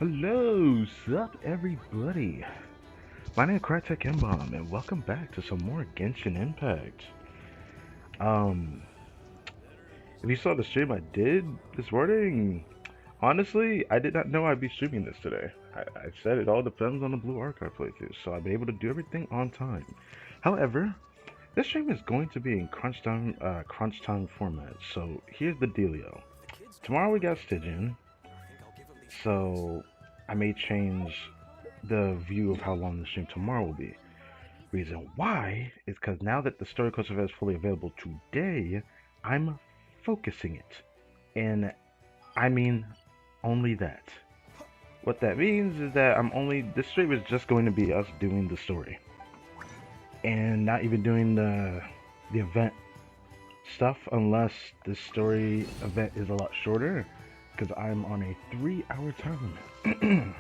Hello, sup everybody? My name is Crytek Mbom, and welcome back to some more Genshin Impact. Um, if you saw the stream I did this morning, honestly, I did not know I'd be streaming this today. I said it all depends on the Blue Archive playthrough, so I'll be able to do everything on time. However, this stream is going to be in crunch time format, so here's the dealio. Tomorrow we got Stygian, so I may change the view of how long the stream tomorrow will be. Reason why is because now that the story quest event is fully available today, I'm focusing it. And I mean only that. What that means is that this stream is just going to be us doing the story. And not even doing the event stuff unless the story event is a lot shorter. Because I'm on a 3-hour time limit.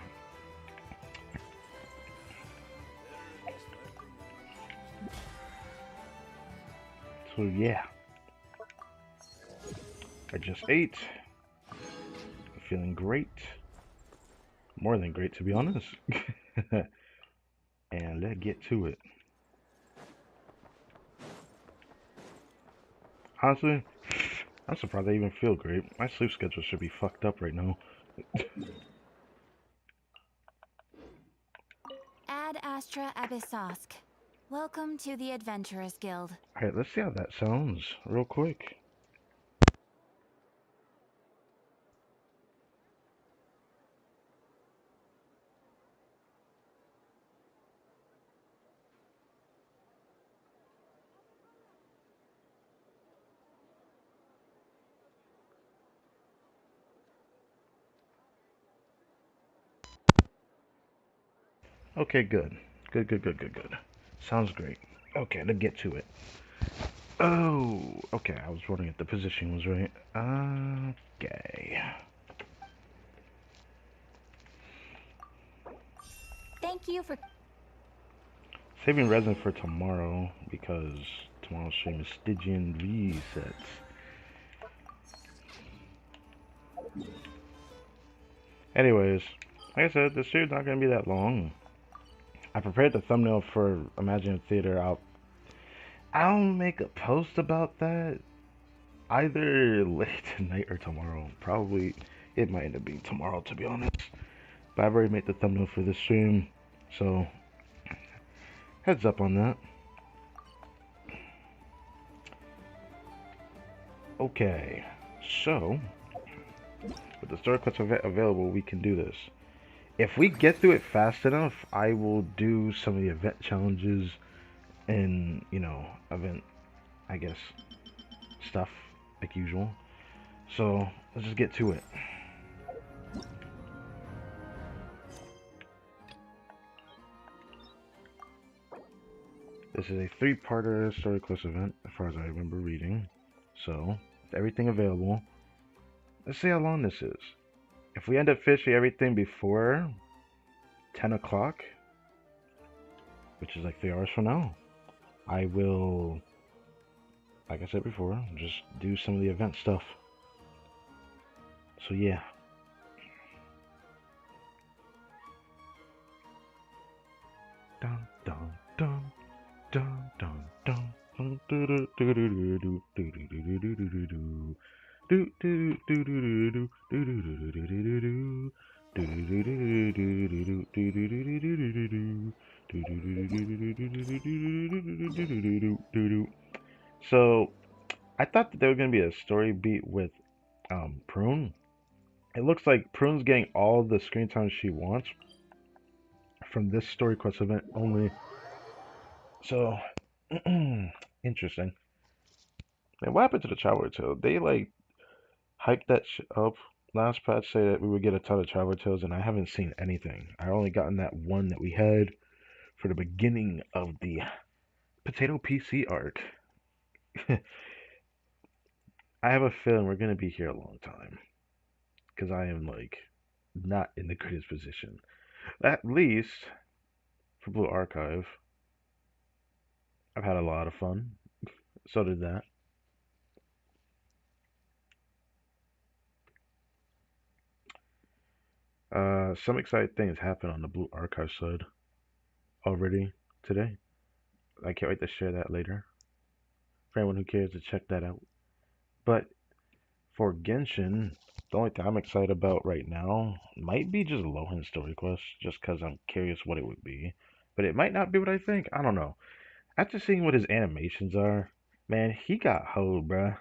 So yeah, I just ate. I'm feeling great, more than great to be honest. And let's get to it. Honestly, I'm surprised I even feel great. My sleep schedule should be fucked up right now. Ad Astra Abyssosk. Welcome to the Adventurers Guild. Alright, let's see how that sounds real quick. Okay, good. Good. Sounds great. Okay, let's get to it. Oh, okay, I was wondering if the position was right. Okay. Thank you for Saving resin for tomorrow because tomorrow's stream is Stygian resets. Anyways, like I said, this stream's not gonna be that long. I prepared the thumbnail for Imagine Theater. I'll make a post about that either late tonight or tomorrow. Probably it might end up being tomorrow to be honest. But I've already made the thumbnail for this stream, so heads up on that. Okay, so with the story quests available, we can do this. If we get through it fast enough, I will do some of the event challenges and, event, I guess, stuff like usual. So let's just get to it. This is a 3-parter story quest event, as far as I remember reading. So, everything available. Let's see how long this is. If we end up finishing everything before 10 o'clock, which is like 3 hours from now, I will, like I said before, just do some of the event stuff. So yeah. Dun dun dun dun dun dun. So I thought that there was gonna be a story beat with Prune. It looks like Prune's getting all the screen time she wants from this story quest event only. So interesting. And what happened to the Traveler Tale? They like hyped that shit up. Last patch say that we would get a ton of Traveler Tales, and I haven't seen anything. I only gotten that one that we had for the beginning of the Potato PC arc. I have a feeling we're gonna be here a long time because I am like not in the greatest position. At least for Blue Archive, I've had a lot of fun. So did that. Some exciting things happened on the Blue Archive side already today. I can't wait to share that later for anyone who cares to check that out. But for Genshin, the only thing I'm excited about right now might be just Lohan story quest, just because I'm curious what it would be. But it might not be what I think. I don't know. After seeing what his animations are, man, he got hoed, bruh.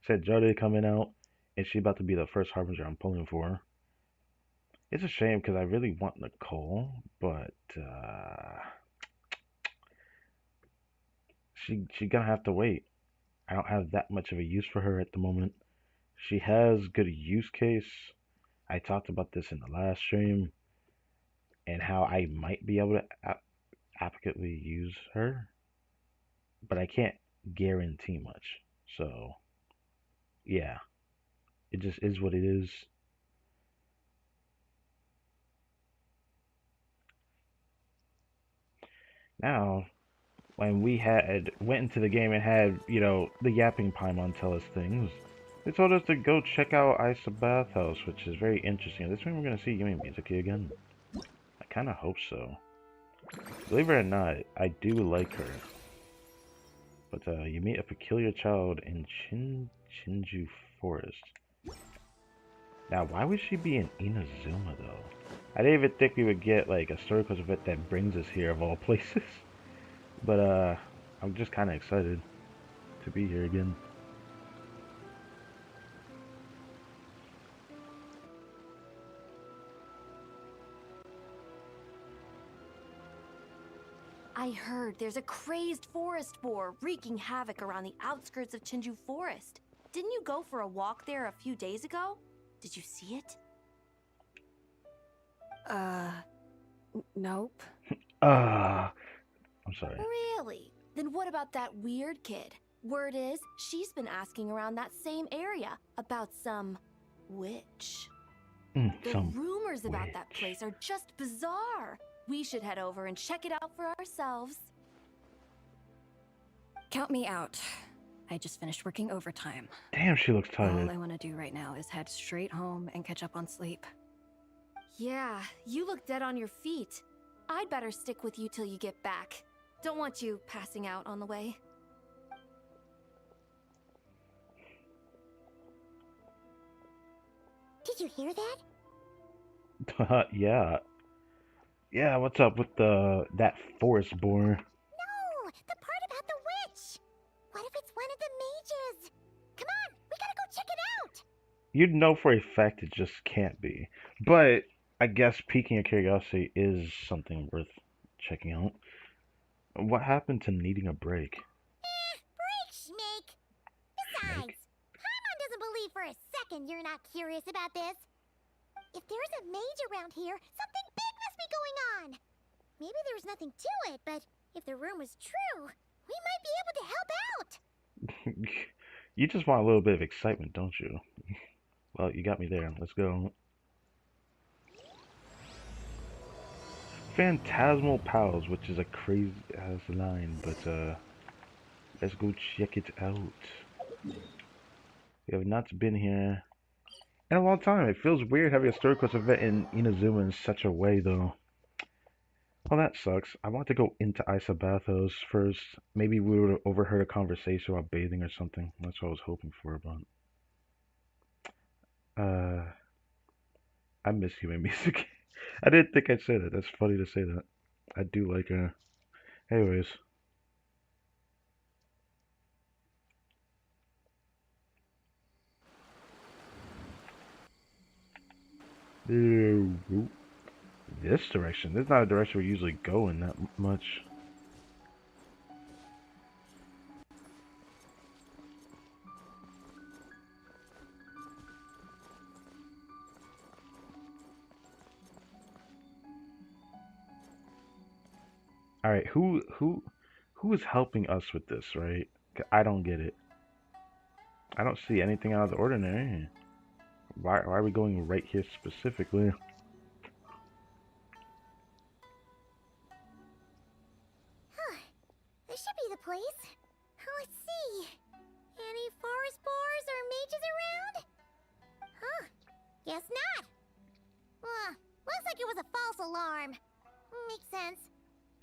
Said Jade coming out, and she about to be the first harbinger I'm pulling for. It's a shame because I really want Nicole, but she gonna have to wait. I don't have that much of a use for her at the moment. She has good use case. I talked about this in the last stream and how I might be able to adequately use her, but I can't guarantee much. So yeah, it just is what it is. Now, when we had went into the game and had, the yapping Paimon tell us things, they told us to go check out Isa Bathhouse, which is very interesting. This mean we're gonna see Yumi Mizuki again? I kinda hope so. Believe it or not, I do like her. But you meet a peculiar child in Chinju Forest. Now, why would she be in Inazuma though? I didn't even think we would get like a story quest event that brings us here of all places. But I'm just kind of excited to be here again. I heard there's a crazed forest boar wreaking havoc around the outskirts of Chinju Forest. Didn't you go for a walk there a few days ago? Did you see it? Nope. I'm sorry. Really? Then what about that weird kid? Word is, she's been asking around that same area about some witch. The rumors about that place are just bizarre. We should head over and check it out for ourselves. Count me out. I just finished working overtime. Damn, she looks tired. All I want to do right now is head straight home and catch up on sleep. Yeah, you look dead on your feet. I'd better stick with you till you get back. Don't want you passing out on the way. Did you hear that? Yeah. Yeah, what's up with that forest boar? No, the part about the witch. What if it's one of the mages? Come on, we gotta go check it out. You'd know for a fact it just can't be. But I guess piquing your curiosity is something worth checking out. What happened to needing a break? Break, Schmake. Besides, Paimon doesn't believe for a second you're not curious about this. If there's a mage around here, something big must be going on. Maybe there's nothing to it, but if the rumor's true, we might be able to help out. You just want a little bit of excitement, don't you? Well, you got me there. Let's go. Phantasmal PALS, which is a crazy ass line, but let's go check it out. We have not been here in a long time. It feels weird having a story quest event in Inazuma in such a way, though. Well, that sucks. I want to go into Isa Bathos first. Maybe we would have overheard a conversation about bathing or something. That's what I was hoping for, but I miss human music. I didn't think I'd say that. That's funny to say that. I do like her. Anyways. This direction. This is not a direction we usually go in that much. All right, who is helping us with this, right? I don't get it. I don't see anything out of the ordinary. Why are we going right here specifically? Huh. This should be the place. Let's see. Any forest boars or mages around? Huh. Guess not. false alarm. Makes sense.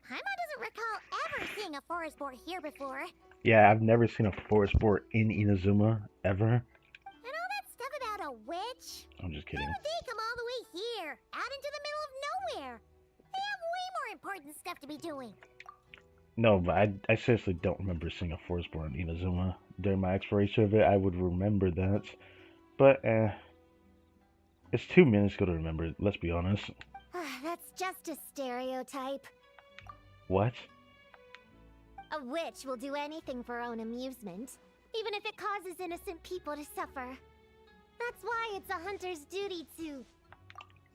Paimon doesn't recall ever seeing a forest boar here before. Yeah, I've never seen a forest boar in Inazuma, ever. And all that stuff about a witch? I'm just kidding. Why would they come all the way here, out into the middle of nowhere? They have way more important stuff to be doing. No, but I seriously don't remember seeing a forest boar in Inazuma. During my exploration of it, I would remember that. But, it's too minuscule to remember, let's be honest. That's just a stereotype. What? A witch will do anything for her own amusement, even if it causes innocent people to suffer. That's why it's a hunter's duty to...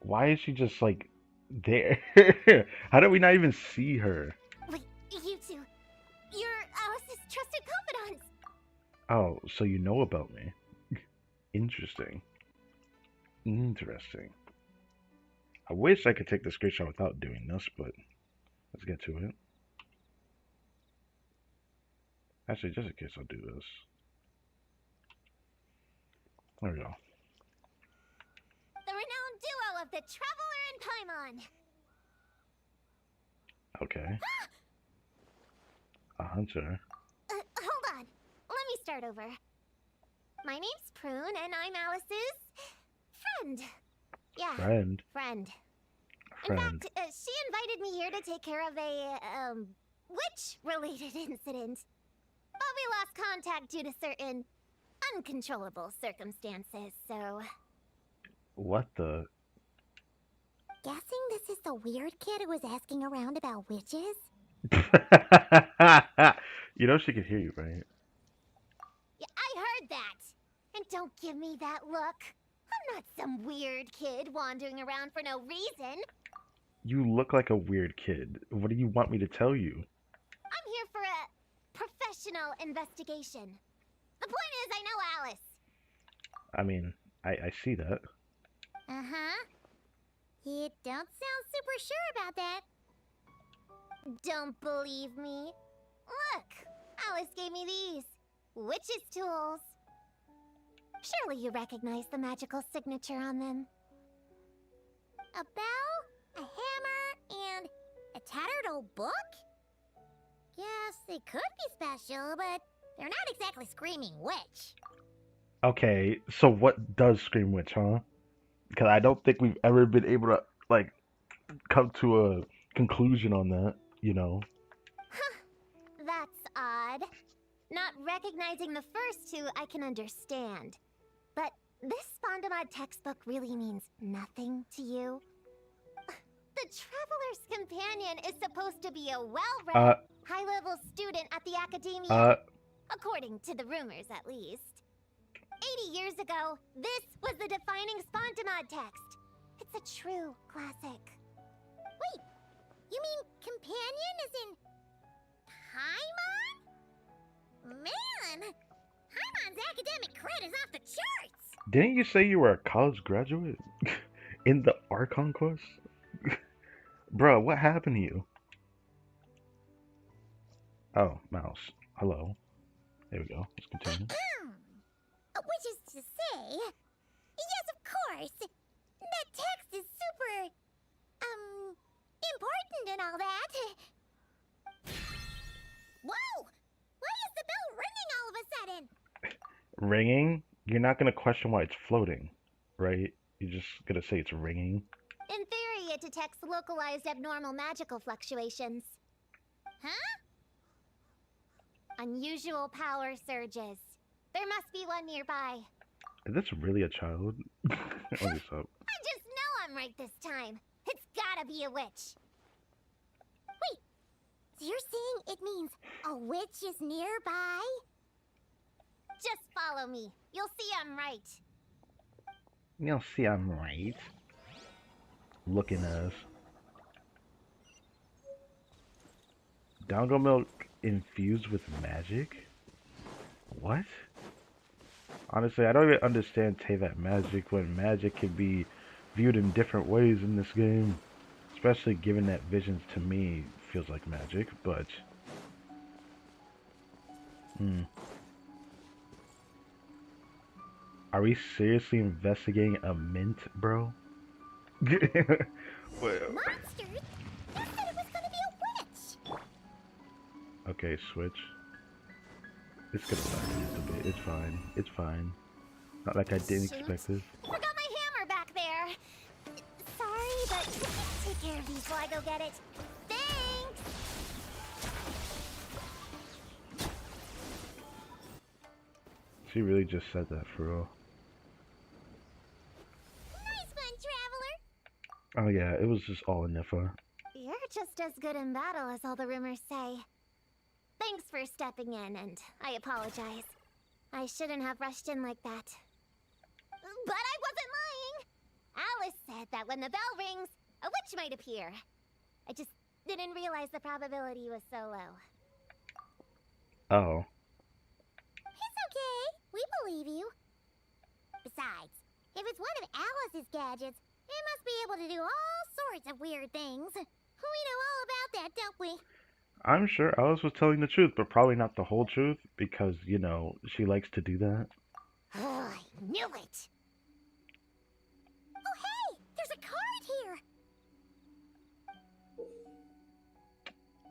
Why is she just, like, there? How did we not even see her? Wait, you two. You're Alice's trusted confidants. Oh, so you know about me. Interesting. Interesting. I wish I could take the screenshot without doing this, but let's get to it. Actually, just in case, I'll do this. There we go. The renowned duo of the Traveler and Paimon. Okay. A hunter. Hold on. Let me start over. My name's Prune, and I'm Alice's friend. Yeah, Friend. friend. In Friend. fact, she invited me here to take care of a, witch-related incident. But we lost contact due to certain uncontrollable circumstances, so... What the? Guessing this is the weird kid who was asking around about witches? You know she could hear you, right? Yeah, I heard that! And don't give me that look. I'm not some weird kid wandering around for no reason. You look like a weird kid. What do you want me to tell you? I'm here for a professional investigation. The point is, I know Alice. I mean, I see that. Uh-huh. You don't sound super sure about that. Don't believe me? Look, Alice gave me these. Witch's tools. Surely you recognize the magical signature on them. A bell, a hammer, and a tattered old book? Guess they could be special, but they're not exactly screaming witch. Okay, so what does scream witch, huh? Because I don't think we've ever been able to, like, come to a conclusion on that, you know? That's odd. Not recognizing the first two I can understand. But this Spondamod textbook really means nothing to you? The Traveler's Companion is supposed to be a well-read, high-level student at the Academia. According to the rumors, at least. 80 years ago, this was the defining Spondamod text. It's a true classic. Wait, you mean companion as in Paimon? Man, Paimon's academic cred is off the charts. Didn't you say you were a college graduate? In the Archon quest? Bro, what happened to you? Oh, mouse. Hello. There we go. Let's continue. Which is to say, yes, of course. That text is super, important and all that. Whoa! Why is the bell ringing all of a sudden? Ringing? You're not gonna question why it's floating, right? You're just gonna say it's ringing. In theory, it detects localized abnormal magical fluctuations. Huh? Unusual power surges. There must be one nearby. Is this really a child? Oh, what's up? I just know I'm right this time. It's gotta be a witch. Wait, so you're saying it means a witch is nearby? Just follow me. You'll see I'm right. You'll see I'm right. Looking at us. Dango milk infused with magic? What? Honestly, I don't even understand Teyvat magic when magic can be viewed in different ways in this game. Especially given that visions to me feels like magic, but... Are we seriously investigating a mint, bro? Well, Monsters? You said it was gonna be a witch! okay, switch. It's gonna lag just a bit. It's fine. It's fine. Not like I didn't Shoot. expect this. I forgot my hammer back there. Sorry, but you can take care of these while I go get it. Thanks! She really just said that for real. Nice one, Traveler! Oh yeah, it was just all Nifa. You're just as good in battle as all the rumors say. Thanks for stepping in, and I apologize. I shouldn't have rushed in like that. But I wasn't lying! Alice said that when the bell rings, a witch might appear. I just didn't realize the probability was so low. Oh. It's okay. We believe you. Besides, if it's one of Alice's gadgets, it must be able to do all sorts of weird things. We know all about that, don't we? I'm sure Alice was telling the truth, but probably not the whole truth because, you know, she likes to do that. Oh, I knew it! Oh, hey! There's a card here!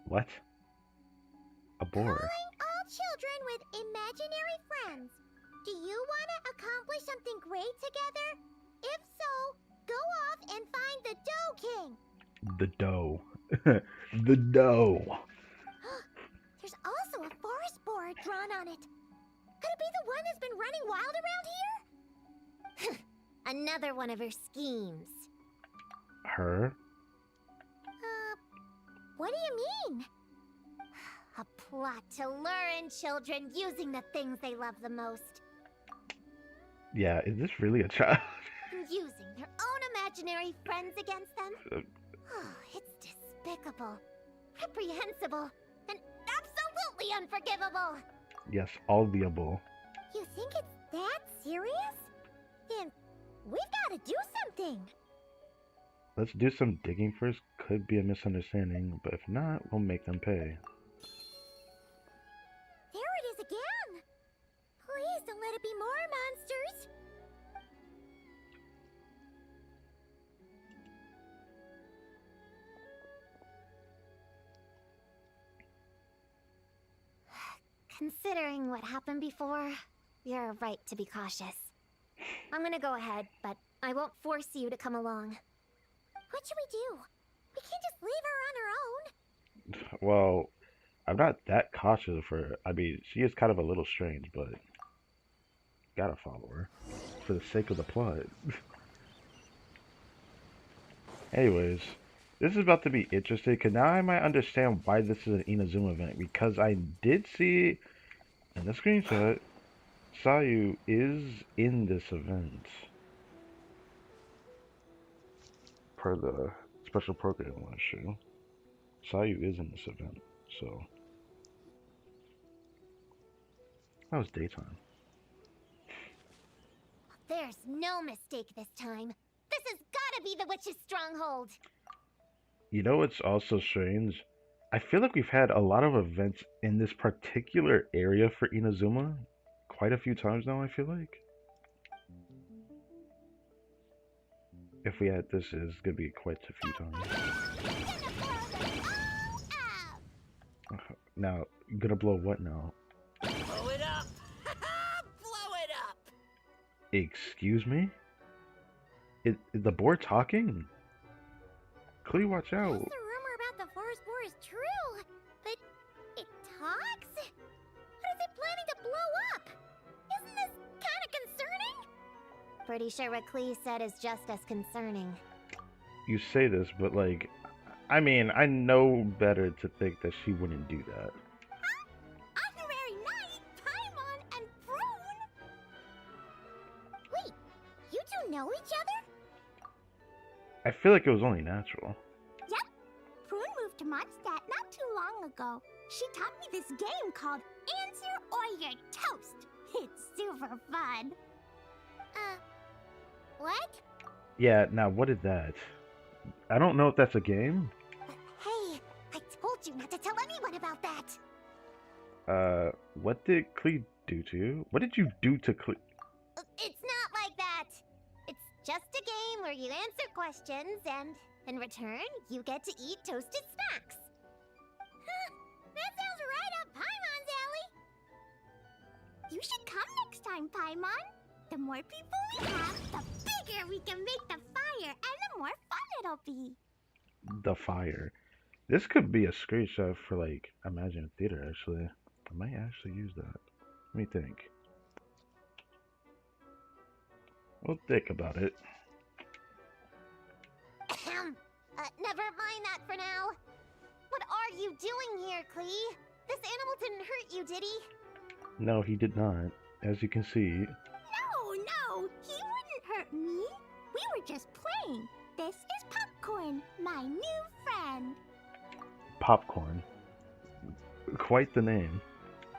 What? A boar. Calling all children with imaginary friends. Do you want to accomplish something great together? If so, go off and find the Dough King. The dough. The dough. There's also a forest board drawn on it. Could it be the one that's been running wild around here? Another one of her schemes. Her? What do you mean? A plot to lure in children using the things they love the most. Yeah, is this really a child? And using their own imaginary friends against them? Oh, it's despicable, reprehensible, and absolutely unforgivable. Yes, all the above. You think it's that serious? Then we've got to do something. Let's do some digging first. Could be a misunderstanding, but if not, we'll make them pay. There it is again. Please don't let it be more monsters. Considering what happened before, you're right to be cautious. I'm gonna go ahead, but I won't force you to come along. What should we do? We can't just leave her on her own. Well, I'm not that cautious of her. I mean, she is kind of a little strange, but gotta follow her for the sake of the plot. Anyways, this is about to be interesting because now I might understand why this is an Inazuma event because I did see in the screenshot Sayu is in this event per the special program last year. Sayu is in this event, so that was daytime. There's no mistake this time. This has gotta be the witch's stronghold. You know what's also strange? I feel like we've had a lot of events in this particular area for Inazuma quite a few times now, I feel like. If we had this, is gonna be quite a few times. Now, gonna blow what now? Blow it up! Blow it up! Excuse me? Is the board talking? Clee, watch out. The rumor about the forest boar is true, but it talks? What is it planning to blow up? Isn't this kind of concerning? Pretty sure what Clee said is just as concerning. You say this, but like, I mean, I know better to think that she wouldn't do that. Huh? Honorary Knight, Paimon, and Prune? Wait, you two know each other? I feel like it was only natural. Yep. Prune moved to Mondstadt not too long ago. She taught me this game called Answer or You're Toast. It's super fun. What? Yeah, now what is that? I don't know if that's a game. Hey, I told you not to tell anyone about that. What did Clee do to you? What did you do to Clee? It's not like that. It's just a game where you answer questions, and in return, you get to eat toasted snacks. That sounds right up Paimon's alley. You should come next time, Paimon. The more people we have, the bigger we can make the fire, and the more fun it'll be. The fire. This could be a screenshot for like Imagine Theater actually. I might actually use that. Let me think. We'll think about it. Never mind that for now. What are you doing here, Klee? This animal didn't hurt you, did he? No, he did not. As you can see. No, he wouldn't hurt me. We were just playing. This is Popcorn, my new friend. Popcorn. Quite the name.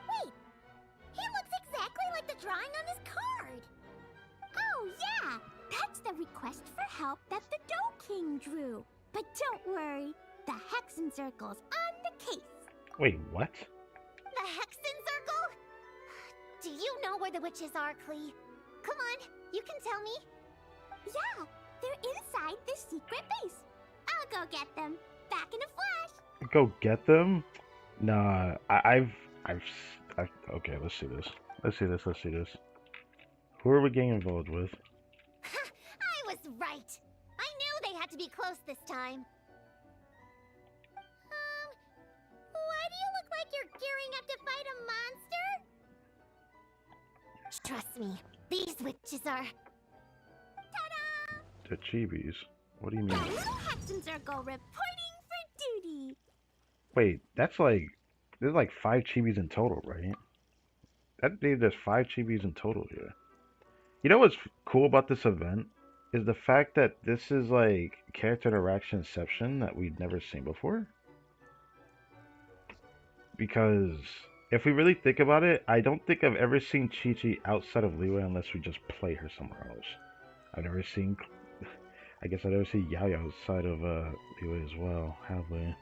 Wait, he looks exactly like the drawing on this card. Oh, yeah, that's the request for help that the Dough King drew. But don't worry, the Hexen Circle's on the case. Wait, what? The Hexen Circle? Do you know where the witches are, Klee? Come on, you can tell me. Yeah, they're inside the secret base. I'll go get them. Back in a flash. Go get them? Nah, I've okay, let's see this. Let's see this. Who are we getting involved with? I was right. I knew they had to be close this time. Why do you look like you're gearing up to fight a monster? Trust me, these witches are... Ta-da! The Chibis. What do you mean? The little Hexen Circle reporting for duty. Wait, that's like there's like 5 Chibis in total, right? There's 5 Chibis in total here. You know what's cool about this event is the fact that this is like character interaction inception that we've never seen before. Because if we really think about it, I don't think I've ever seen Chi-Chi outside of Liyue unless we just play her somewhere else. I've never seen, I guess I've never seen Yao Yao outside of Liyue as well, have we?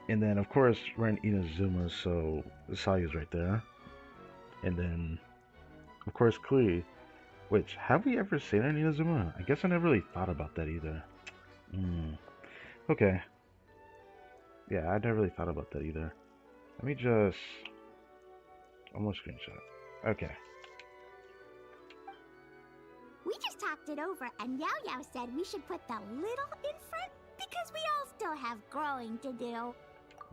And then of course we're in Inazuma, so Sayu's right there. And then of course Klee, which have we ever seen her in Inazuma? I guess I never really thought about that either. Okay. Yeah, I never really thought about that either. Let me just... almost screenshot. Okay. We just talked it over, and Yao Yao said we should put the little in front because we all still have growing to do.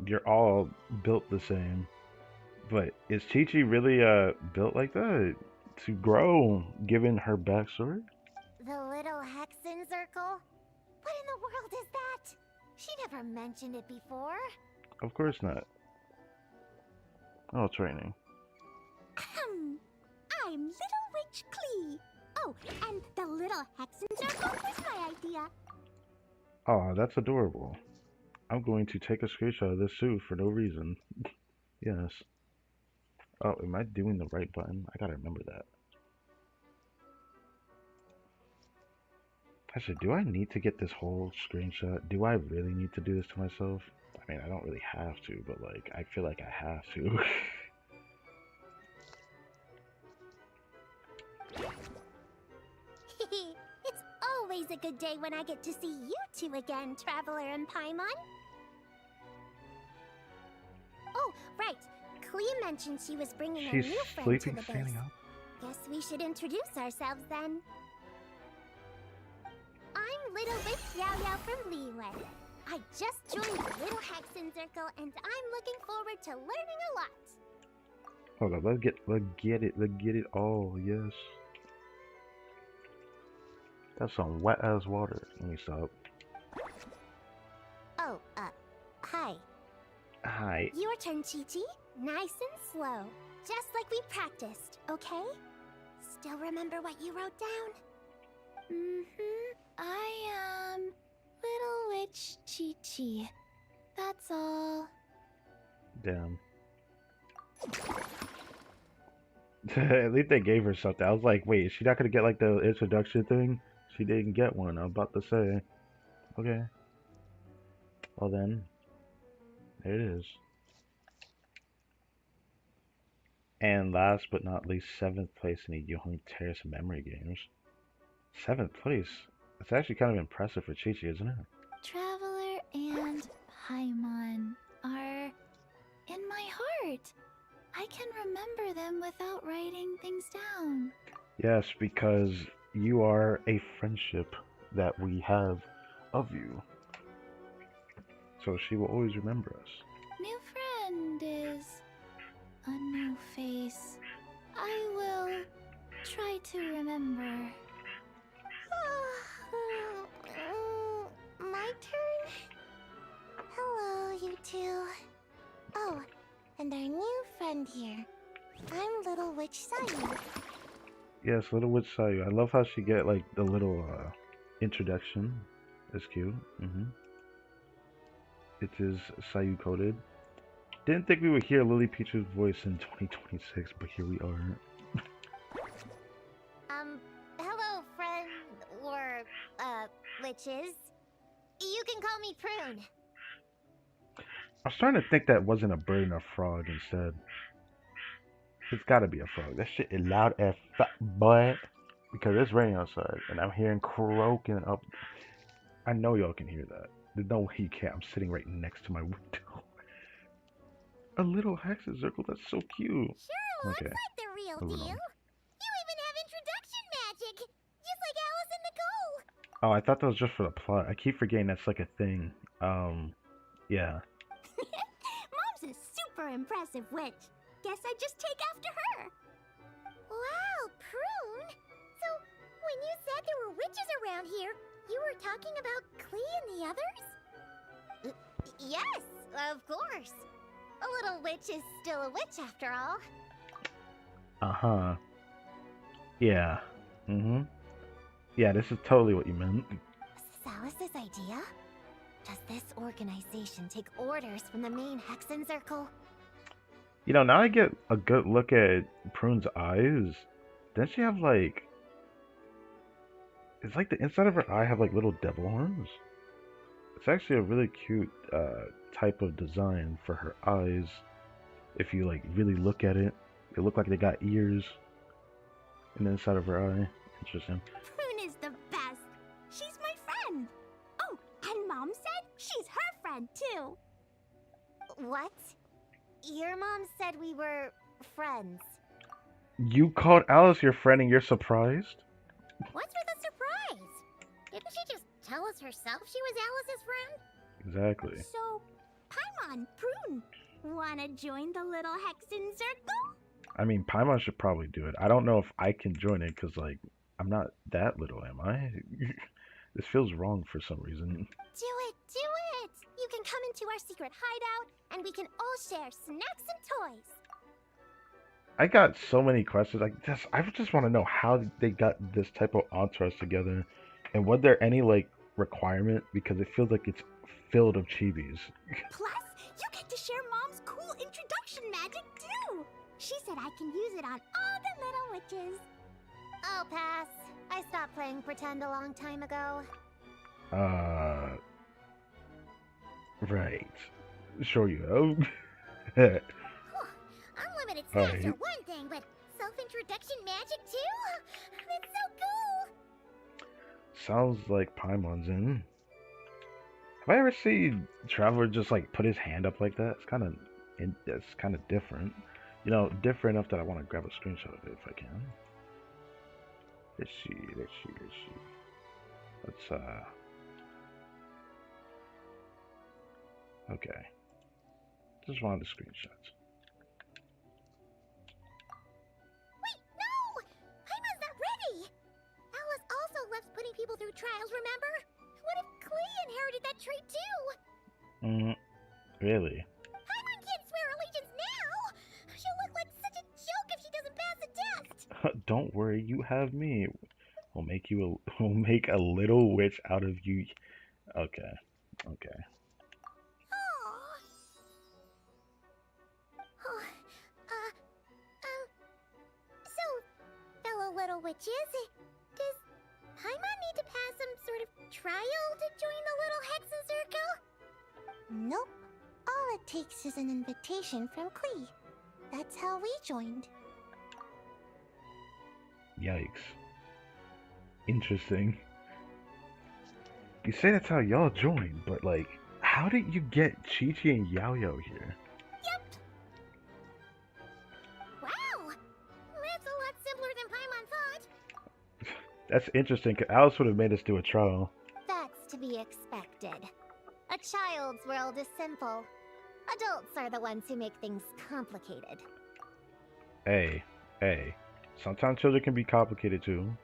You're all built the same. But is Chi-Chi really built like that? To grow, given her backstory? The little Hexen Circle? What in the world is that? She never mentioned it before. Of course not. Oh, training. I'm Little Witch Klee. Oh, and the little Hexen Circle was my idea. Oh, that's adorable. I'm going to take a screenshot of this too for no reason. Yes. Oh, am I doing the right button? I gotta remember that. Actually, do I need to get this whole screenshot? Do I really need to do this to myself? I mean, I don't really have to, but like, I feel like I have to. It's always a good day when I get to see you two again, Traveler and Paimon. Oh, right. Klee mentioned she was bringing She's a new friend sleeping to the standing base. up. Guess we should introduce ourselves then. I'm Little Witch Yao Yao from Liyue. I just joined the Little Hexen Circle, and I'm looking forward to learning a lot. Hold on, let's get it all, yes. That's some wet ass water. Let me stop. Oh, hi. Hi. Your turn, Chi-Chi. Nice and slow. Just like we practiced, okay? Still remember what you wrote down? I am Little Witch Chi-Chi. That's all. Damn. At least they gave her something. I was like, wait, is she not gonna get like the introduction thing? She didn't get one. I'm about to say. Okay. Well then, there it is. And last but not least, 7th place in the Young Terrace Memory Games. 7th place. That's actually kind of impressive for Chi-Chi, isn't it? Traveler and Paimon are in my heart. I can remember them without writing things down. Yes, because you are a friendship that we have of you. So she will always remember us. New friend is a new face. I will try to remember. My turn? Hello, you two. Oh, and our new friend here. I'm Little Witch Sayu. Yes, Little Witch Sayu. I love how she get like the little introduction. It's cute. It is Sayu coded. Didn't think we would hear Lily Peach's voice in 2026, but here we are. Hello, friend, or, witches. You can call me Prune. I was starting to think that wasn't a bird and a frog instead. It's gotta be a frog. That shit is loud as fuck, boy. Because it's raining outside, and I'm hearing croaking up. I know y'all can hear that. There's no way you can't. I'm sitting right next to my window. A little hexen circle. That's so cute. Sure looks Okay. like the real Moving deal. on. You even have introduction magic, just like Alice and Nicole. Oh, I thought that was just for the plot. I keep forgetting that's like a thing. Yeah. Mom's a super impressive witch. Guess I just take after her. Wow, Prune. So, when you said there were witches around here, you were talking about Klee and the others? Yes, of course. A little witch is still a witch after all. Uh-huh. Yeah. Yeah, this is totally what you meant. Was this Alice's idea? Does this organization take orders from the main Hexen Circle? You know, now I get a good look at Prune's eyes. Doesn't she have like... It's like the inside of her eye have like little devil horns. It's actually a really cute type of design for her eyes. If you like really look at it, they look like they got ears in the inside of her eye. Interesting. Prune is the best. She's my friend. Oh, and Mom said she's her friend too. What? Your mom said we were friends. You called Alice your friend and you're surprised? What's with the surprise? Didn't she just tell us herself she was Alice's friend? Exactly. So, Paimon, Prune, wanna join the little Hexen Circle? I mean, Paimon should probably do it. I don't know if I can join it because, like, I'm not that little, am I? This feels wrong for some reason. Do it, do it! You can come into our secret hideout, and we can all share snacks and toys. I got so many questions. I just want to know how they got this type of entourage together, and was there any like requirement because it feels like it's filled of chibis. Plus, you get to share Mom's cool introduction magic too. She said I can use it on all the little witches. I'll pass. I stopped playing pretend a long time ago. Right. Sure you have. Whew, unlimited snacks Alright. are one thing, but self-introduction magic too? That's so cool! Sounds like Paimon's in. Have I ever seen Traveler just like put his hand up like that? It's kind of different. You know, different enough that I want to grab a screenshot of it if I can. Let's see. Let's okay. Just wanted the screenshots. Wait, no! Paimon's not ready! Alice also loves putting people through trials, remember? What if Klee inherited that trait too? Really? Paimon can't swear allegiance now! She'll look like such a joke if she doesn't pass the test! Don't worry, you have me. We'll make a little witch out of you. Okay. So, fellow little witches, does Paimon need to pass some sort of trial to join the little Hexen Circle? Nope. All it takes is an invitation from Klee. That's how we joined. Yikes. Interesting. You say that's how y'all joined, but like, how did you get Chi-Chi and Yao-Yao here? Yep. Wow, that's a lot simpler than Paimon thought. That's interesting, 'cause Alice would have made us do a trial. That's to be expected. A child's world is simple. Adults are the ones who make things complicated. Hey, hey. Sometimes children can be complicated too.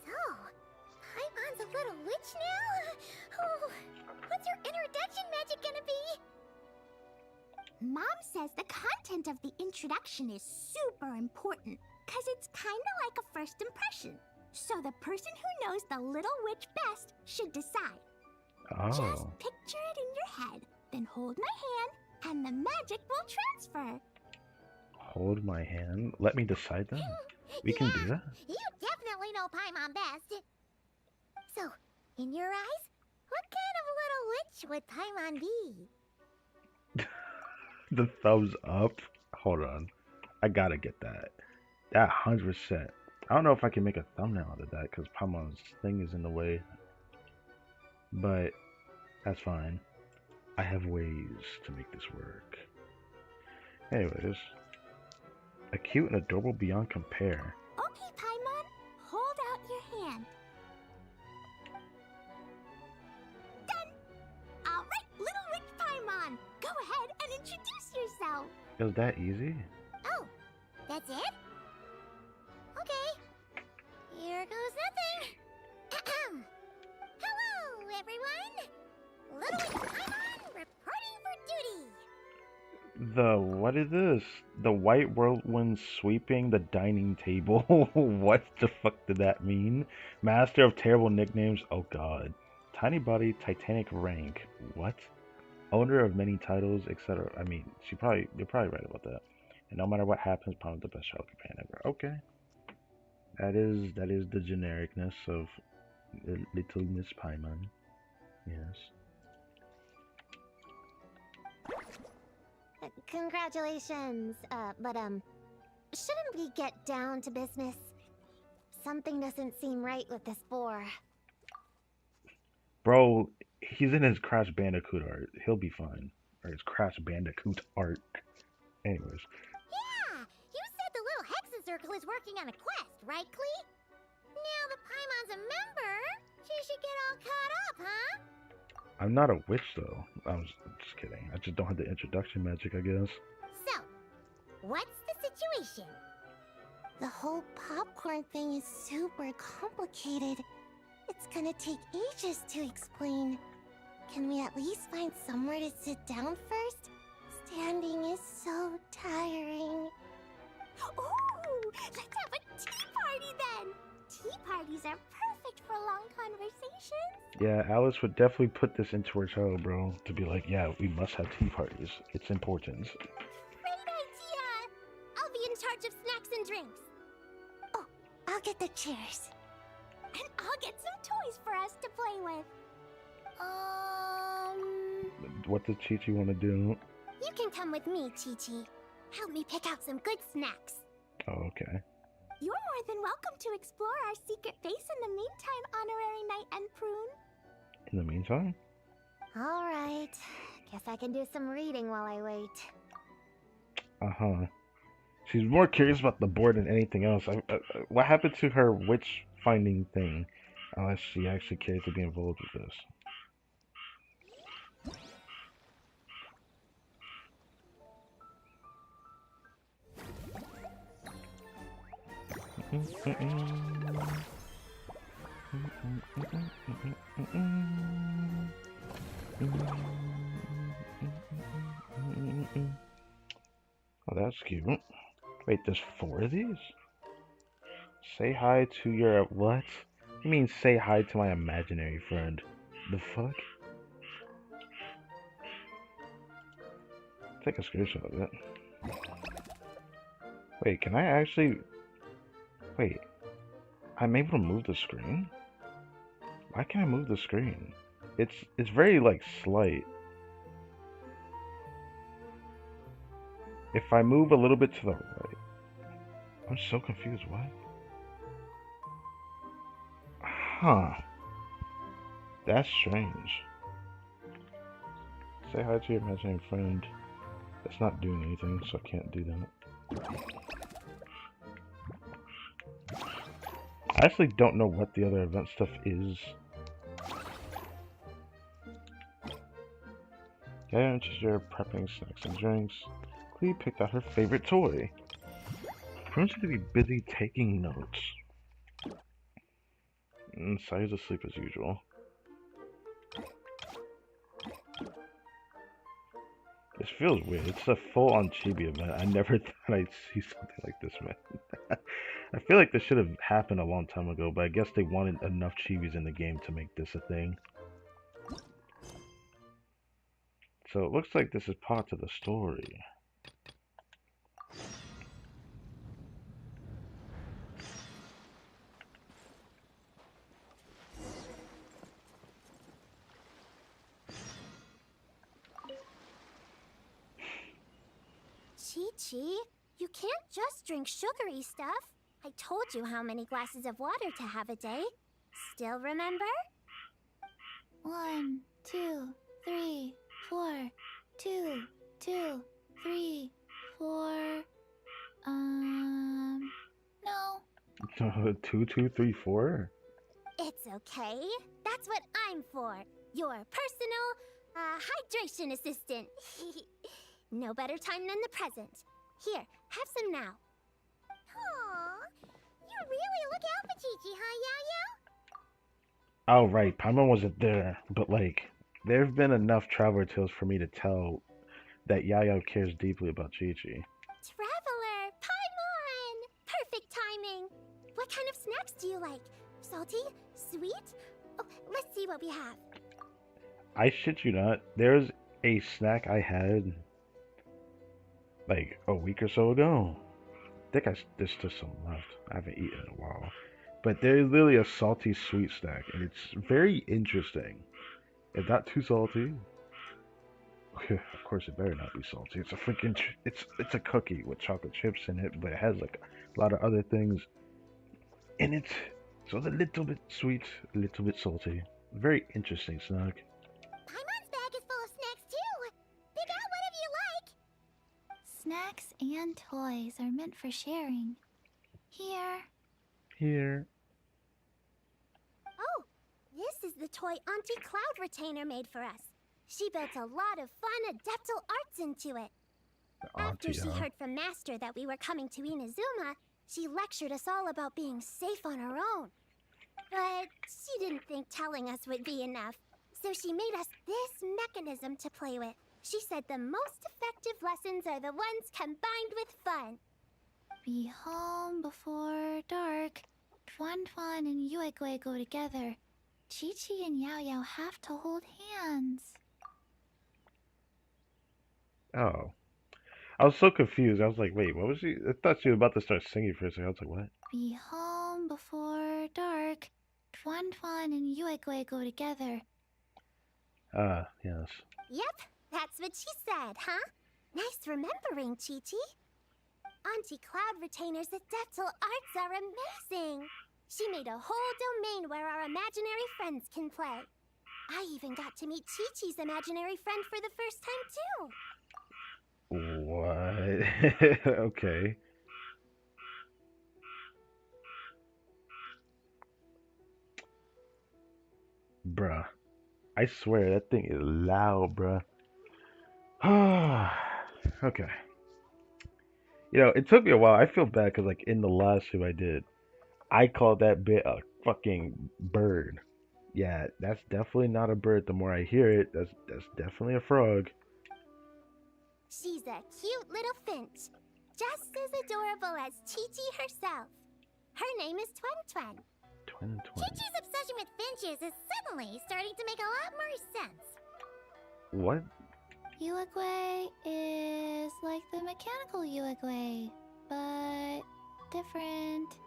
So, Paimon's a little witch now? Oh, what's your introduction magic gonna be? Mom says the content of the introduction is super important, because it's kind of like a first impression. So the person who knows the little witch best should decide. Just Oh. picture it in your head, then hold my hand, and the magic will transfer. Hold my hand. Let me decide that. We can do that. You definitely know Paimon best. So, in your eyes, what kind of little witch would Paimon be? The thumbs up. Hold on. I gotta get that. That 100%. I don't know if I can make a thumbnail out of that because Paimon's thing is in the way. But that's fine. I have ways to make this work. Anyways. A cute and adorable beyond compare. Okay, Paimon, hold out your hand. Done! Alright, little witch Paimon, go ahead and introduce yourself. It was that easy? Oh, that's it? Okay, here goes nothing. Hello, everyone. Little witch Paimon reporting for duty. What is this? The white whirlwind sweeping the dining table. What the fuck did that mean? Master of terrible nicknames. Oh god. Tiny body, titanic rank. What? Owner of many titles, etc. I mean, you're probably right about that. And no matter what happens, Palm's the best child companion ever. Okay. That is the genericness of Little Miss Paimon. Yes. Congratulations, but shouldn't we get down to business? Something doesn't seem right with this boar. Bro, he's in his Crash Bandicoot art. He'll be fine. Or his Crash Bandicoot art. Anyways. Yeah, you said the little Hexen Circle is working on a quest, right, Clee? Now that Paimon's a member, she should get all caught up, huh? I'm not a witch, though. I was just kidding. I just don't have the introduction magic, I guess. So, what's the situation? The whole popcorn thing is super complicated. It's gonna take ages to explain. Can we at least find somewhere to sit down first? Standing is so tiring. Ooh, let's have a tea party then! Tea parties are perfect for long conversations. Yeah, Alice would definitely put this into her child, bro. To be like, yeah, we must have tea parties. It's important. Great idea! I'll be in charge of snacks and drinks. Oh, I'll get the chairs. And I'll get some toys for us to play with. What does Chi-Chi want to do? You can come with me, Chi-Chi. Help me pick out some good snacks. Oh, okay. You're more than welcome to explore our secret base in the meantime, Honorary Knight and Prune. In the meantime? Alright. Guess I can do some reading while I wait. Uh-huh. She's more curious about the board than anything else. What happened to her witch finding thing? Unless she actually cares to be involved with this. Oh, that's cute. Wait, there's 4 of these? Say hi to your what? You mean say hi to my imaginary friend? The fuck? Take a screenshot of it. Wait, can I actually... Wait. I'm able to move the screen? Why can't I move the screen? It's very, like, slight. If I move a little bit to the right... I'm so confused, what? Huh. That's strange. Say hi to your imaginary friend. That's not doing anything, so I can't do that. I actually don't know what the other event stuff is. Yeah, she's your prepping snacks and drinks. Clea picked out her favorite toy. Proves to be busy taking notes. And Saya's asleep as usual. This feels weird. It's a full-on chibi event. I never thought I'd see something like this, man. I feel like this should have happened a long time ago, but I guess they wanted enough chibis in the game to make this a thing. So it looks like this is part of the story. Chi-Chi, you can't just drink sugary stuff. I told you how many glasses of water to have a day. Still remember? 1, 2, 3, 4. 2, 2, 3, 4. No. 2, 2, 3, 4? It's okay. That's what I'm for. Your personal, hydration assistant. No better time than the present. Here, have some now. Aww, you really look out for Chi-Chi, huh, Yao-Yao? Oh, right. Paimon wasn't there, but like, there have been enough Traveler Tales for me to tell that Yayo cares deeply about Chi-Chi. Traveler, Paimon! Perfect timing. What kind of snacks do you like? Salty? Sweet? Oh, let's see what we have. I shit you not, there's a snack I had like a week or so ago. I think there's still some left. I haven't eaten in a while. But there's literally a salty sweet snack, and it's very interesting. It's not too salty. Of course, it better not be salty. It's a freaking it's a cookie with chocolate chips in it, but it has like a lot of other things in it. So it's a little bit sweet, a little bit salty. Very interesting snack. Paimon's bag is full of snacks too. Pick out whatever you like. Snacks and toys are meant for sharing. Here. Oh, this is the toy Auntie Cloud Retainer made for us. She built a lot of fun adeptal arts into it. After she heard from Master that we were coming to Inazuma, she lectured us all about being safe on her own. But she didn't think telling us would be enough, so she made us this mechanism to play with. She said the most effective lessons are the ones combined with fun. Be home before dark. Tuan Tuan and Yuegui go together. Chi-Chi and Yao Yao have to hold hands. Oh. I was so confused. I was like, wait, what was she? I thought she was about to start singing for a second. I was like, what? Be home before dark. Tuan Tuan and Yuegui go together. Yes. Yep, that's what she said, huh? Nice remembering, Chi-Chi. Auntie Cloud Retainer's adeptal arts are amazing. She made a whole domain where our imaginary friends can play. I even got to meet Chi-Chi's imaginary friend for the first time, too. What? Okay. Bruh. I swear, that thing is loud, bruh. Okay. You know, it took me a while. I feel bad because, like, in the last stream I did, I called that bit a fucking bird. Yeah, that's definitely not a bird. The more I hear it, that's definitely a frog. She's a cute little finch, just as adorable as Chi-Chi herself. Her name is Twen Twen. Twen Twen. Chi-Chi's obsession with finches is suddenly starting to make a lot more sense. What? Yuegui is like the mechanical Yuegui, but different.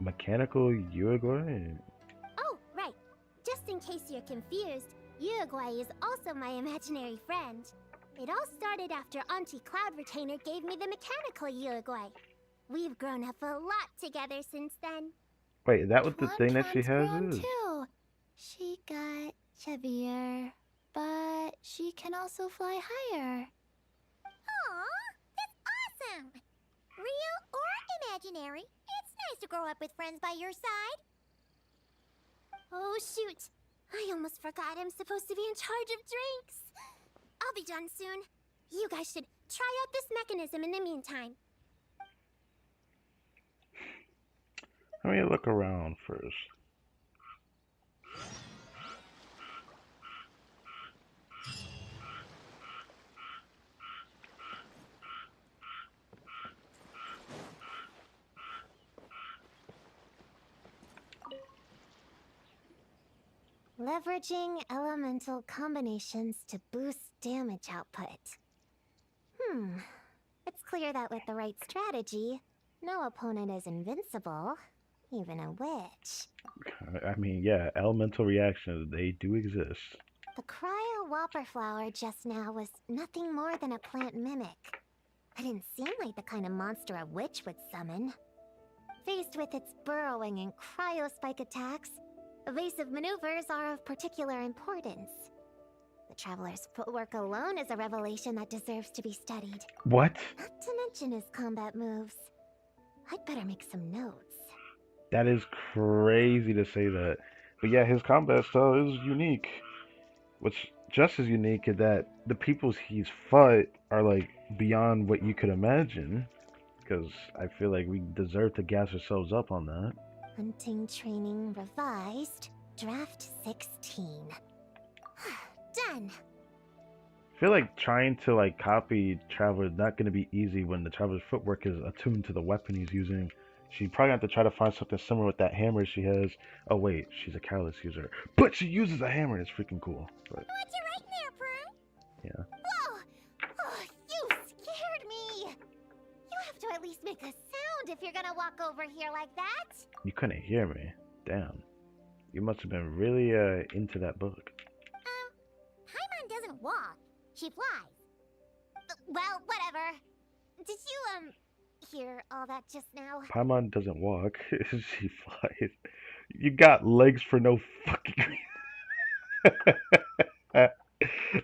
Mechanical Uruguay? Oh, right. Just in case you're confused, Uruguay is also my imaginary friend. It all started after Auntie Cloud Retainer gave me the mechanical Uruguay. We've grown up a lot together since then. Wait, is that what the thing that she Planton's has grown is? too. She got chubbier, but she can also fly higher. Aw, that's awesome! Real or imaginary, it's nice to grow up with friends by your side. Oh, shoot. I almost forgot I'm supposed to be in charge of drinks. I'll be done soon. You guys should try out this mechanism in the meantime. Let me look around first. Leveraging elemental combinations to boost damage output. It's clear that with the right strategy, no opponent is invincible, even a witch. I mean, yeah, elemental reactions, they do exist. The cryo whopper flower just now was nothing more than a plant mimic. It didn't seem like the kind of monster a witch would summon. Faced with its burrowing and cryo-spike attacks, evasive maneuvers are of particular importance. The Traveler's footwork alone is a revelation that deserves to be studied. What? Not to mention his combat moves. I'd better make some notes. That is crazy to say that. But yeah, his combat style is unique. What's just as unique is that the peoples he's fought are like beyond what you could imagine. Because I feel like we deserve to gas ourselves up on that. Hunting training revised. Draft 16. Done. I feel like trying to like copy Traveler is not going to be easy when the Traveler's footwork is attuned to the weapon he's using. She probably have to try to find something similar with that hammer she has. Oh wait, she's a careless user, but she uses a hammer. And it's freaking cool. But What you writing there, Prune? yeah, Whoa! Oh, you scared me! You have to at least make a sound if you're gonna walk over here like that. you couldn't hear me. Damn, you must have been really into that book. Paimon doesn't walk. She flies. Well, whatever. Did you, hear all that just now? Paimon doesn't walk; she flies. You got legs for no fucking reason.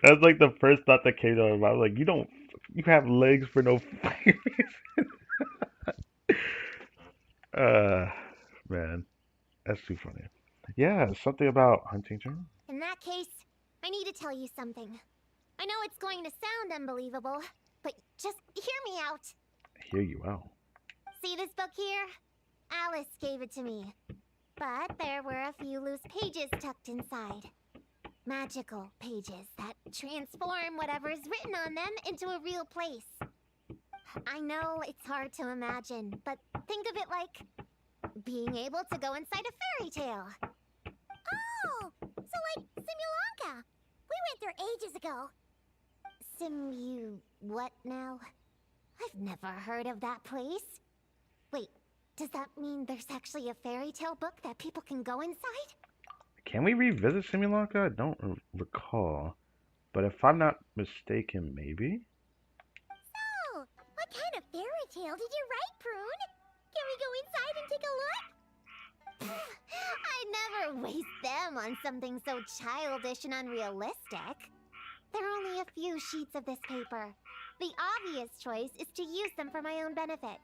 That's like the first thought that came to my mind. I was like, you have legs for no fucking reason. Man, that's too funny. Yeah, something about hunting training. In that case, I need to tell you something. I know it's going to sound unbelievable, but just hear me out. Hear you out. See this book here? Alice gave it to me. But there were a few loose pages tucked inside. Magical pages that transform whatever is written on them into a real place. I know it's hard to imagine, but think of it like being able to go inside a fairy tale. Oh, so like Simulanka. We went there ages ago. What now? I've never heard of that place. Wait, does that mean there's actually a fairy tale book that people can go inside? Can we revisit Simulanka? I don't recall. But if I'm not mistaken, maybe? So, what kind of fairy tale did you write, Prune? Can we go inside and take a look? I'd never waste them on something so childish and unrealistic. There are only a few sheets of this paper. The obvious choice is to use them for my own benefit.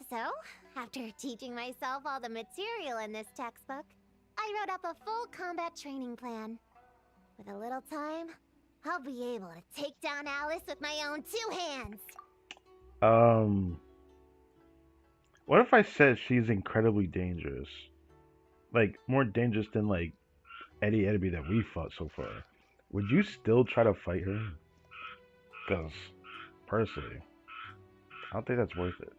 So, after teaching myself all the material in this textbook, I wrote up a full combat training plan. With a little time, I'll be able to take down Alice with my own two hands. What if I said she's incredibly dangerous? Like, more dangerous than, like, Eddie Edby that we fought so far. Would you still try to fight her? Because, personally, I don't think that's worth it.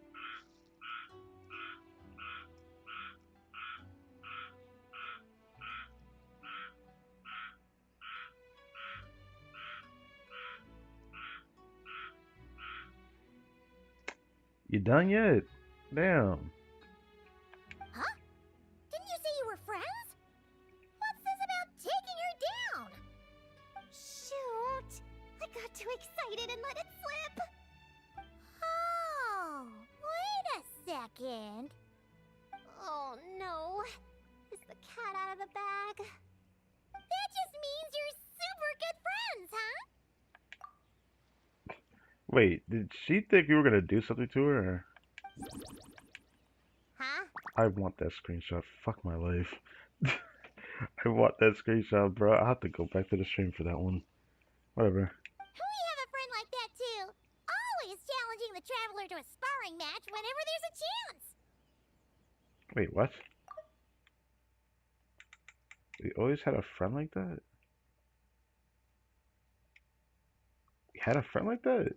You done yet? Damn. Huh? Didn't you say you were friends? What's this about taking her down? Shoot! I got too excited and let it slip. Oh, wait a second. Oh no. cat out of the bag. That just means you're super good friends, huh? Wait, did she think you were gonna do something to her? Or... Huh? I want that screenshot. Fuck my life. I want that screenshot, bro. I'll have to go back to the stream for that one. Whatever. We have a friend like that too. Always challenging the traveler to a sparring match whenever there's a chance. Wait, what? We always had a friend like that? We had a friend like that?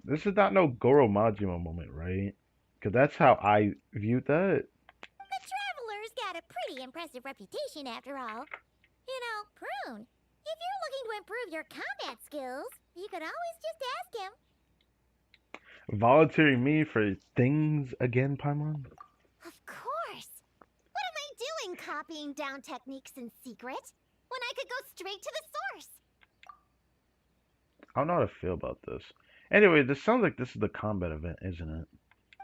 This is not no Goro Majima moment, right? Because that's how I viewed that. The traveler's got a pretty impressive reputation after all. You know, Prune, if you're looking to improve your combat skills, you could always just ask him. Volunteering me for things again, Paimon? Of course. What am I doing copying down techniques in secret when I could go straight to the source? I don't know how to feel about this. Anyway, this sounds like this is the combat event, isn't it?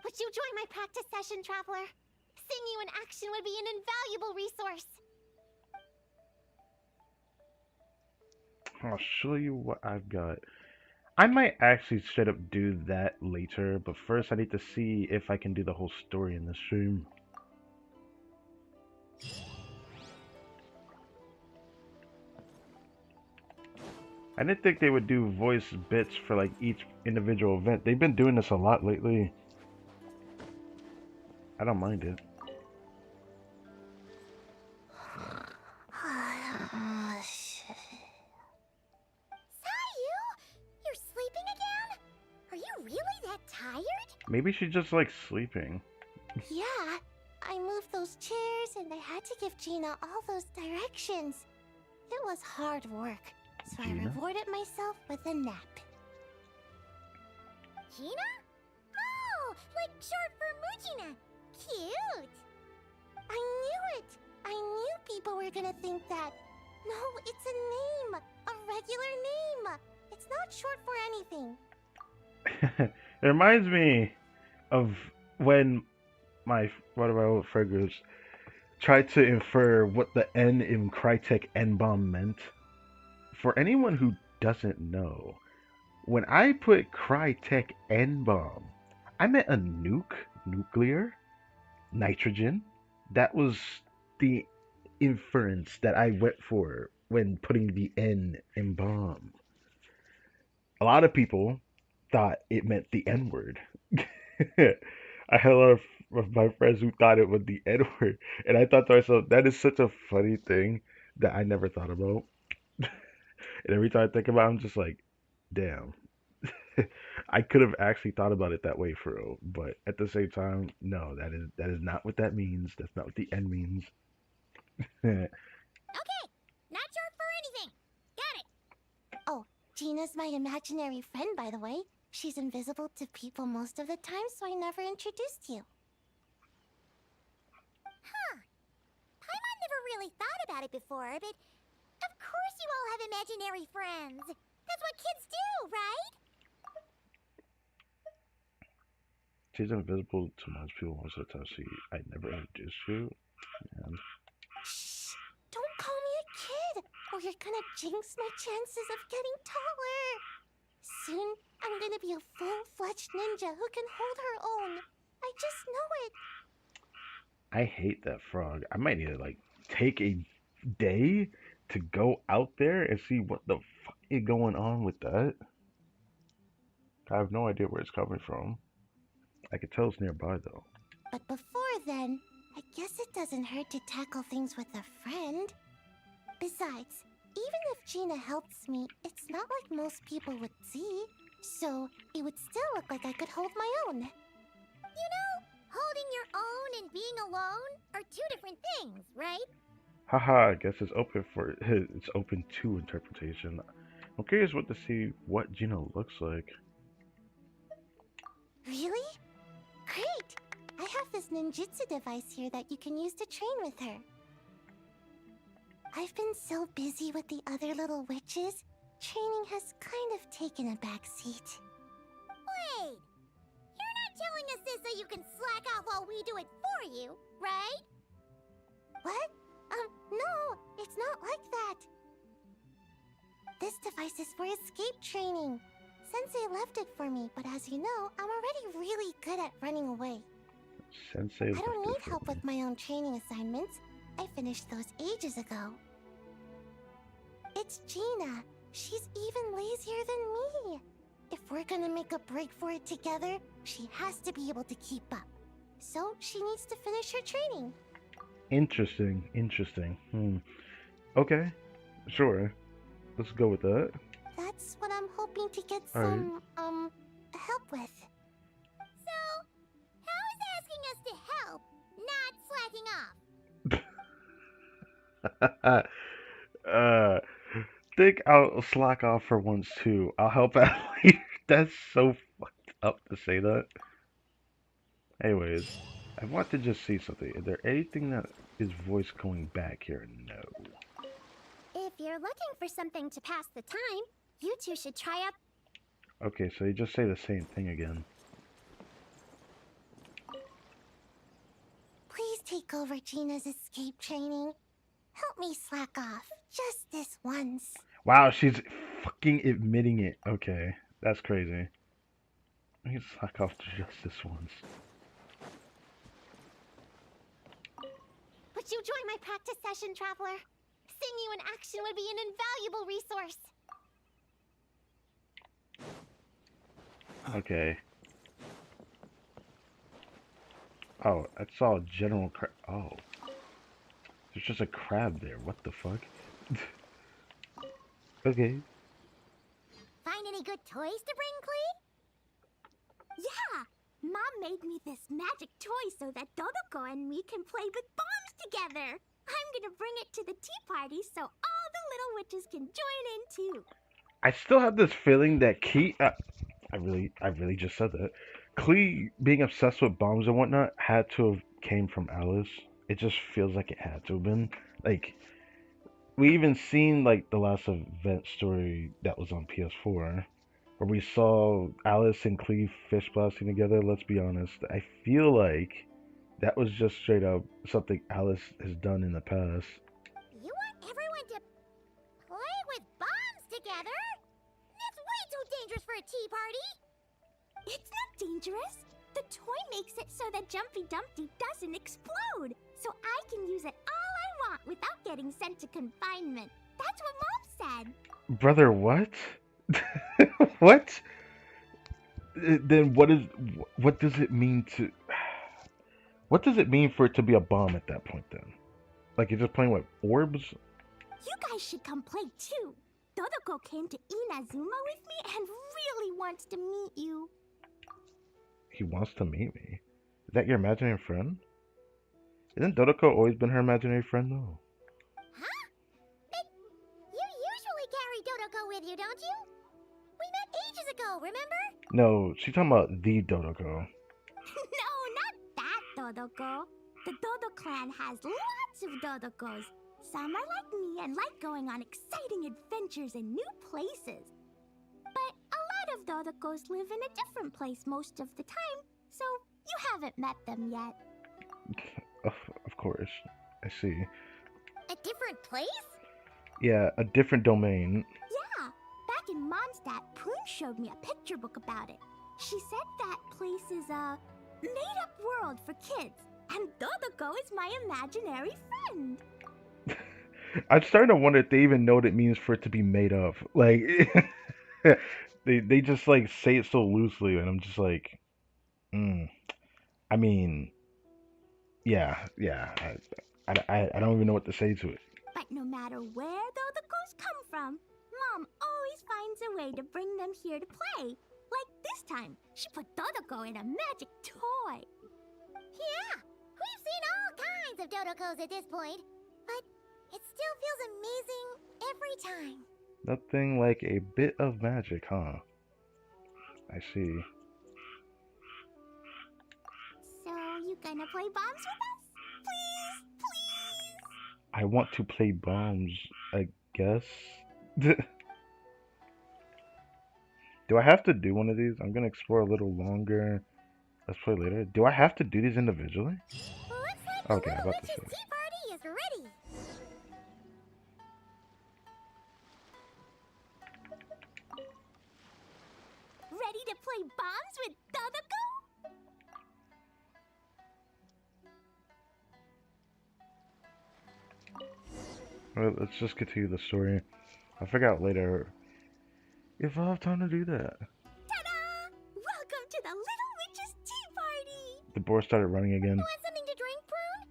Would you join my practice session, Traveler? Seeing you in action would be an invaluable resource. I'll show you what I've got. I might actually straight up do that later, but first I need to see if I can do the whole story in this stream. I didn't think they would do voice bits for like each individual event. They've been doing this a lot lately. I don't mind it. Sayu, you're sleeping again? Are you really that tired? Maybe she's just like sleeping. Yeah, I moved those chairs and I had to give Gina all those directions. It was hard work, so Gina? I rewarded myself with a nap. Gina? Oh, like short for Mujina. Cute. I knew it. I knew people were gonna think that. No, it's a name. A regular name. It's not short for anything. It reminds me of when one of my old friends tried to infer what the N in Crytek N-bomb meant. For anyone who doesn't know, when I put Crytek N-bomb, I meant a nuclear, nitrogen. That was the inference that I went for when putting the N in bomb. A lot of people thought it meant the N word. I had a lot of my friends who thought it was the N word, and I thought to myself, that is such a funny thing that I never thought about. And every time I think about it, I'm just like, damn. I could have actually thought about it that way for real, but at the same time, no, that is not what that means. That's not what the N means. Okay, not short for anything. Got it. Oh, Gina's my imaginary friend, by the way. She's invisible to people most of the time, so I never introduced you. Huh. Paimon never really thought about it before, but of course you all have imaginary friends. That's what kids do, right? She's invisible to most people most of the time. See, I never introduced you. And Shh! Don't call me a kid, or you're gonna jinx my chances of getting taller. Soon, I'm gonna be a full-fledged ninja who can hold her own. I just know it. I hate that frog. I might need to like take a day to go out there and see what the fuck is going on with that. I have no idea where it's coming from. I can tell it's nearby though. But before then, I guess it doesn't hurt to tackle things with a friend. Besides, even if Gina helps me, it's not like most people would see. So, it would still look like I could hold my own. You know, holding your own and being alone are two different things, right? Haha, I guess it's open to interpretation. I'm curious what to see what Gina looks like. Really? Great! I have this ninjutsu device here that you can use to train with her. I've been so busy with the other little witches, training has kind of taken a backseat. Wait! You're not telling us this so you can slack off while we do it for you, right? What? No, it's not like that. This device is for escape training. Sensei left it for me, but as you know, I'm already really good at running away. Sensei. I don't need help with my own training assignments. I finished those ages ago. It's Gina. She's even lazier than me. If we're gonna make a break for it together, she has to be able to keep up. So she needs to finish her training. Interesting. Interesting. Okay. Sure. Let's go with that. That's what I'm hoping to get All right. some, help with. So, how is asking us to help not slacking off? Think I'll slack off for once too. I'll help out later. That's so fucked up to say that. Anyways, I want to just see something. Is there anything that is voice going back here? No. If you're looking for something to pass the time, you two should try out. Okay, so you just say the same thing again. Please take over Gina's escape training. Help me slack off, just this once. Wow, she's fucking admitting it. Okay, that's crazy. I can slack off just this once. Would you join my practice session, Traveler? Seeing you in action would be an invaluable resource. Okay. Oh, I saw a general crab. Oh. There's just a crab there. What the fuck? Okay. Find any good toys to bring, Clee? Yeah! Mom made me this magic toy so that Dodoko and me can play with bombs together. I'm gonna bring it to the tea party so all the little witches can join in too. I still have this feeling that I really just said that. Klee being obsessed with bombs and whatnot had to have came from Alice. It just feels like it had to have been. Like, we even seen like the last event story that was on PS4, where we saw Alice and Klee fish blasting together. Let's be honest. I feel like that was just straight up something Alice has done in the past. You want everyone to play with bombs together? That's way too dangerous for a tea party. It's not dangerous. The toy makes it so that Jumpy Dumpty doesn't explode. So I can use it all I want without getting sent to confinement. That's what Mom said. Brother, what? What? Then what does it mean to what does it mean for it to be a bomb at that point then? Like you're just playing with orbs? You guys should come play too. Dodoko came to Inazuma with me and really wants to meet you. He wants to meet me. Is that your imaginary friend? Isn't Dodoko always been her imaginary friend though? Huh? But you usually carry Dodoko with you, don't you? We met ages ago, remember? No, she's talking about the Dodoko. No, not that Dodoko. The Dodo clan has lots of Dodokos. Some are like me and like going on exciting adventures in new places. But a lot of Dodokos live in a different place most of the time, so you haven't met them yet. Of course. I see. A different place? Yeah, a different domain. Yeah. Back in Mondstadt, Prune showed me a picture book about it. She said that place is a made-up world for kids, and Dodoko is my imaginary friend. I'm starting to wonder if they even know what it means for it to be made up. Like, they just like say it so loosely, and I'm just like, I mean, yeah. I don't even know what to say to it. But no matter where Dodokos come from, Mom always finds a way to bring them here to play. Like this time, she put Dodoko in a magic toy. Yeah, we've seen all kinds of Dodokos at this point, but it still feels amazing every time. Nothing like a bit of magic, huh? I see. So, you gonna play bombs with us? Please, please! I want to play bombs, I guess. Do I have to do one of these? I'm gonna explore a little longer. Let's play later. Do I have to do these individually? Looks like Okay, the I'm Little about to Witch's say. tea party is bombs with Todoko? Well, let's just continue the story. I'll figure out later if I'll have time to do that. Ta-da! Welcome to the Little Witch's Tea Party! The boar started running again. Want something to drink, Prune?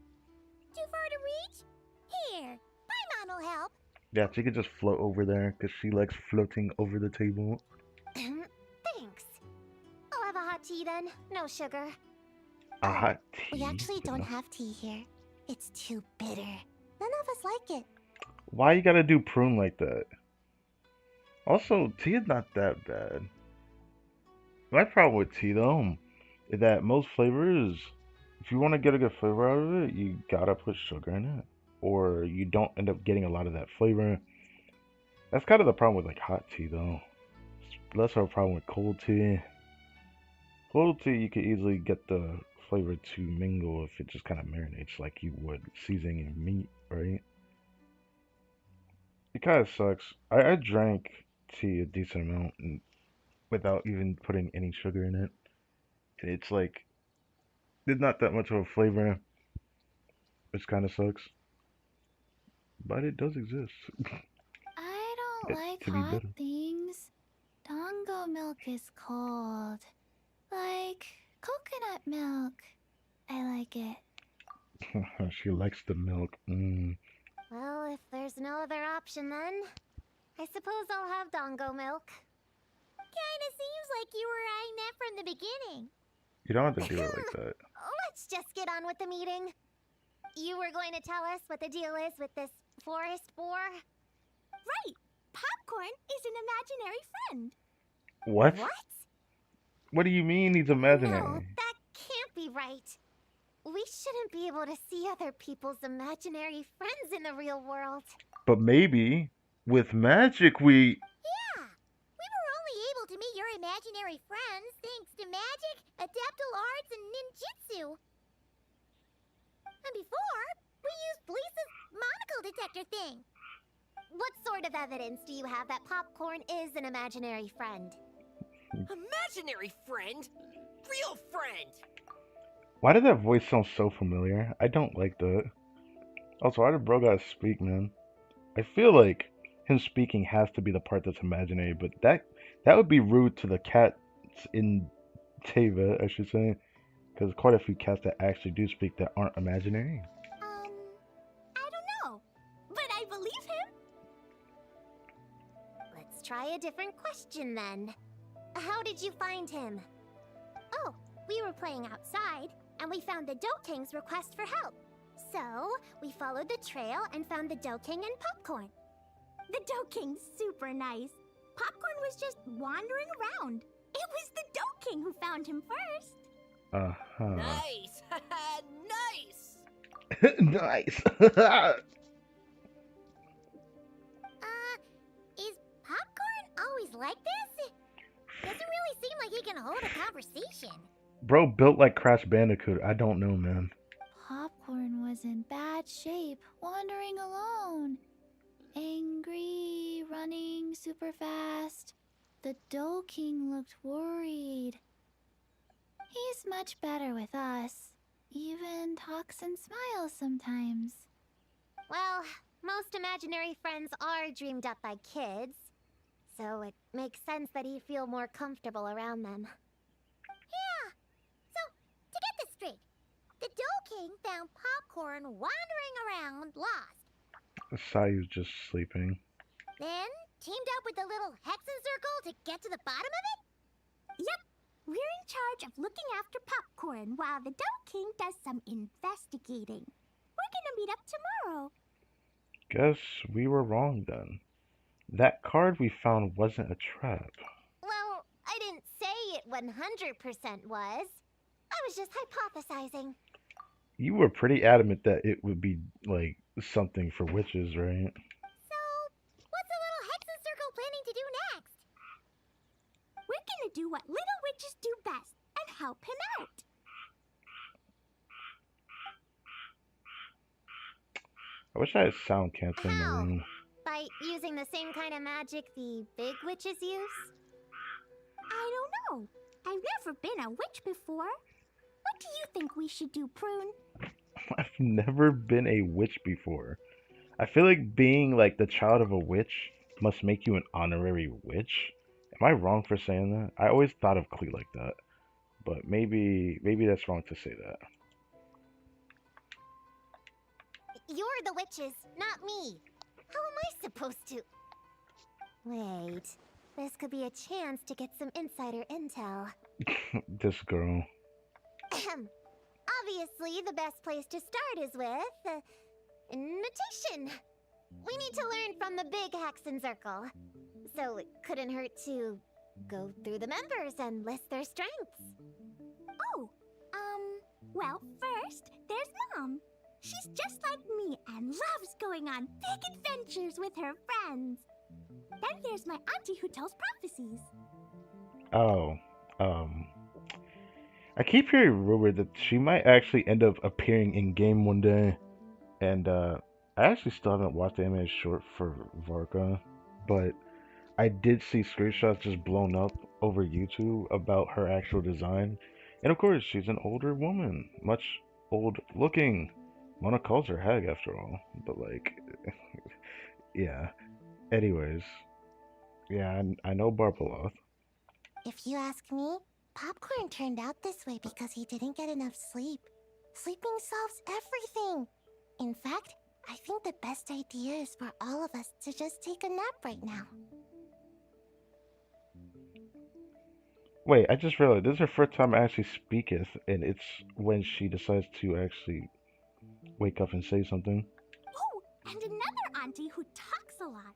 Too far to reach? Here, Paimon will help. Yeah, she could just float over there because she likes floating over the table. Thanks. I'll have a hot tea then. No sugar. A hot tea? We actually don't have tea here. It's too bitter. None of us like it. Why you gotta do prune like that? Also, tea is not that bad. My problem with tea, though, is that most flavors, if you want to get a good flavor out of it, you gotta put sugar in it. Or you don't end up getting a lot of that flavor. That's kind of the problem with, like, hot tea, though. It's less of a problem with cold tea. Cold tea, you could easily get the flavor to mingle if it just kind of marinates like you would seasoning meat, right? It kind of sucks. I drank tea a decent amount and without even putting any sugar in it. And it's like, there's not that much of a flavor, which kind of sucks. But it does exist. I don't like could be hot better. things. Dango milk is cold. Like coconut milk. I like it. She likes the milk. Well, if there's no other option then, I suppose I'll have Dongo milk. Kinda seems like you were eyeing that from the beginning. You don't have to do it like that. Let's just get on with the meeting. You were going to tell us what the deal is with this forest boar? Right! Popcorn is an imaginary friend. What? What? What do you mean he's imaginary? No, that can't be right. We shouldn't be able to see other people's imaginary friends in the real world. But maybe with magic we. Yeah! We were only able to meet your imaginary friends thanks to magic, adeptal arts, and ninjutsu. And before, we used Lisa's monocle detector thing. What sort of evidence do you have that Popcorn is an imaginary friend? Imaginary friend? Real friend! Why did that voice sound so familiar? I don't like that. Also, why did bro gotta speak, man? I feel like him speaking has to be the part that's imaginary, but that would be rude to the cats in Teva, I should say. Because quite a few cats that actually do speak that aren't imaginary. I don't know. But I believe him. Let's try a different question then. How did you find him? Oh, we were playing outside, and we found the Dough King's request for help. So, we followed the trail and found the Dough King and Popcorn. The Dough King's super nice. Popcorn was just wandering around. It was the Dough King who found him first. Nice! Nice! Nice! Is Popcorn always like this? Doesn't really seem like he can hold a conversation. Bro built like Crash Bandicoot. I don't know, man. Popcorn was in bad shape, wandering alone. Angry, running super fast. The Dough King looked worried. He's much better with us. Even talks and smiles sometimes. Well, most imaginary friends are dreamed up by kids, so it makes sense that he'd feel more comfortable around them. Yeah. So, to get this straight, the Dough King found Popcorn wandering around, lost. Sayu's just sleeping. Then, teamed up with the little Hexen Circle to get to the bottom of it? Yep. We're in charge of looking after Popcorn while the Dough King does some investigating. We're gonna meet up tomorrow. Guess we were wrong then. That card we found wasn't a trap. Well, I didn't say it 100% was. I was just hypothesizing. You were pretty adamant that it would be, like, something for witches, right? So, what's the little Hexen Circle planning to do next? We're gonna do what little witches do best and help him out. I wish I had sound canceling in the How? room. By using the same kind of magic the big witches use? I don't know. I've never been a witch before. What do you think we should do, Prune? I've never been a witch before. I feel like being like the child of a witch must make you an honorary witch. Am I wrong for saying that? I always thought of Klee like that, but maybe that's wrong to say that. You're the witches, not me. How am I supposed to... Wait, this could be a chance to get some insider intel. This girl. Obviously, the best place to start is with... notation. We need to learn from the big Hexen Circle. So it couldn't hurt to go through the members and list their strengths. Oh, well, first, there's Mom. She's just like me and loves going on big adventures with her friends. Then there's my auntie who tells prophecies. Oh, I keep hearing rumors that she might actually end up appearing in game one day, and I actually still haven't watched the animated short for Varka, but I did see screenshots just blown up over YouTube about her actual design, and of course she's an older woman, much old looking. Mona calls her hag after all, but like, yeah. Anyways, yeah, I know Barbeloth. If you ask me, Popcorn turned out this way because he didn't get enough sleep. Sleeping solves everything. In fact, I think the best idea is for all of us to just take a nap right now. Wait, I just realized this is her first time actually speaketh, and it's when she decides to actually wake up and say something. Oh, and another auntie who talks a lot.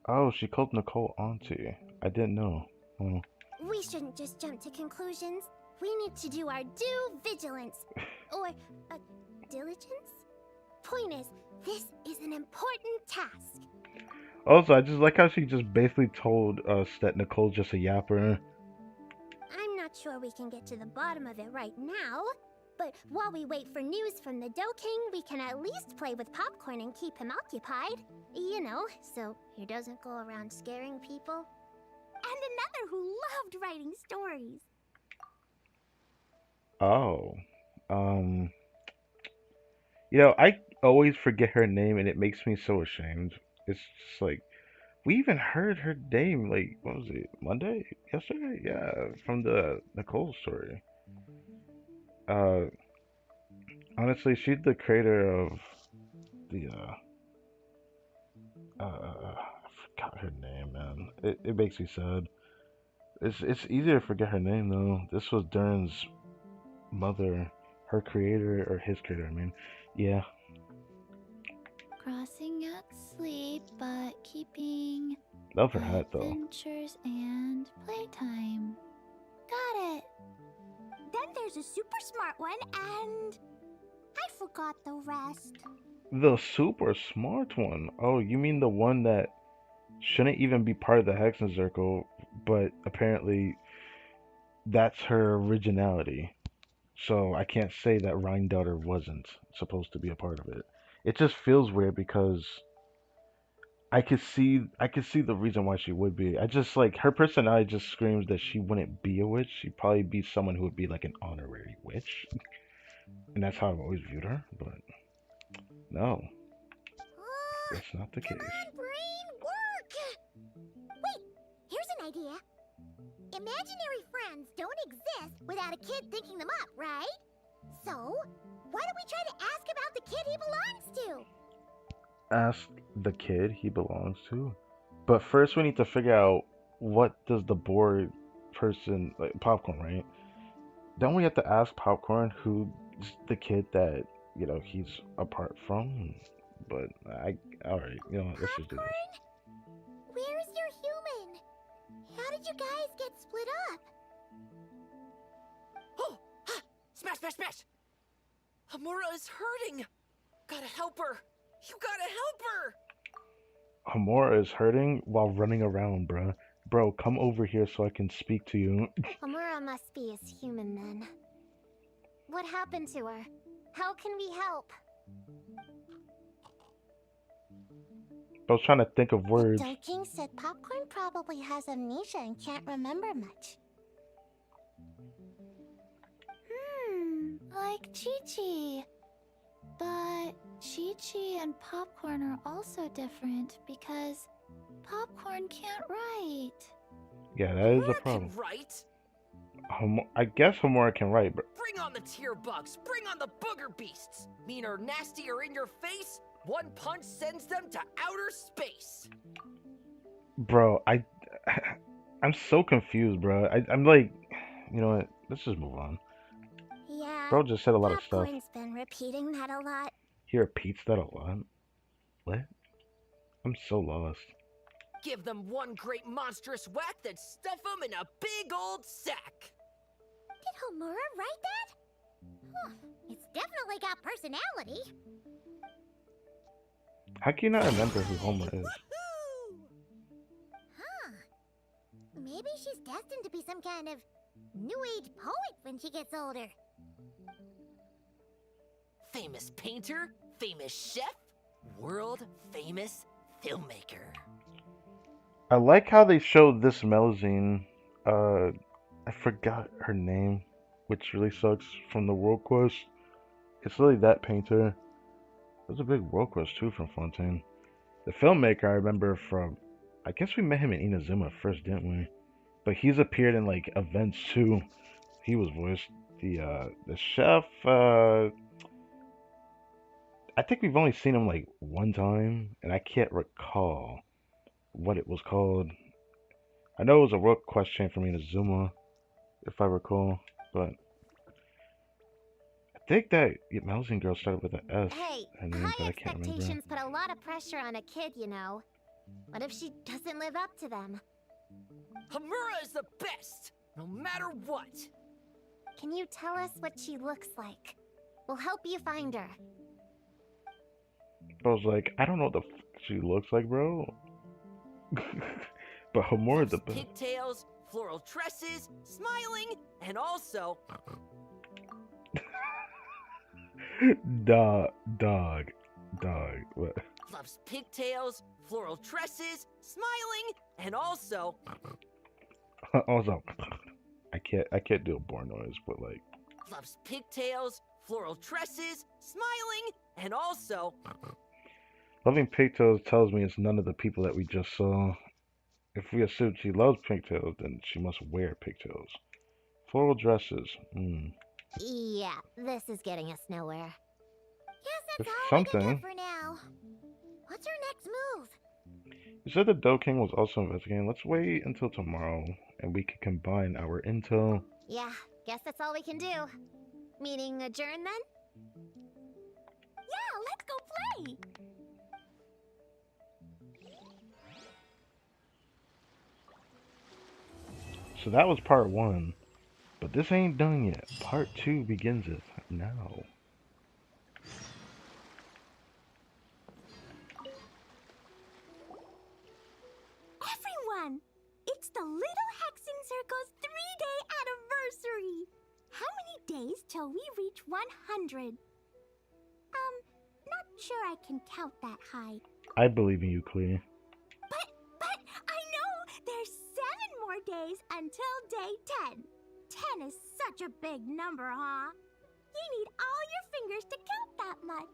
Oh, she called Nicole auntie. I didn't know. Oh. We shouldn't just jump to conclusions. We need to do our due vigilance. Or, diligence? Point is, this is an important task. Also, I just like how she just basically told us that Nicole's just a yapper. I'm not sure we can get to the bottom of it right now, but while we wait for news from the Dough King, we can at least play with Popcorn and keep him occupied. You know, so he doesn't go around scaring people. And another who loved writing stories. Oh. You know, I always forget her name and it makes me so ashamed. It's just like, we even heard her name, like, what was it, Monday? Yesterday? Yeah, from the Nicole story. Honestly, she's the creator of the, I forgot her name, man. It makes me sad. It's easier to forget her name, though. This was Dern's mother, her creator, or his creator, I mean. Yeah. Crossing out sleep, but keeping Love her hat, though. adventures and playtime. Got it. Then there's a super smart one, and I forgot the rest. The super smart one. Oh, you mean the one that shouldn't even be part of the Hexen Circle, but apparently that's her originality. So I can't say that Rheindelder wasn't supposed to be a part of it. It just feels weird because I could see the reason why she would be. I just like her personality just screams that she wouldn't be a witch. She'd probably be someone who would be like an honorary witch. And that's how I've always viewed her, but no. That's not the case. Come on, brain, work! Wait, here's an idea. Imaginary friends don't exist without a kid thinking them up, right? So, why don't we try to ask about the kid he belongs to? Ask the kid he belongs to. But first we need to figure out what does the board person, like Popcorn, right? Don't we have to ask Popcorn who's the kid that, you know, he's apart from? But alright, you know, let's just do this. Where's your human? How did you guys get split up? Oh! Ha! Smash, smash, smash! Hamura is hurting! Gotta help her! You gotta help her! Hamura is hurting while running around, bruh. Bro, come over here so I can speak to you. Hamura must be his human then. What happened to her? How can we help? I was trying to think of words. The Dough King said Popcorn probably has amnesia and can't remember much. like Chi-Chi. But Chi-Chi and Popcorn are also different because Popcorn can't write. Yeah, that is a Homura problem. can write. I guess Homura can write, but Bring on the tear bugs. Bring on the booger beasts. Mean or nasty or in your face, one punch sends them to outer space. bro, I'm so confused, bro. I'm like, you know what? Let's just move on. Yeah. Bro just said a lot of stuff. Popcorn's been repeating that a lot. He repeats that a lot. What? I'm so lost. Give them one great monstrous whack, then stuff them in a big old sack. Did Homura write that? Huh, it's definitely got personality. How can you not remember who Homura is? Woohoo! Huh. Maybe she's destined to be some kind of new age poet when she gets older. Famous painter, famous chef, world famous filmmaker. I like how they showed this Melazine. I forgot her name, which really sucks. From the World Quest, it's really that painter. There's a big World Quest too from Fontaine. The filmmaker I remember from. I guess we met him in Inazuma first, didn't we? But he's appeared in like events too. He was voiced the chef. I think we've only seen him like one time, and I can't recall what it was called. I know it was a World Quest chain from Inazuma, if I recall, but I think that Melazine girl started with an S. Hey, Her name, high but I can't remember. expectations put a lot of pressure on a kid, you know. What if she doesn't live up to them? Homura is the best, no matter what. Can you tell us what she looks like? We'll help you find her. I was like, I don't know what the she looks like, bro. But Homura's the best. Pigtails, floral tresses, smiling, and also Dog. What? loves pigtails, floral tresses, smiling, and also Also, I can't do a born noise, but like, loves pigtails, floral tresses, smiling, and also loving pigtails tells me it's none of the people that we just saw. If we assume she loves pigtails, then she must wear pigtails. Floral dresses. Yeah, this is getting us nowhere. Guess that's It's all we can something. do for now. What's our next move? You said the Doe King was also investigating. Let's wait until tomorrow, and we can combine our intel. Yeah, guess that's all we can do. Meeting adjourn then? Yeah, let's go play! So that was part 1. But this ain't done yet. Part 2 begins it now. Everyone! It's the Little Hexing Circle's 3-day anniversary! How many days till we reach 100? Not sure I can count that high. I believe in you, Clea. But I know there's 7 more days until day 10. 10 is such a big number, huh? You need all your fingers to count that much.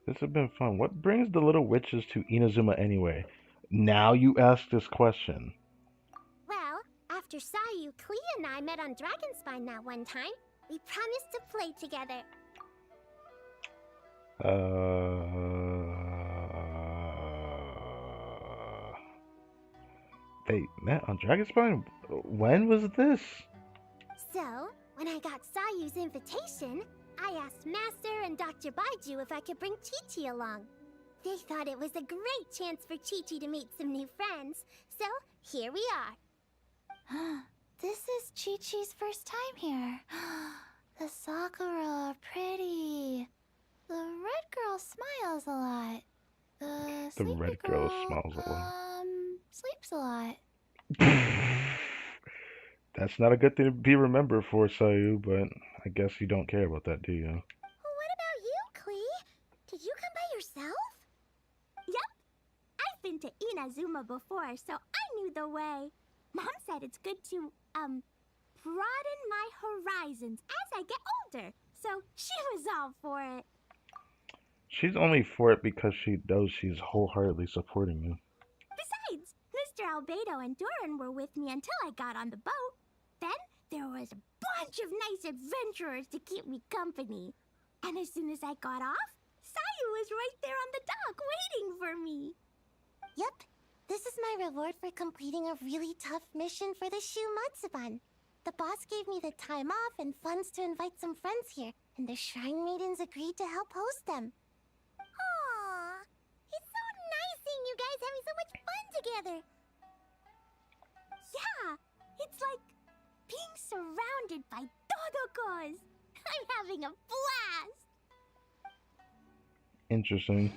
This has been fun. What brings the little witches to Inazuma anyway? Now you ask this question. Well, after Sayu, Clea and I met on Dragonspine that one time, we promised to play together. They met on Dragonspine? When was this? So, when I got Sayu's invitation, I asked Master and Dr. Baiju if I could bring Chi-Chi along. They thought it was a great chance for Chi-Chi to meet some new friends, so here we are. This is Chi-Chi's first time here. The Sakura are pretty. The red girl smiles a lot. The sleepy red girl smiles a lot. Sleeps a lot. That's not a good thing to be remembered for, Sayu, but I guess you don't care about that, do you? What about you, Clea? Did you come by yourself? Yep. I've been to Inazuma before, so I knew the way. Mom said it's good to, broaden my horizons as I get older. so she was all for it. She's only for it because she knows she's wholeheartedly supporting you. Besides, Mr. Albedo and Doran were with me until I got on the boat. Then there was a bunch of nice adventurers to keep me company. And as soon as I got off, Sayu was right there on the dock waiting for me. Yep, this is my reward for completing a really tough mission for the Shu Matsuban. The boss gave me the time off and funds to invite some friends here, and the Shrine Maidens agreed to help host them. Aww, it's so nice seeing you guys having so much fun together. Yeah, it's like being surrounded by Dodokos. I'm having a blast. Interesting.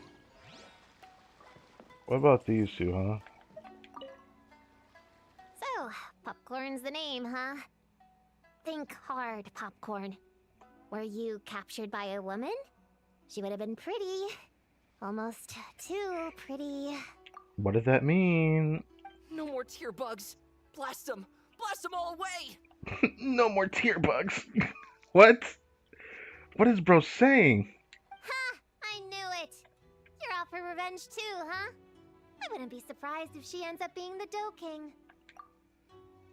What about these two, huh? So, popcorn's the name, huh? Think hard, Popcorn. Were you captured by a woman? She would have been pretty. Almost too pretty. What does that mean? No more tear bugs. Blast them. Blast them all away. No more tear bugs. What? What is bro saying? Ha! I knew it. You're out for revenge too, huh? I wouldn't be surprised if she ends up being the Doe King.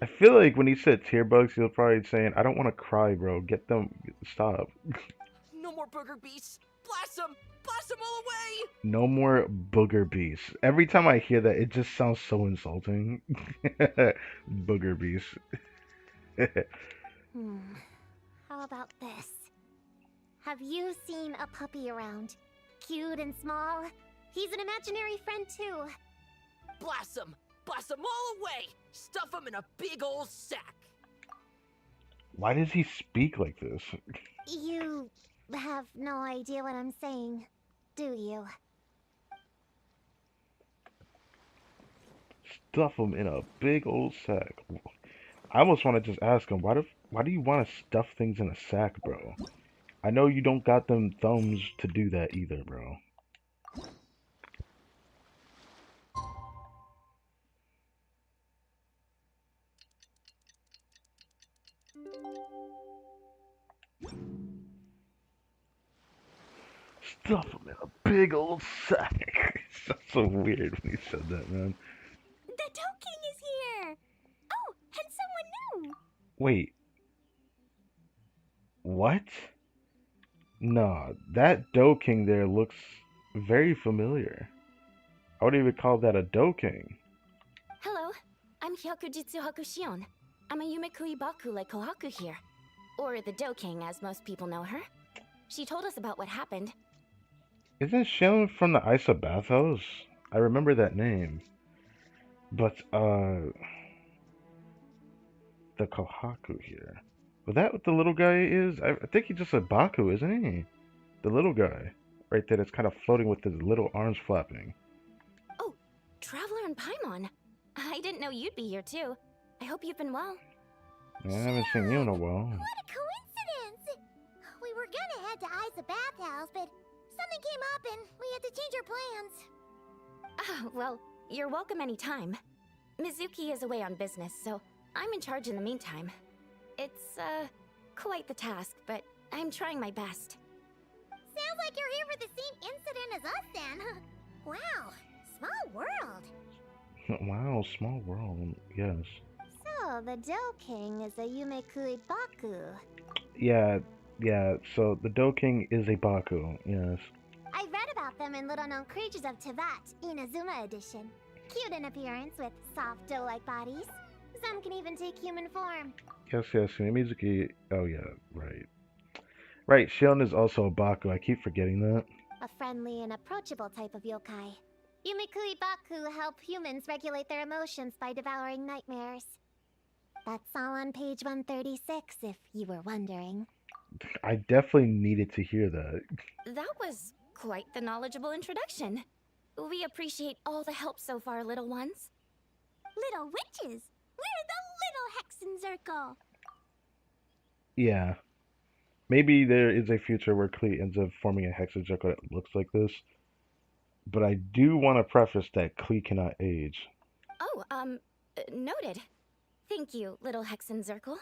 I feel like when he said tear bugs, he was probably saying, I don't want to cry, bro. Get them. Stop. No more booger beasts. Blast them. Blast them all away. No more booger beasts. Every time I hear that, it just sounds so insulting. Booger beasts. How about this? Have you seen a puppy around? Cute and small? He's an imaginary friend too. Blast them. Blast them all away. Stuff them in a big old sack. Why does he speak like this? You have no idea what I'm saying, do you? Stuff him in a big old sack. I almost want to just ask him, why do you want to stuff things in a sack, bro? I know you don't got them thumbs to do that either, bro. Stuff him in a big old sack. It sounds so weird when he said that, man. The Doe King is here! Oh, and someone new! Wait. What? Nah, that Doe King there looks very familiar. I would even call that a Doe King. Hello, I'm Hyakujitsu Hakushion. I'm a Yumekui Baku like Kohaku here. Or the Doe King, as most people know her. She told us about what happened. Isn't Shion from the Isa Bathhouse? I remember that name. But, the Kohaku here. Was that what the little guy is? I think he's just a Baku, isn't he? The little guy. Right there that's kind of floating with his little arms flapping. Oh, Traveler and Paimon. I didn't know you'd be here too. I hope you've been well. I haven't seen you in a while. What a coincidence! We were gonna head to Isa Bathhouse, but something came up and we had to change our plans. Ah, well, you're welcome anytime. Mizuki is away on business, so I'm in charge in the meantime. It's, quite the task, but I'm trying my best. Sounds like you're here for the same incident as us then. Wow, small world. Wow, small world, yes. So, the Doe King is a Yumekui Baku. Yeah, so the Doe King is a Baku, yes. I read about them in Little Known Creatures of Teyvat, Inazuma edition. Cute in appearance with soft doe-like bodies. Some can even take human form. Yes, Mizuki, oh yeah, right. Right, Shion is also a Baku, I keep forgetting that. A friendly and approachable type of yokai. Yumekui Baku help humans regulate their emotions by devouring nightmares. That's all on page 136, if you were wondering. I definitely needed to hear that. That was quite the knowledgeable introduction. We appreciate all the help so far, little ones. Little witches! We're the Little Hexen Circle! Yeah. Maybe there is a future where Klee ends up forming a hexagon that looks like this. But I do want to preface that Klee cannot age. Oh, noted. Thank you, little Hexen Zirkel.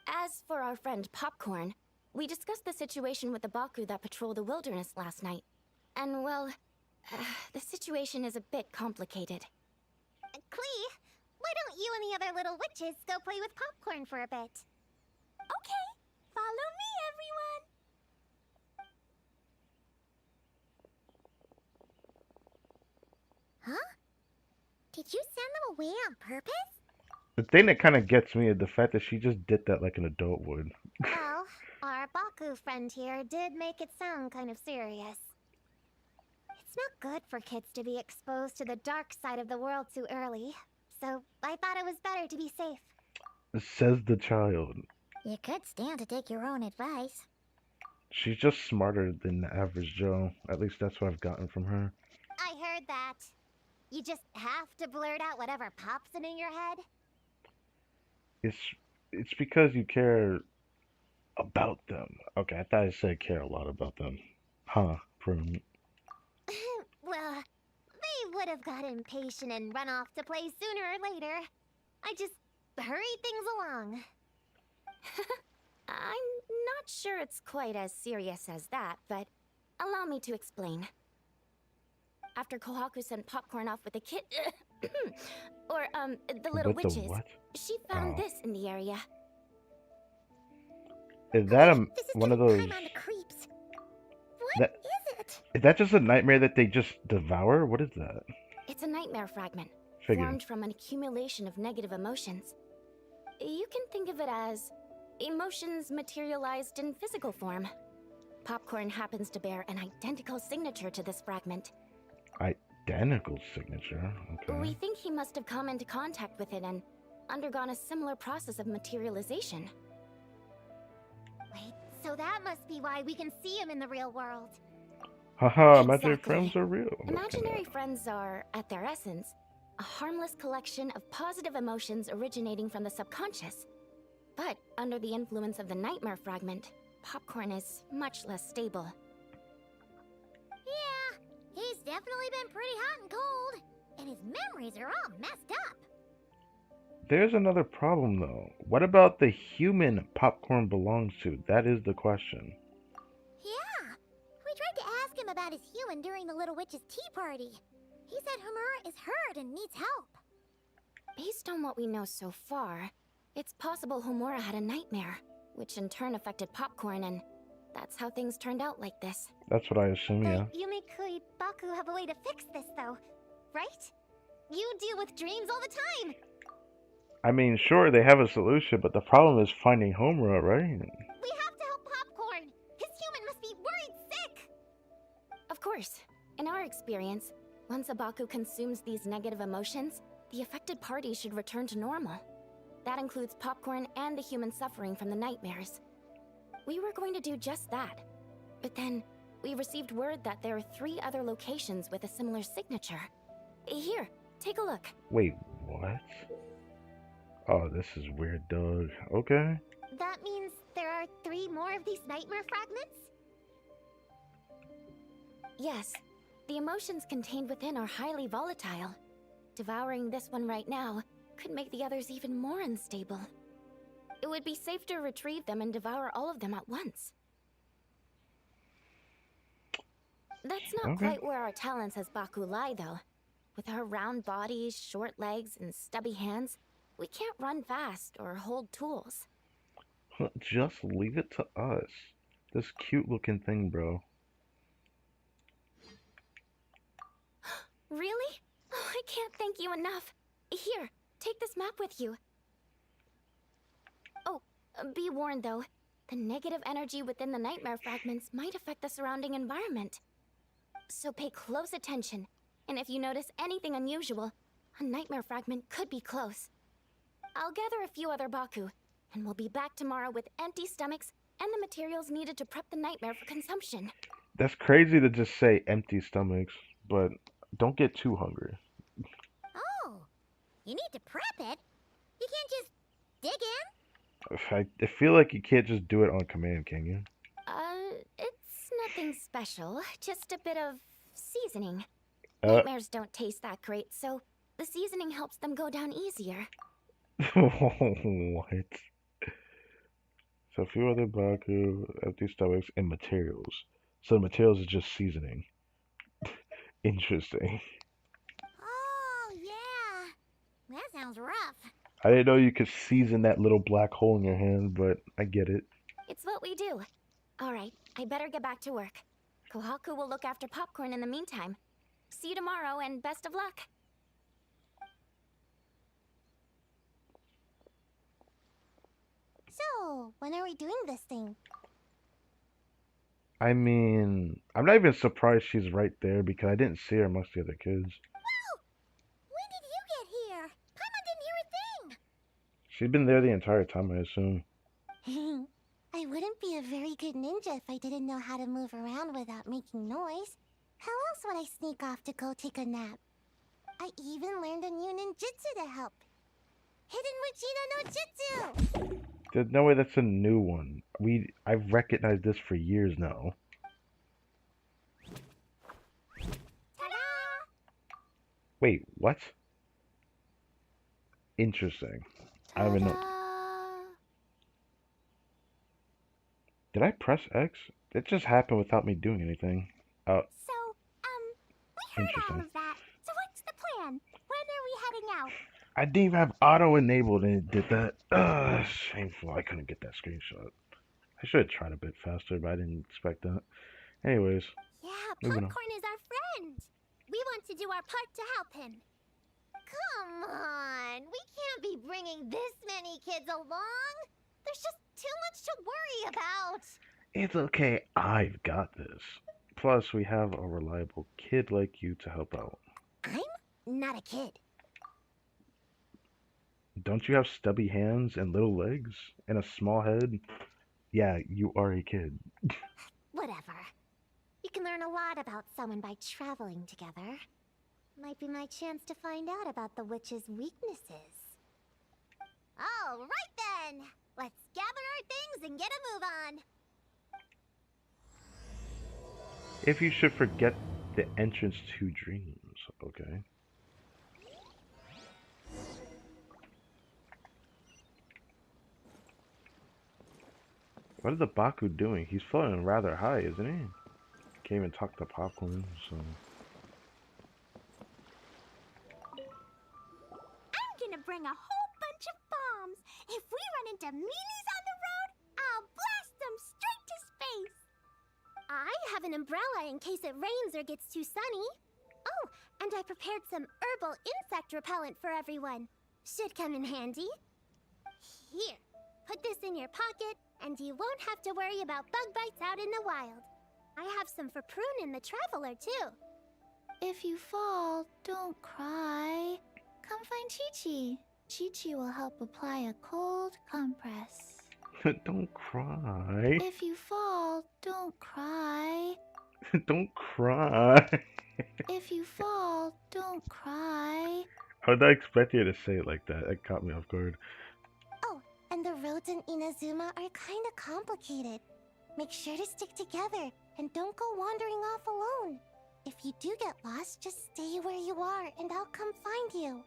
As for our friend Popcorn, we discussed the situation with the Baku that patrol the wilderness last night. And well, the situation is a bit complicated. Klee, why don't you and the other little witches go play with popcorn for a bit? Okay, follow me, everyone. Huh? Did you send them away on purpose? The thing that kind of gets me is the fact that she just did that like an adult would. Well, our Baku friend here did make it sound kind of serious. It's not good for kids to be exposed to the dark side of the world too early, so I thought it was better to be safe. Says the child. You could stand to take your own advice. She's just smarter than the average Joe. At least that's what I've gotten from her. I heard that. You just have to blurt out whatever pops in your head. It's because you care about them. Okay, I thought I said care a lot about them. Huh, prune. Well, they would have got impatient and run off to play sooner or later. I just hurried things along. I'm not sure it's quite as serious as that, but allow me to explain. After Kohaku sent popcorn off with the kid, or the little With the witches, what? she found Oh. this in the area. Is that This is one of giving those? Paimon the creeps. What That is it? is that just a nightmare that they just devour? What is that? It's a nightmare fragment, Figured. formed from an accumulation of negative emotions. You can think of it as emotions materialized in physical form. Popcorn happens to bear an identical signature to this fragment. Identical signature. We Okay. think he must have come into contact with it and undergone a similar process of materialization. Wait, so that must be why we can see him in the real world. Haha, imaginary Exactly. friends are real. Imaginary friends are, at their essence, a harmless collection of positive emotions originating from the subconscious. But under the influence of the nightmare fragment, popcorn is much less stable. Yeah, he's definitely been pretty hot and cold. And his memories are all messed up. There's another problem though. What about the human popcorn belongs to? That is the question. Yeah, we tried to ask him about his human during the Little Witch's tea party. He said Homura is hurt and needs help. Based on what we know so far, it's possible Homura had a nightmare, which in turn affected popcorn, and that's how things turned out like this. That's what I assume, yeah. The Yumikui Baku have a way to fix this, though, right? You deal with dreams all the time. I mean, sure, they have a solution, but the problem is finding Homura, right? We have to help Popcorn. His human must be worried sick. Of course, in our experience, once a Baku consumes these negative emotions, the affected party should return to normal. That includes popcorn and the human suffering from the nightmares. We were going to do just that, but then we received word that there are 3 other locations with a similar signature. Here, take a look. Wait, what? Oh, this is weird, dog. Okay. That means there are 3 more of these nightmare fragments? Yes, the emotions contained within are highly volatile. Devouring this one right now could make the others even more unstable. It would be safe to retrieve them and devour all of them at once. That's not Okay. quite where our talents as Baku lie, though. With our round bodies, short legs, and stubby hands, we can't run fast or hold tools. Just leave it to us. This cute looking thing, bro. Really? Oh, I can't thank you enough. Here, take this map with you. Oh, be warned though. The negative energy within the nightmare fragments might affect the surrounding environment. So pay close attention, and if you notice anything unusual, a nightmare fragment could be close. I'll gather a few other Baku, and we'll be back tomorrow with empty stomachs and the materials needed to prep the nightmare for consumption. That's crazy to just say empty stomachs, but don't get too hungry. Oh, you need to prep it? You can't just dig in? I feel like you can't just do it on command, can you? It's nothing special, just a bit of seasoning. Uh, Nightmares don't taste that great, so the seasoning helps them go down easier. what? So a few other Baku, empty stomachs, and materials. So the materials is just seasoning. Interesting. Oh, yeah. That sounds rough. I didn't know you could season that little black hole in your hand, but I get it. It's what we do. All right, I better get back to work. Kohaku will look after popcorn in the meantime. See you tomorrow and best of luck. So, when are we doing this thing? I mean, I'm not even surprised she's right there because I didn't see her amongst the other kids. Whoa! When did you get here? Paimon didn't hear a thing! She's been there the entire time, I assume. I wouldn't be a very good ninja if I didn't know how to move around without making noise. How else would I sneak off to go take a nap? I even learned a new ninjutsu to help. Hidden Wachina no Jutsu! There's no way that's a new one. I've recognized this for years now. Ta-da! Wait, what? Interesting. I don't even know. Ta-da! Did I press X? It just happened without me doing anything. Oh, So, we heard all interesting. of that. So what's the plan? When are we heading out? I didn't even have auto enabled and it did that. Shameful. I couldn't get that screenshot. I should have tried a bit faster, but I didn't expect that. Anyways, Yeah, moving on. Popcorn is our friend. We want to do our part to help him. Come on, we can't be bringing this many kids along. There's just too much to worry about. It's okay. I've got this. Plus, we have a reliable kid like you to help out. I'm not a kid. Don't you have stubby hands and little legs and a small head? Yeah, you are a kid. Whatever. You can learn a lot about someone by traveling together. Might be my chance to find out about the witch's weaknesses. All right then. Let's gather our things and get a move on. If you should forget the entrance to dreams, okay. What is the Baku doing? He's floating rather high, isn't he? Can't even talk to Popcorn, so... I'm gonna bring a whole bunch of bombs. If we run into meanies on the road, I'll blast them straight to space. I have an umbrella in case it rains or gets too sunny. Oh, and I prepared some herbal insect repellent for everyone. Should come in handy. Here, put this in your pocket, and you won't have to worry about bug bites out in the wild. I have some for Prune in the Traveler, too. If you fall, don't cry. Come find Chi-Chi. Chi-Chi will help apply a cold compress. Don't cry. If you fall, don't cry. Don't cry. If you fall, don't cry. I would not expect you to say it like that. That caught me off guard. Oh, and the roads in Inazuma are kinda complicated. Make sure to stick together and don't go wandering off alone. If you do get lost, just stay where you are and I'll come find you.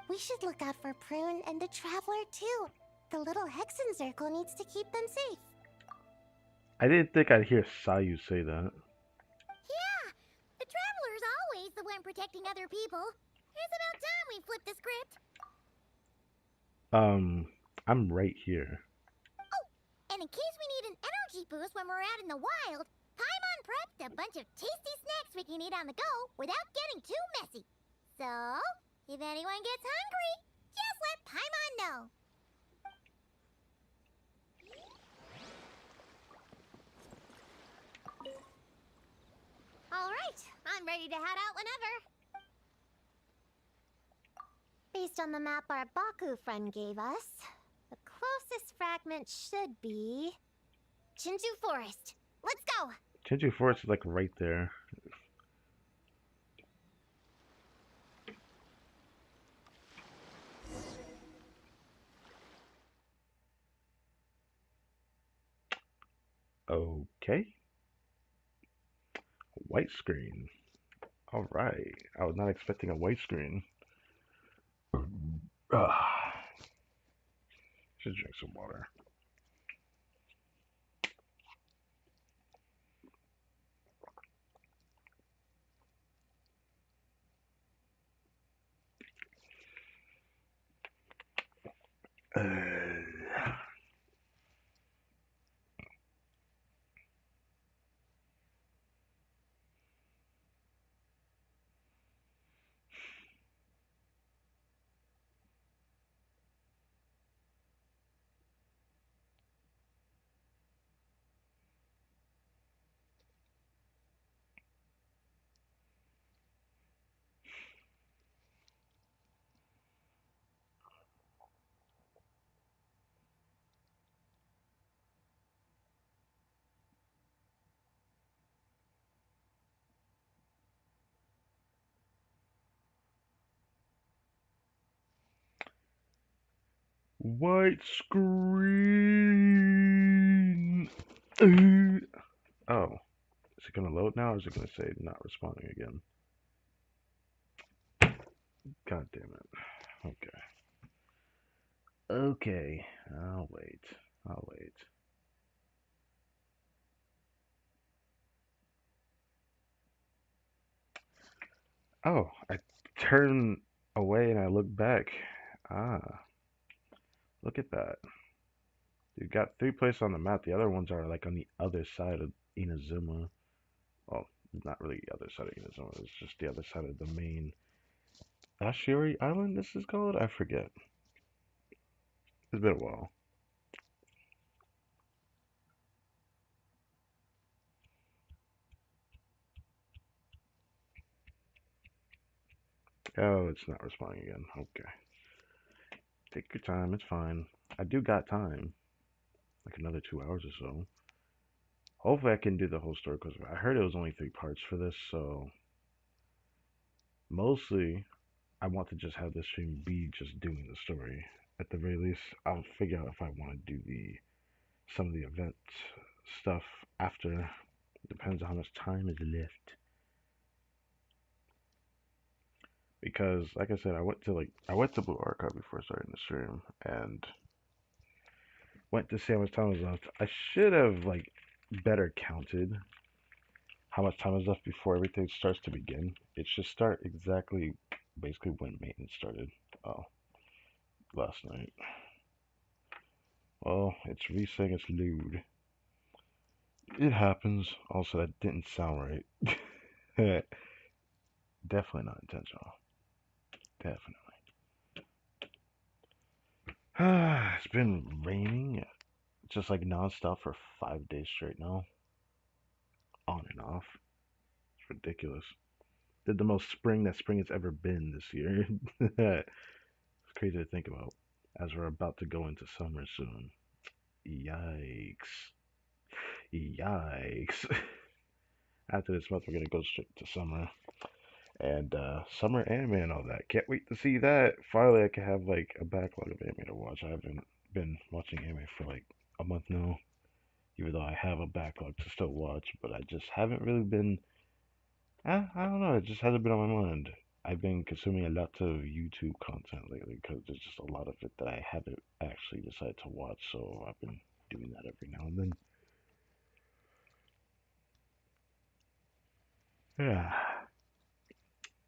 We should look out for Prune and the Traveler too. The little Hexen Circle needs to keep them safe. I didn't think I'd hear Sayu say that. Yeah, the Traveler's always the one protecting other people. It's about time we flip the script. I'm right here. And in case we need an energy boost when we're out in the wild, Paimon prepped a bunch of tasty snacks we can eat on the go without getting too messy. So, if anyone gets hungry, just let Paimon know. All right, I'm ready to head out whenever. Based on the map our Baku friend gave us, the closest fragment should be Chinju Forest. Let's go! Chinju Forest is like right there. Okay. White screen. Alright. I was not expecting a white screen. Should drink some water. White screen. Oh, is it gonna load now, or is it gonna say not responding again? God damn it. Okay. Okay. I'll wait. I'll wait. Oh, I turn away and I look back. Ah, look at that. You've got 3 places on the map. The other ones are like on the other side of Inazuma. Well, not really the other side of Inazuma. It's just the other side of the main Ashiri Island. This is called. I forget. It's been a while. Oh, it's not responding again. Okay. Take your time. It's fine. I do got time. Like another 2 hours or so. Hopefully, I can do the whole story because I heard it was only 3 parts for this. So mostly, I want to just have this stream be just doing the story. At the very least, I'll figure out if I want to do the some of the event stuff after. Depends on how much time is left. Because, like I said, I went to Blue Archive before starting the stream and went to see how much time was left. I should have like better counted how much time is left before everything starts to begin. It should start exactly basically when maintenance started. Oh, last night. Well, it's resaying its load. It happens. Also, that didn't sound right. Definitely not intentional. Definitely. It's been raining just like nonstop for 5 days straight now. On and off. It's ridiculous. Did the most spring that spring has ever been this year. It's crazy to think about as we're about to go into summer soon. Yikes. Yikes. After this month, we're going to go straight to summer. And summer anime and all that. Can't wait to see that. Finally, I can have like a backlog of anime to watch. I haven't been watching anime for like a month now, even though I have a backlog to still watch, but I just haven't really been. I don't know. It just hasn't been on my mind. I've been consuming a lot of YouTube content lately because there's just a lot of it that I haven't actually decided to watch. So I've been doing that every now and then. Yeah.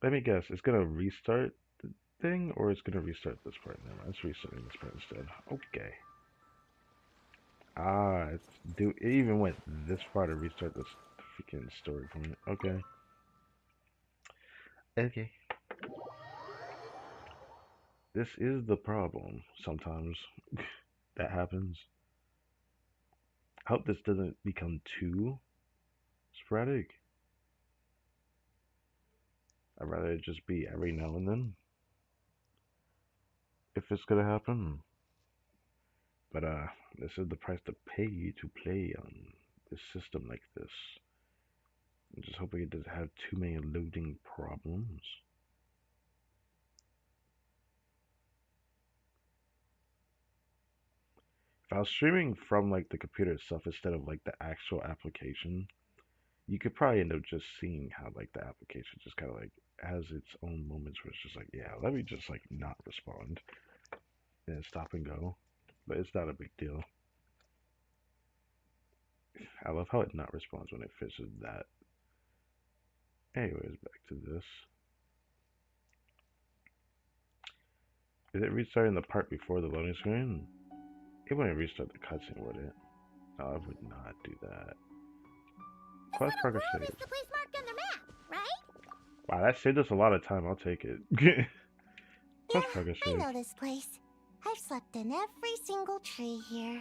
Let me guess. It's gonna restart the thing, or it's gonna restart this part. Never mind. It's restarting this part instead. Okay. Ah, it even went this far to restart this freaking story for me. Okay. Okay. This is the problem. Sometimes that happens. I hope this doesn't become too sporadic. I'd rather it just be every now and then if it's gonna happen. But this is the price to pay to play on this system like this. I'm just hoping it doesn't have too many loading problems. If I was streaming from like the computer itself instead of like the actual application, you could probably end up just seeing how like the application just kind of like has its own moments where it's just like, yeah, let me just like not respond and stop and go. But it's not a big deal. I love how it not responds when it finishes that. Anyways, back to this. Is it restarting the part before the loading screen? It wouldn't restart the cutscene, would it? No, it would not do that. This Quest little progress grove is saves. the place marked on the map, right? Wow, that saved us a lot of time. I'll take it. Quest Yeah, progress I saves. know this place. I've slept in every single tree here.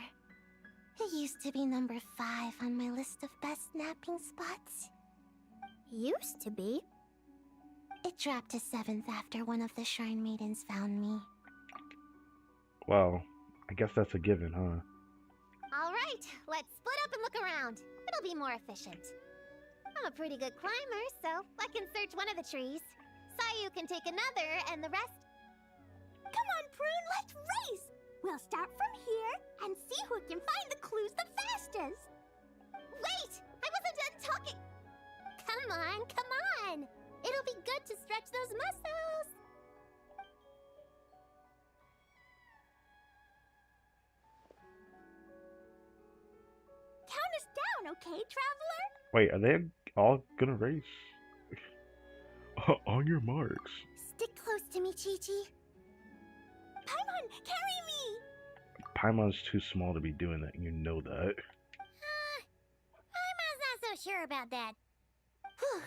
It used to be number 5 on my list of best napping spots. Used to be? It dropped to 7th after one of the Shrine Maidens found me. Well, I guess that's a given, huh? Alright, let's split up and look around. It'll be more efficient. I'm a pretty good climber, so I can search one of the trees. Sayu can take another, and the rest... Come on, Prune, let's race! We'll start from here and see who can find the clues the fastest. Wait! I wasn't done talking! Come on, come on! It'll be good to stretch those muscles! Count us down, okay, traveler? Wait, are they all gonna race? On your marks. Stick close to me, Chi-Chi. Paimon, carry me! Paimon's too small to be doing that, you know that. Paimon's not so sure about that. Whew.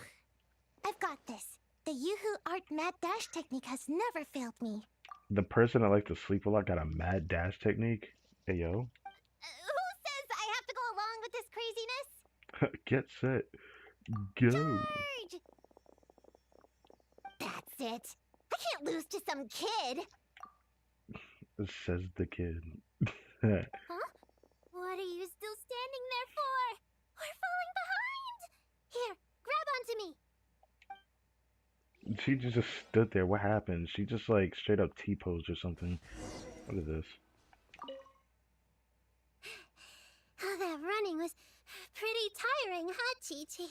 I've got this. The Yoo-Hoo Art Mad Dash technique has never failed me. The person that likes to sleep a lot got a mad dash technique? Hey, yo. Who says I have to go along with this craziness? Get set. Go. Charge! That's it. I can't lose to some kid. Says the kid. Huh? What are you still standing there for? We're falling behind! Here, grab onto me. She just stood there. What happened? She just like straight up T-posed or something. Look at this. Oh, that running was pretty tiring, huh, Chi-Chi?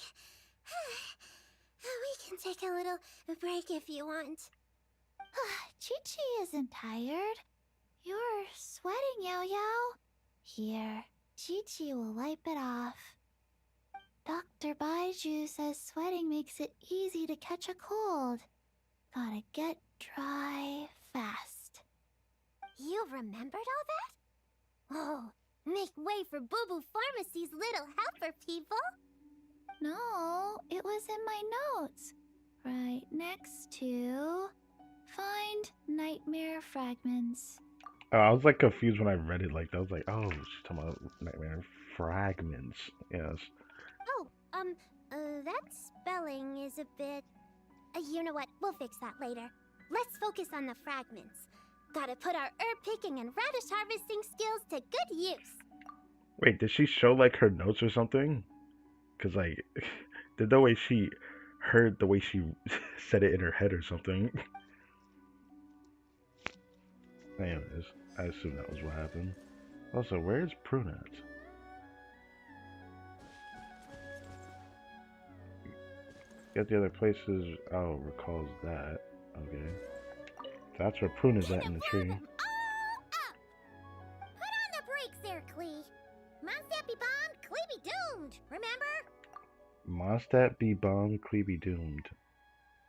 We can take a little break if you want. Chi-Chi isn't tired. You're sweating, Yao-Yao. Here, Chi-Chi will wipe it off. Dr. Baiju says sweating makes it easy to catch a cold. Gotta get dry fast. You remembered all that? Oh, make way for Boo Boo Pharmacy's little helper, people. No, it was in my notes. Right next to... Find nightmare fragments. Oh, I was like confused when I read it like that. I was like, oh, she's talking about nightmare fragments. Yes. Oh, that spelling is a bit... you know what? We'll fix that later. Let's focus on the fragments. Gotta put our herb picking and radish harvesting skills to good use. Wait, did she show like her notes or something? Cause like, the way she heard the way she said it in her head or something. Anyways, I assume that was what happened. Also, where's Prune at? Get the other places. Oh, recalls that. Okay. That's where Prune is at in the tree. All up! Put on the brakes there, Klee. Mondstadt be bombed, Klee be doomed, remember? Mondstadt be bombed, Klee be doomed.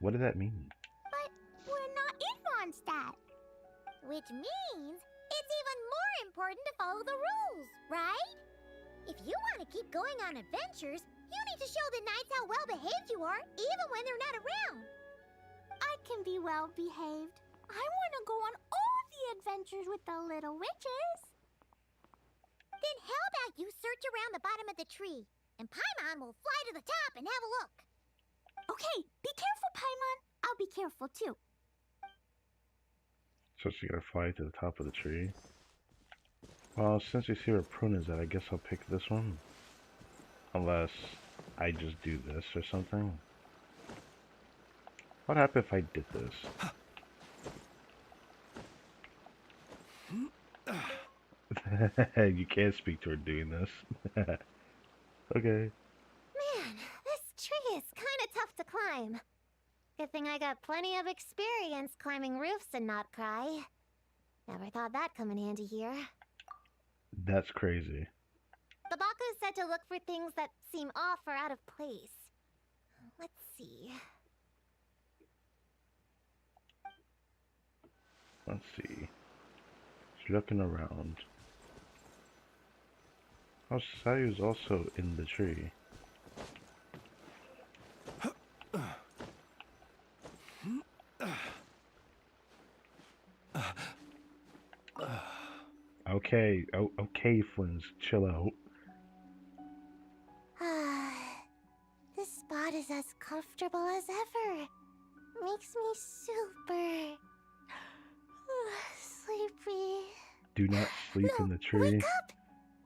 What does that mean? But we're not in Mondstadt. Which means it's even more important to follow the rules, right? If you want to keep going on adventures, you need to show the knights how well behaved you are, even when they're not around. I can be well behaved. I want to go on all the adventures with the little witches. Then how about you search around the bottom of the tree, and Paimon will fly to the top and have a look. Okay, be careful, Paimon. I'll be careful too. So she gotta fly to the top of the tree. Well, since we see where Prune is at, I guess I'll pick this one. Unless I just do this or something. What happened if I did this? You can't speak to her doing this. Okay. Man, this tree is kind of tough to climb. Good thing I got plenty of experience climbing roofs and not cry. Never thought that'd come in handy here. That's crazy. The Baku said to look for things that seem off or out of place. Let's see. Let's see. She's looking around. Oh, Sayu's also in the tree. Okay, okay, friends, chill out. This spot is as comfortable as ever. Makes me super sleepy. Do not sleep in the tree. Wake up!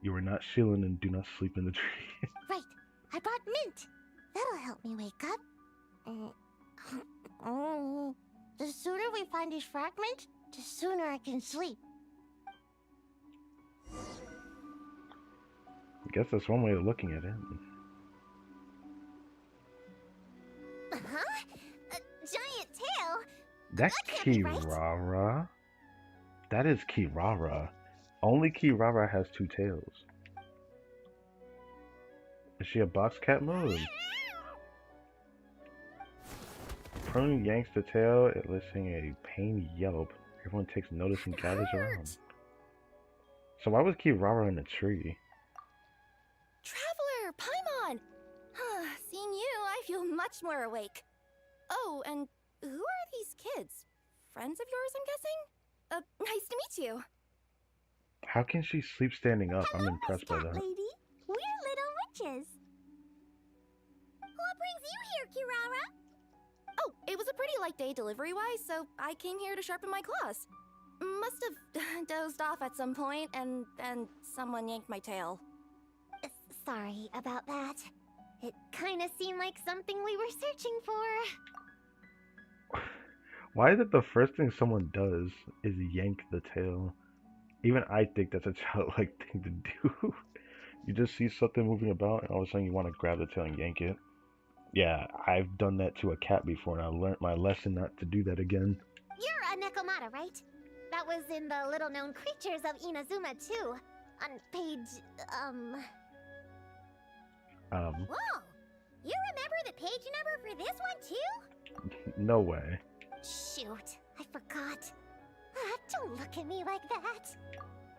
You are not chilling and do not sleep in the tree. Right, I brought mint. That'll help me wake up. The sooner we find these fragments, the sooner I can sleep. I guess that's one way of looking at it. Huh? A giant tail? That's That can't be right. Kirara. That is Kirara. Only Kirara has two tails. Is she a box cat mode? Prune yanks the tail, eliciting a pained yelp. Everyone takes notice and gathers around. So why was Kirara in a tree? Traveler, Paimon! Seeing you, I feel much more awake. Oh, and who are these kids? Friends of yours, I'm guessing? Nice to meet you. How can she sleep standing up? I'm Hello, impressed by Miss Cat that. Lady. We're little witches. What brings you here, Kirara? Oh, it was a pretty light day delivery-wise, so I came here to sharpen my claws. Must have dozed off at some point, and then someone yanked my tail. Sorry about that. It kind of seemed like something we were searching for. Why is it the first thing someone does is yank the tail? Even I think that's a childlike thing to do. You just see something moving about and all of a sudden you want to grab the tail and yank it. Yeah, I've done that to a cat before and I learned my lesson not to do that again. You're a Nekomata, right? That was in the little-known creatures of Inazuma, too. On page, Whoa! You remember the page number for this one, too? No way. Shoot, I forgot. Don't look at me like that.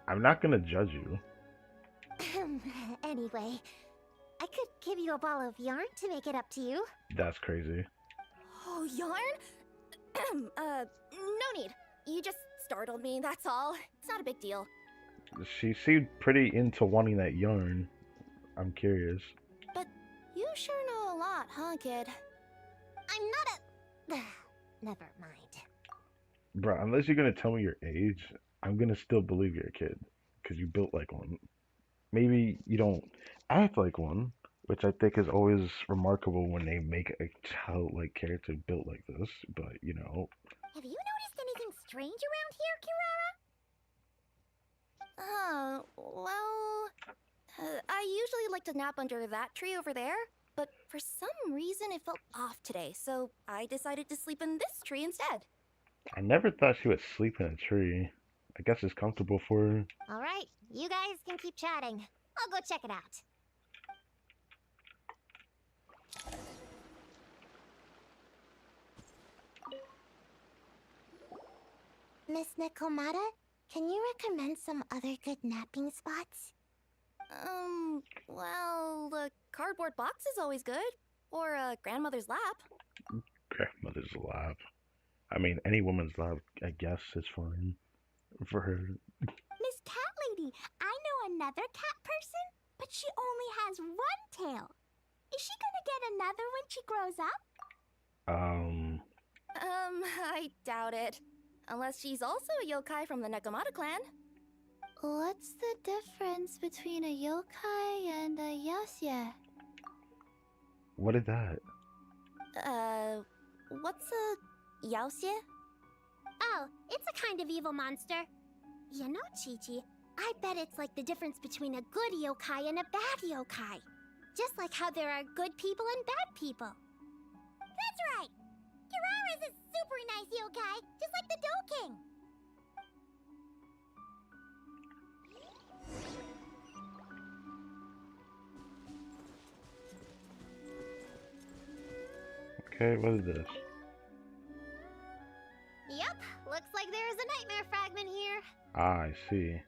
I'm not gonna judge you. Anyway, I could give you a ball of yarn to make it up to you. That's crazy. Oh, yarn? No need. You just startled me, that's all. It's not a big deal. She seemed pretty into wanting that yarn. I'm curious. But you sure know a lot, huh, kid? I'm not a... Never mind. Bruh, unless you're gonna tell me your age, I'm gonna still believe you're a kid. Because you built like one. Maybe you don't act like one, which I think is always remarkable when they make a childlike character built like this, but you know. Have you noticed anything strange around here, Kirara? Well... I usually like to nap under that tree over there, but for some reason it felt off today, so I decided to sleep in this tree instead. I never thought she would sleep in a tree. I guess it's comfortable for her. Alright, you guys can keep chatting. I'll go check it out. Miss Nekomata, can you recommend some other good napping spots? Well, the cardboard box is always good. Or a grandmother's lap. Grandmother's lap. I mean, any woman's lap, I guess, is fine for her. Miss Cat Lady, I know another cat person, but she only has one tail. Is she gonna get another when she grows up? I doubt it. Unless she's also a yokai from the Nekomata clan. What's the difference between a yokai and a yasye? What is that? What's a yaosye? Oh, it's a kind of evil monster. You know, Chi-Chi, I bet it's like the difference between a good yokai and a bad yokai. Just like how there are good people and bad people. That's right! Kirara's a super nice yokai, just like the Doe King. Okay, what is this? Yep, Looks like there's a nightmare fragment here. Ah, I see.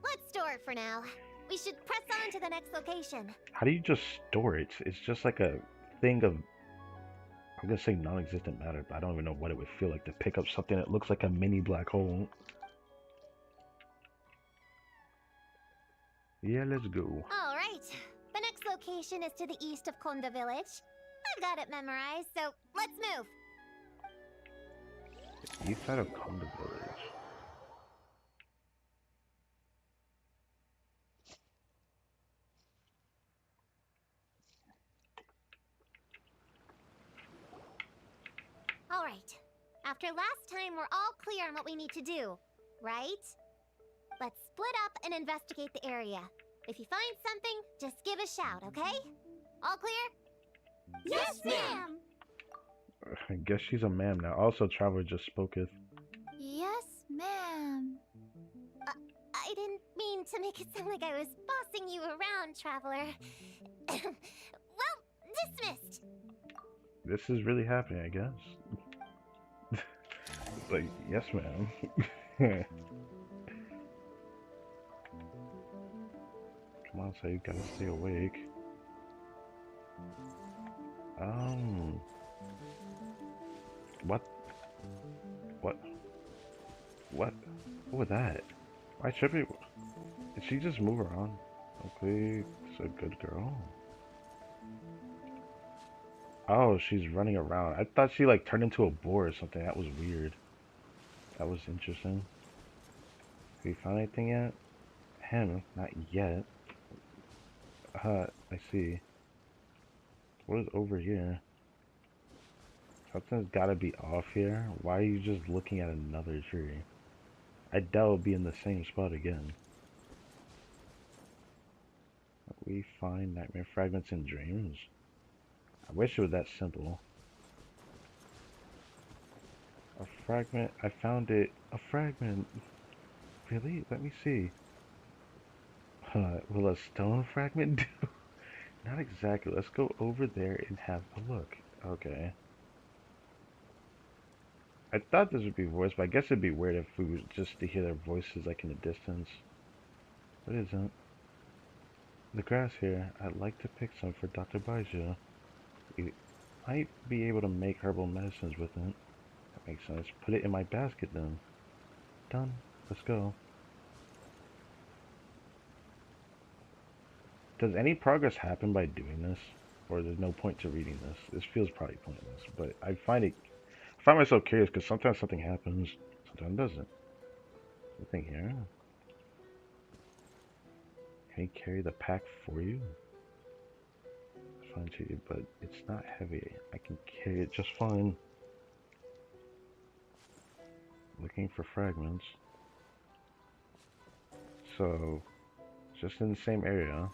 Let's store it for now. We should press on to the next location. How do you just store it? It's just like a thing of, I'm gonna say non-existent matter, but I don't even know what it would feel like to pick up something that looks like a mini black hole. Yeah, let's go. All right. The next location is to the east of Konda Village. I've got it memorized, so let's move. East side of Conda Village. All right. After last time, we're all clear on what we need to do, right? Let's split up and investigate the area. If you find something, just give a shout, okay? All clear? Yes, ma'am. I guess she's a ma'am now. Also, Traveler just spoketh. Yes, ma'am. I didn't mean to make it sound like I was bossing you around, Traveler. Well, dismissed. This is really happening, I guess. Like, yes, ma'am. Come on, so you gotta stay awake. What? What? What? What was that? Why should we? Did she just move around? Okay, it's a good girl. Oh, she's running around. I thought she like turned into a boar or something. That was weird. That was interesting. Have you found anything yet? Him? Not yet. I see. What is over here? Something's gotta be off here. Why are you just looking at another tree? I doubt it'll be in the same spot again. We find nightmare fragments in dreams. I wish it was that simple. A fragment. I found it. A fragment. Really? Let me see. Will a stone fragment do? Not exactly. Let's go over there and have a look. Okay. I thought this would be voice, but I guess it'd be weird if we were just to hear their voices like in the distance. What is it? The grass here. I'd like to pick some for Dr. Baiju. We might be able to make herbal medicines with it. That makes sense. Put it in my basket then. Done. Let's go. Does any progress happen by doing this? Or there's no point to reading this? This feels probably pointless, but I find myself curious because sometimes something happens, sometimes it doesn't. Nothing here. Can he carry the pack for you? Fine to you, but it's not heavy. I can carry it just fine. Looking for fragments. So, just in the same area.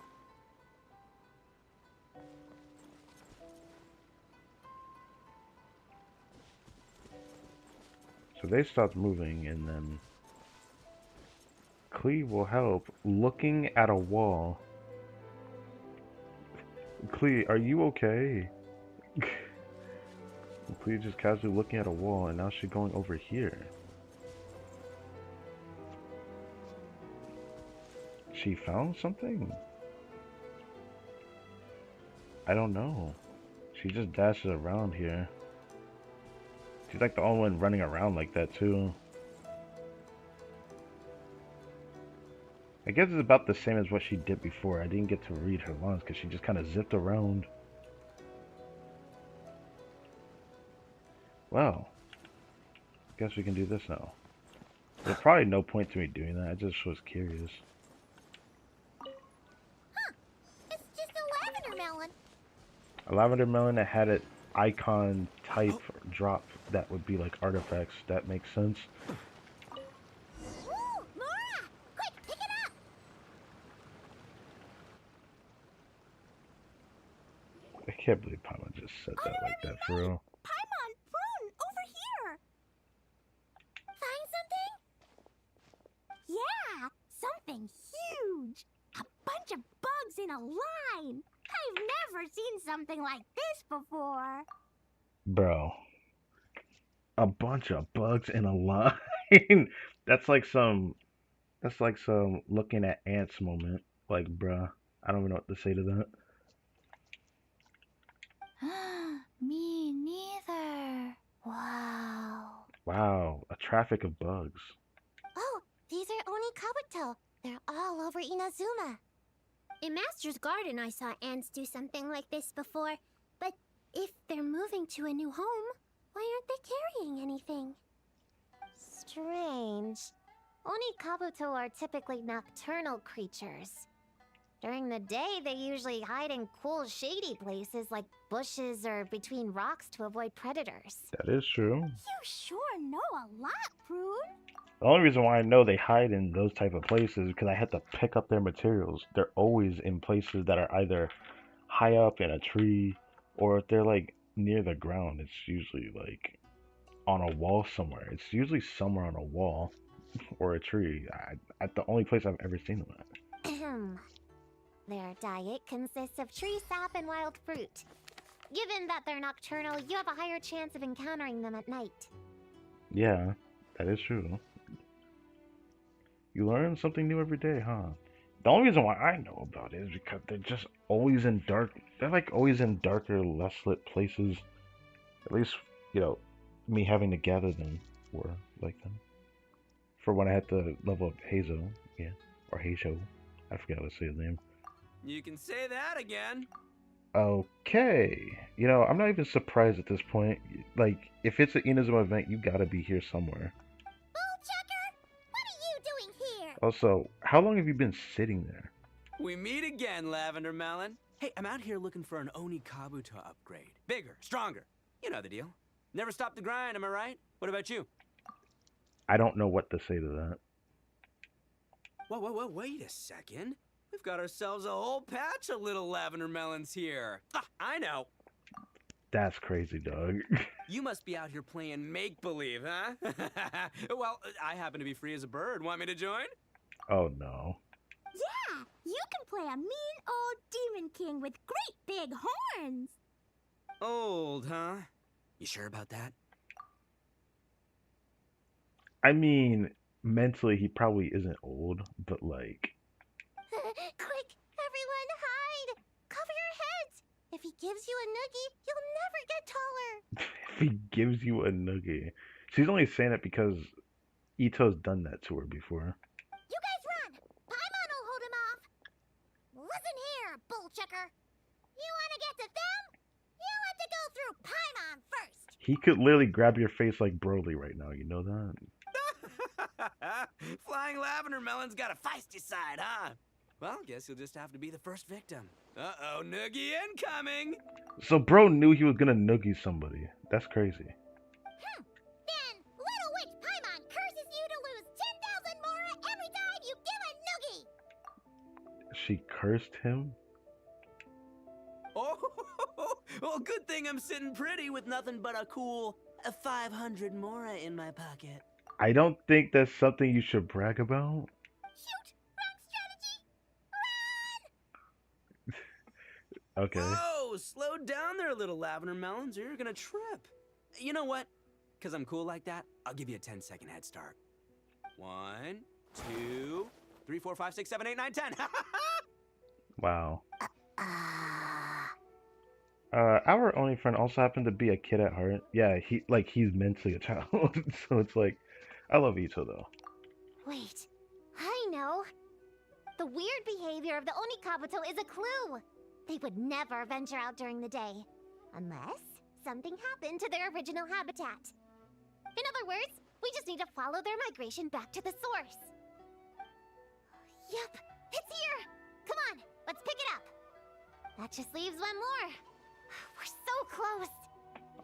So they stopped moving, and then Clee will help looking at a wall. Clee, are you okay? Clee just casually looking at a wall, and now she's going over here. She found something? I don't know. She just dashes around here. She's like the only one running around like that too. I guess it's about the same as what she did before. I didn't get to read her lines because she just kind of zipped around. Well, I guess we can do this now. There's probably no point to me doing that. I just was curious. Huh. It's just a lavender melon. A lavender melon that had an icon type drop that would be like artifacts. That makes sense. Ooh, Mora! Quick, pick it up! I can't believe Paimon just said that like that for real. Paimon, prune, over here! Find something? Yeah, something huge! A bunch of bugs in a line! I've never seen something like this before! Bro. A bunch of bugs in a line. That's like some that's like some looking at ants moment. Like, bruh, I don't even know what to say to that. Me neither. Wow. Wow, a traffic of bugs. Oh, these are Oni Kabuto. They're all over Inazuma. In Master's Garden, I saw ants do something like this before. But if they're moving to a new home, why aren't they carrying anything? Strange. Oni Kabuto are typically nocturnal creatures. During the day, they usually hide in cool, shady places like bushes or between rocks to avoid predators. That is true. You sure know a lot, Prune. The only reason why I know they hide in those type of places is because I had to pick up their materials. They're always in places that are either high up in a tree, or if they're like near the ground, it's usually like on a wall somewhere. It's usually somewhere on a wall or a tree. At the only place I've ever seen them at. Their diet consists of tree sap and wild fruit. Given that they're nocturnal, you have a higher chance of encountering them at night. Yeah, that is true. You learn something new every day, huh? The only reason why I know about it is because they're just always in dark. They're like always in darker, less lit places. At least, me having to gather them were like them. For when I had to level up Hazo, yeah, or Hazo. I forgot how to say his name. You can say that again. Okay. I'm not even surprised at this point. Like, if it's an Inazuma event, you gotta be here somewhere. Bullchecker, what are you doing here? Also, how long have you been sitting there? We meet again, Lavender Melon. Hey, I'm out here looking for an Oni Kabuto upgrade. Bigger, stronger. You know the deal. Never stop the grind, am I right? What about you? I don't know what to say to that. Whoa, wait a second. We've got ourselves a whole patch of little lavender melons here. Ah, I know. That's crazy, dog. You must be out here playing make-believe, huh? Well, I happen to be free as a bird. Want me to join? Oh, no. Yeah, you can play a mean old demon king with great big horns. Old, huh? You sure about that? I mean, mentally, he probably isn't old, but like... Quick, everyone hide! Cover your heads! If he gives you a noogie, you'll never get taller. If he gives you a noogie. She's only saying it because Ito's done that to her before. You guys run! Paimon will hold him off! Listen here, bullchecker. You want to get to them? You have to go through Paimon first. He could literally grab your face like Broly right now, you know that? Flying lavender melon's got a feisty side, huh? Well, guess you'll just have to be the first victim. Uh-oh, noogie incoming! So bro knew he was gonna noogie somebody. That's crazy. Then, Little Witch Paimon curses you to lose 10,000 Mora every time you give a noogie! She cursed him? Oh, well, good thing I'm sitting pretty with nothing but a cool 500 Mora in my pocket. I don't think that's something you should brag about. Shoot! Wrong strategy! Run! Okay. Whoa, slow down there, little lavender melons, or you're gonna trip. You know what? Because I'm cool like that, I'll give you a 10-second head start. 1, 2, 3, 4, 5, 6, 7, 8, 9, 10. Wow. Our only friend also happened to be a kid at heart. Yeah, he's mentally a child. So it's like, I love Ito though. Wait, I know. The weird behavior of the Oni Kabuto is a clue. They would never venture out during the day. Unless something happened to their original habitat. In other words, we just need to follow their migration back to the source. Yep, it's here! Come on, let's pick it up. That just leaves one more. We're so close.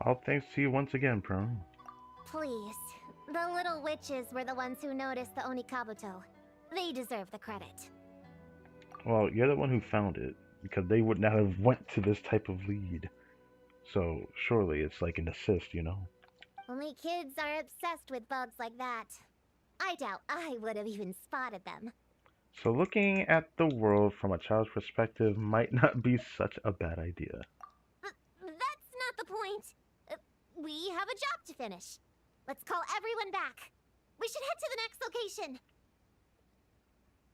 All thanks to you once again, Prone. Please. The little witches were the ones who noticed the Oni Kabuto. They deserve the credit. Well, you're the one who found it, because they would not have went to this type of lead. So, surely it's like an assist, you know? Only kids are obsessed with bugs like that. I doubt I would have even spotted them. So looking at the world from a child's perspective might not be such a bad idea. That's not the point. We have a job to finish. Let's call everyone back. We should head to the next location.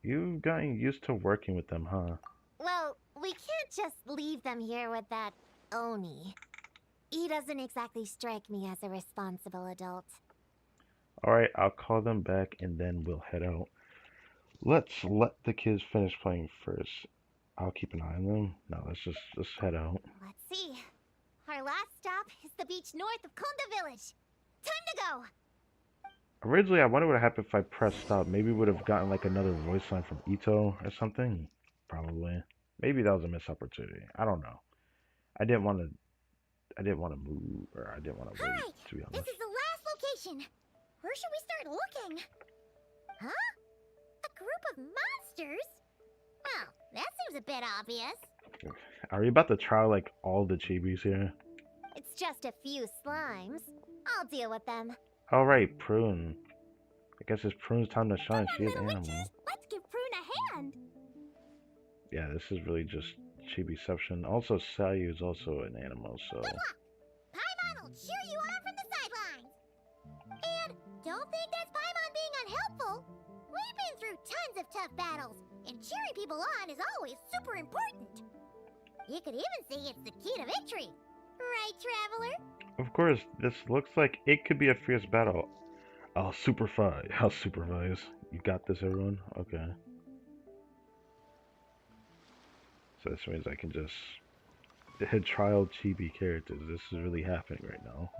You've gotten used to working with them, huh? Well, we can't just leave them here with that Oni. He doesn't exactly strike me as a responsible adult. Alright, I'll call them back and then we'll head out. Let's let the kids finish playing first. I'll keep an eye on them. No, let's head out. Let's see. Our last stop is the beach north of Konda Village. Time to go! Originally, I wonder what happened if I pressed stop. Maybe we would have gotten like another voice line from Ito or something. Probably. Maybe that was a missed opportunity. I don't know. I didn't want to. I didn't want to move, or I didn't want to wait. Alright, To be this honest. is the last location. Where should we start looking? Huh? A group of monsters? Well, that seems a bit obvious. Are you about to try like all the chibis here? It's just a few slimes. I'll deal with them. All right, Prune. I guess it's Prune's time to shine. She is Little animal. witches, let's give Prune a hand. Yeah, this is really just chibiception. Also, Sayu is also an animal, so. Good luck. Paimon will cheer you on from the sidelines. And don't think that's Paimon being unhelpful. We've been through tons of tough battles, and cheering people on is always super important. You could even say it's the key to victory. Right, Traveler? Of course, this looks like it could be a fierce battle. I'll supervise. You got this, everyone? Okay. So this means I can just hit trial chibi characters. This is really happening right now.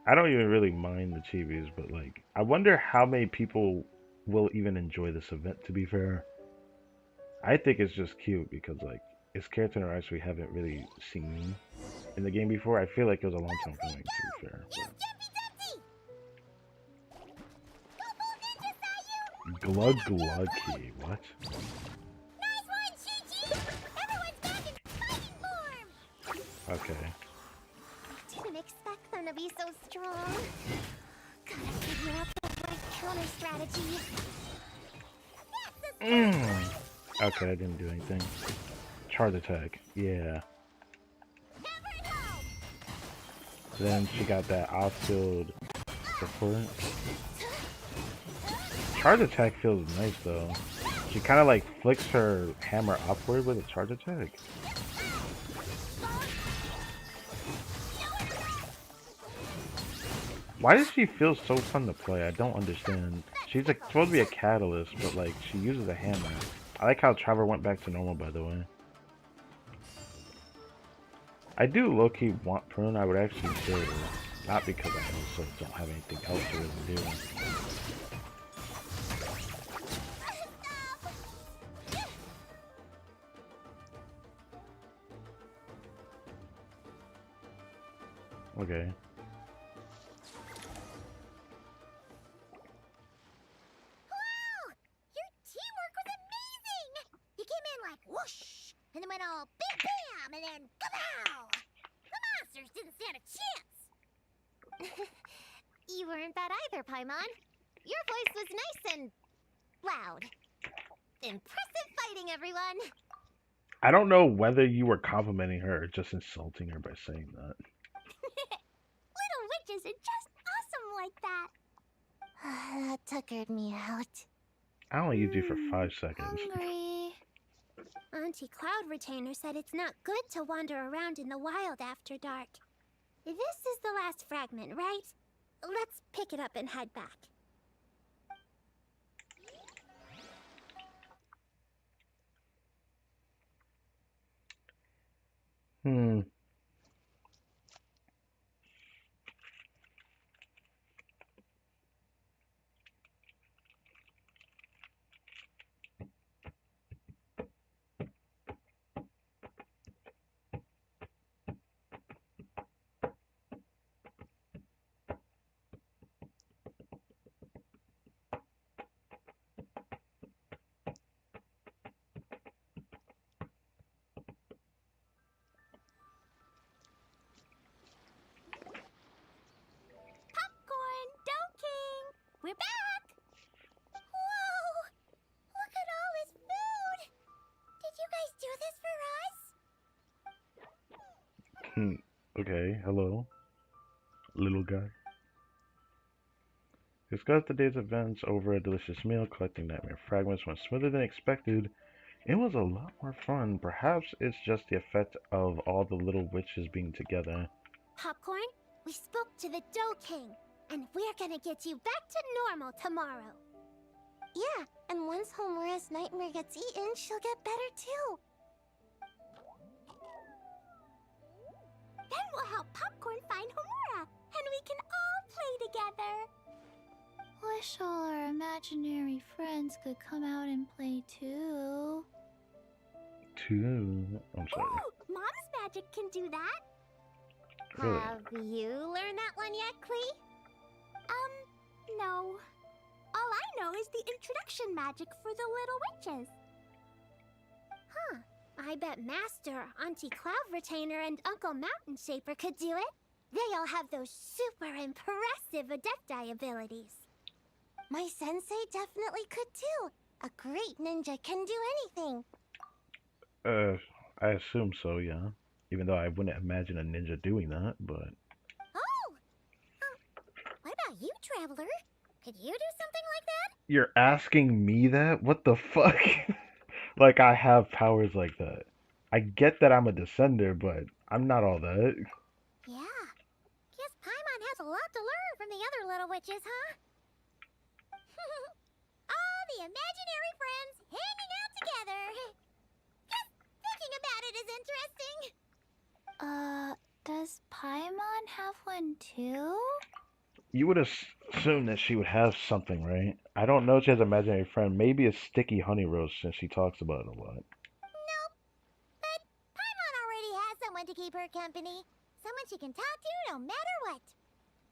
I don't even really mind the chibis, but like, I wonder how many people will even enjoy this event, to be fair. I think it's just cute because like, it's character interaction we haven't really seen in the game before. I feel like it was a long time coming, to be fair. Use Jumpy Dumpty! Go full ninja, Sayu! Glug glug key, what? Nice one, Chi-Chi! Everyone's back in fighting form! Okay. Didn't expect them to be so strong. Gotta figure out the right counter strategy. That's the Okay, I didn't do anything. Charge attack, yeah. Hammer and home! Then she got that outfield support. Charge attack feels nice though. She kind of like flicks her hammer upward with a charge attack. Why does she feel so fun to play? I don't understand. She's like supposed to be a catalyst, but like she uses a hammer. I like how Trevor went back to normal, by the way. I do low-key want Prune. I would actually do. Not because I also don't have anything else to really do. Okay. Wow! Your teamwork was amazing! You came in like whoosh, and then went all big bam, and then kapow! The monsters didn't stand a chance! You weren't bad either, Paimon. Your voice was nice and loud. Impressive fighting, everyone! I don't know whether you were complimenting her or just insulting her by saying that. Little witches are just awesome like that. That tuckered me out. I only used you for 5 seconds. Hungry. Auntie Cloud Retainer said it's not good to wander around in the wild after dark. This is the last fragment, right? Let's pick it up and head back. Hmm. Popcorn Doking! We're back! Whoa! Look at all this food! Did you guys do this for us? Okay, hello, little guy. Discuss the day's events over a delicious meal. Collecting nightmare fragments went smoother than expected. It was a lot more fun. Perhaps it's just the effect of all the little witches being together. Popcorn, we spoke to the Dough King, and we're gonna get you back to normal tomorrow. Yeah, and once Homura's nightmare gets eaten, she'll get better too. Then we'll help Popcorn find Homura, and we can all play together. Wish all our imaginary friends could come out and play too. I'm sorry. Ooh, Mom's magic can do that. Really? Have you learned that one yet, Klee? No. All I know is the introduction magic for the little witches. Huh. I bet Master, Auntie Cloud Retainer, and Uncle Mountain Shaper could do it. They all have those super impressive Adepti abilities. My sensei definitely could too. A great ninja can do anything. I assume so, yeah. Even though I wouldn't imagine a ninja doing that, but... Oh! What about you, Traveler? Could you do something like that? You're asking me that? What the fuck? Like I have powers like that. I get that I'm a descender, but I'm not all that. Yeah. Guess Paimon has a lot to learn from the other little witches, huh? All the imaginary friends hanging out together. Just thinking about it is interesting. Does Paimon have one too? You would assume that she would have something, right? I don't know if she has an imaginary friend. Maybe a sticky honey roast since she talks about it a lot. Nope. But Paimon already has someone to keep her company. Someone she can talk to no matter what.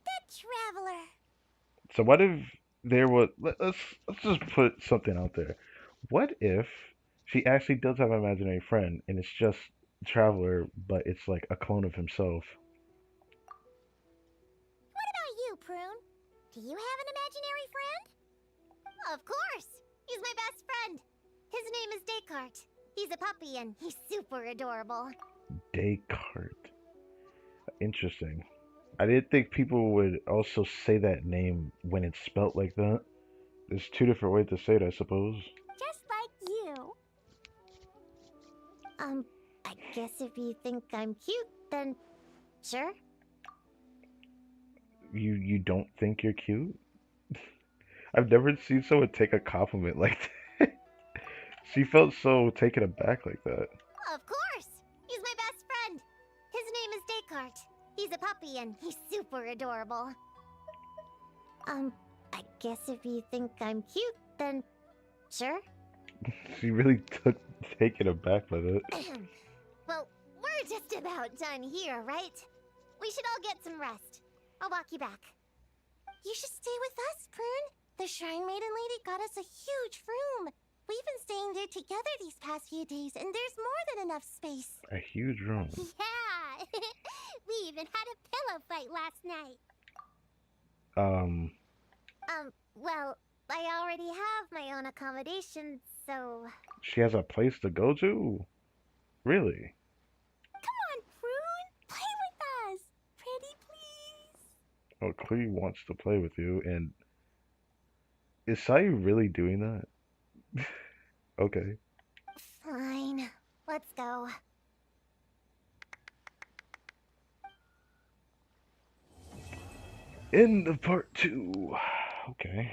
The Traveler. So what if there was... let's just put something out there. What if she actually does have an imaginary friend and it's just Traveler, but it's like a clone of himself? What about you, Prune? Do you have an imaginary friend? Of course. He's my best friend. His name is Descartes. He's a puppy and he's super adorable. Descartes. Interesting. I didn't think people would also say that name when it's spelt like that. There's two different ways to say it, I suppose. Just like you. I guess if you think I'm cute, then sure. You don't think you're cute? I've never seen someone take a compliment like that. She felt so taken aback like that. Of course. He's my best friend. His name is Descartes. He's a puppy and he's super adorable. I guess if you think I'm cute, then sure. She really took taken aback by that. Well, we're just about done here, right? We should all get some rest. I'll walk you back. You should stay with us, Prune. The Shrine Maiden Lady got us a huge room. We've been staying there together these past few days, and there's more than enough space. A huge room. Yeah! We even had a pillow fight last night. Well, I already have my own accommodation, so... She has a place to go to? Really? Come on, Prune! Play with us! Pretty please! Oh, Klee wants to play with you, and is Sayu really doing that? Okay. Fine. Let's go. End of part 2. Okay.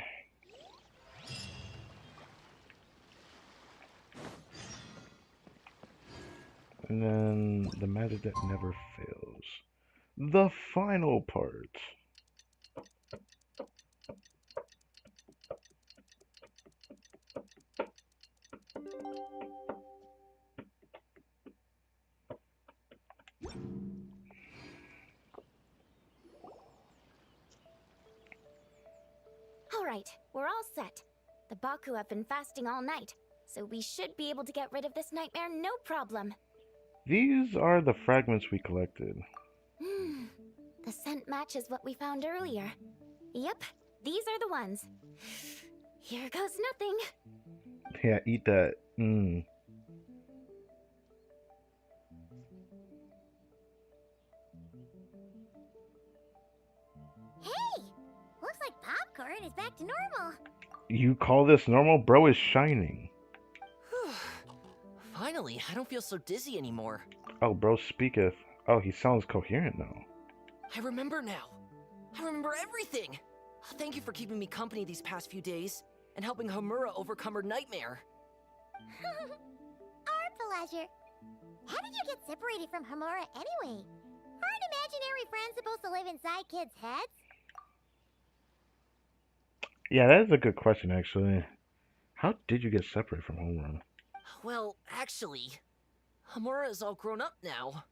And then the magic that never fails. The final part. Alright, we're all set. The Baku have been fasting all night, so we should be able to get rid of this nightmare no problem. These are the fragments we collected. The scent matches what we found earlier. Yep, these are the ones. Here goes nothing. Yeah, eat that. burn is back to normal. You call this normal? Bro is shining. Finally, I don't feel so dizzy anymore. Oh, bro speaketh. Oh, he sounds coherent now. I remember now. I remember everything. Thank you for keeping me company these past few days and helping Homura overcome her nightmare. Our pleasure. How did you get separated from Homura anyway? Aren't imaginary friends supposed to live inside kids' heads? Yeah, that is a good question, actually. How did you get separated from Homura? Well, actually, Homura is all grown up now.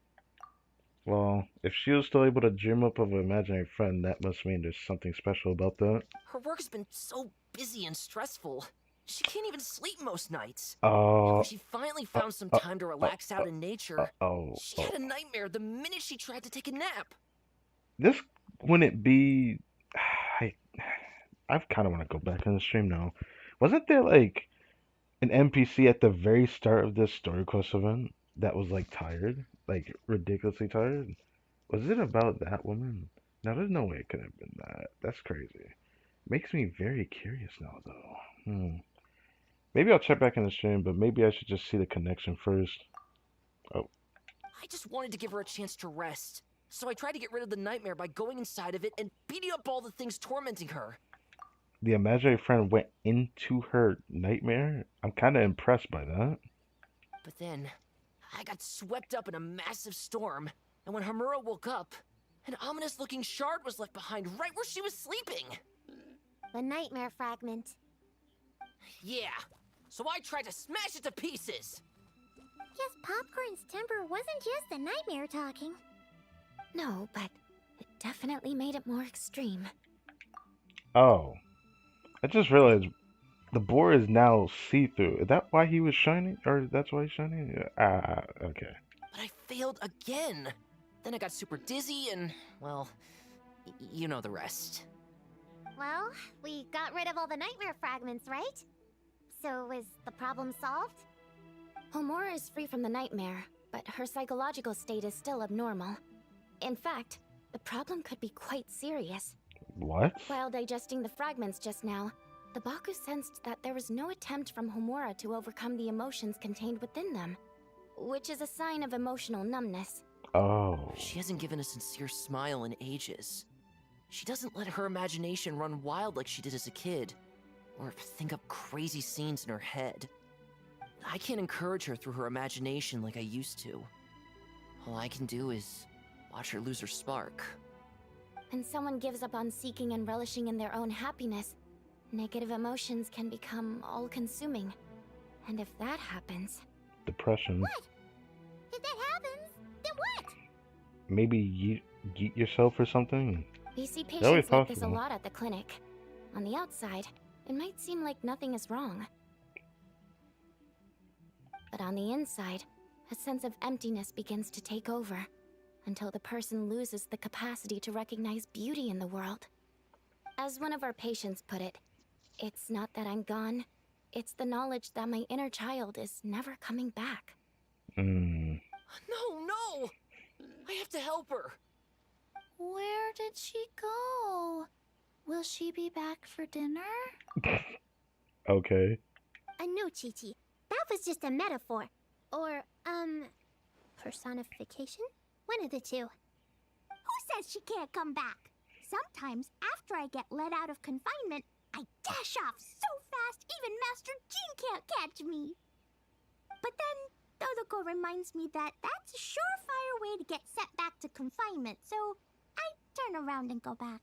Well, if she was still able to dream up of an imaginary friend, that must mean there's something special about that. Her work's been so busy and stressful. She can't even sleep most nights. Oh. When she finally found some time to relax out in nature, she had a nightmare the minute she tried to take a nap. This wouldn't be. I kind of want to go back on the stream now. Wasn't there like an NPC at the very start of this story quest event that was like tired? Like ridiculously tired? Was it about that woman? No, there's no way it could have been that. That's crazy. Makes me very curious now, though. Maybe I'll check back in the stream, but maybe I should just see the connection first. Oh. I just wanted to give her a chance to rest, so I tried to get rid of the nightmare by going inside of it and beating up all the things tormenting her. The imaginary friend went into her nightmare? I'm kind of impressed by that. But then, I got swept up in a massive storm, and when Homura woke up, an ominous-looking shard was left behind right where she was sleeping. The nightmare fragment. Yeah, so I tried to smash it to pieces. Guess Popcorn's temper wasn't just the nightmare talking. No, but it definitely made it more extreme. Oh. I just realized the board is now see-through. Is that why he was shining? Or that's why he's shining? Okay. But I failed again. Then I got super dizzy and, well, you know the rest. Well, we got rid of all the nightmare fragments, right? So is the problem solved? Homura is free from the nightmare, but her psychological state is still abnormal. In fact, the problem could be quite serious. What? While digesting the fragments just now, the Baku sensed that there was no attempt from Homura to overcome the emotions contained within them, which is a sign of emotional numbness. Oh. She hasn't given a sincere smile in ages. She doesn't let her imagination run wild like she did as a kid, or think up crazy scenes in her head. I can't encourage her through her imagination like I used to. All I can do is watch her lose her spark. When someone gives up on seeking and relishing in their own happiness, negative emotions can become all-consuming. And if that happens... Depression. What? If that happens, then what? Maybe yeet yourself or something? We see always patients like this a possible. lot at the clinic. On the outside, it might seem like nothing is wrong. But on the inside, a sense of emptiness begins to take over, until the person loses the capacity to recognize beauty in the world. As one of our patients put it, it's not that I'm gone, it's the knowledge that my inner child is never coming back. No! I have to help her! Where did she go? Will she be back for dinner? Okay. No, Chi-Chi. That was just a metaphor. Or, personification? One of the two. Who says she can't come back? Sometimes, after I get let out of confinement, I dash off so fast even Master Jean can't catch me. But then, Todoko reminds me that that's a surefire way to get sent back to confinement, so I turn around and go back.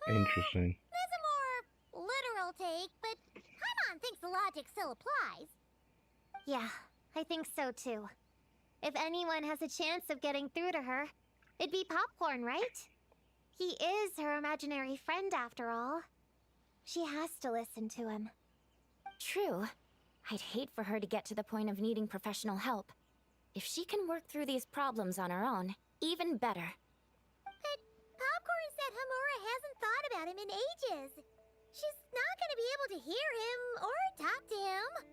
Interesting. There's a more literal take, but Paimon thinks the logic still applies. Yeah, I think so too. If anyone has a chance of getting through to her, it'd be Popcorn, right? He is her imaginary friend after all. She has to listen to him. True. I'd hate for her to get to the point of needing professional help. If she can work through these problems on her own, even better. But Popcorn said Homura hasn't thought about him in ages. She's not gonna be able to hear him or talk to him.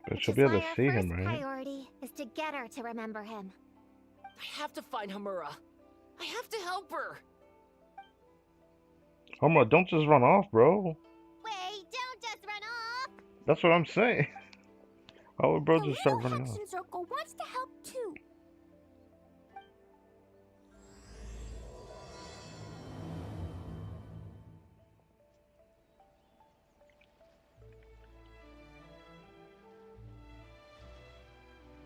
But she'll be able to see him, Our right? first priority is to get her to remember him. I have to find Homura. I have to help her! Homer, don't just run off, bro. Wait, don't just run off! That's what I'm saying. Why would bro The just start little running off? Hexen Circle wants to help too.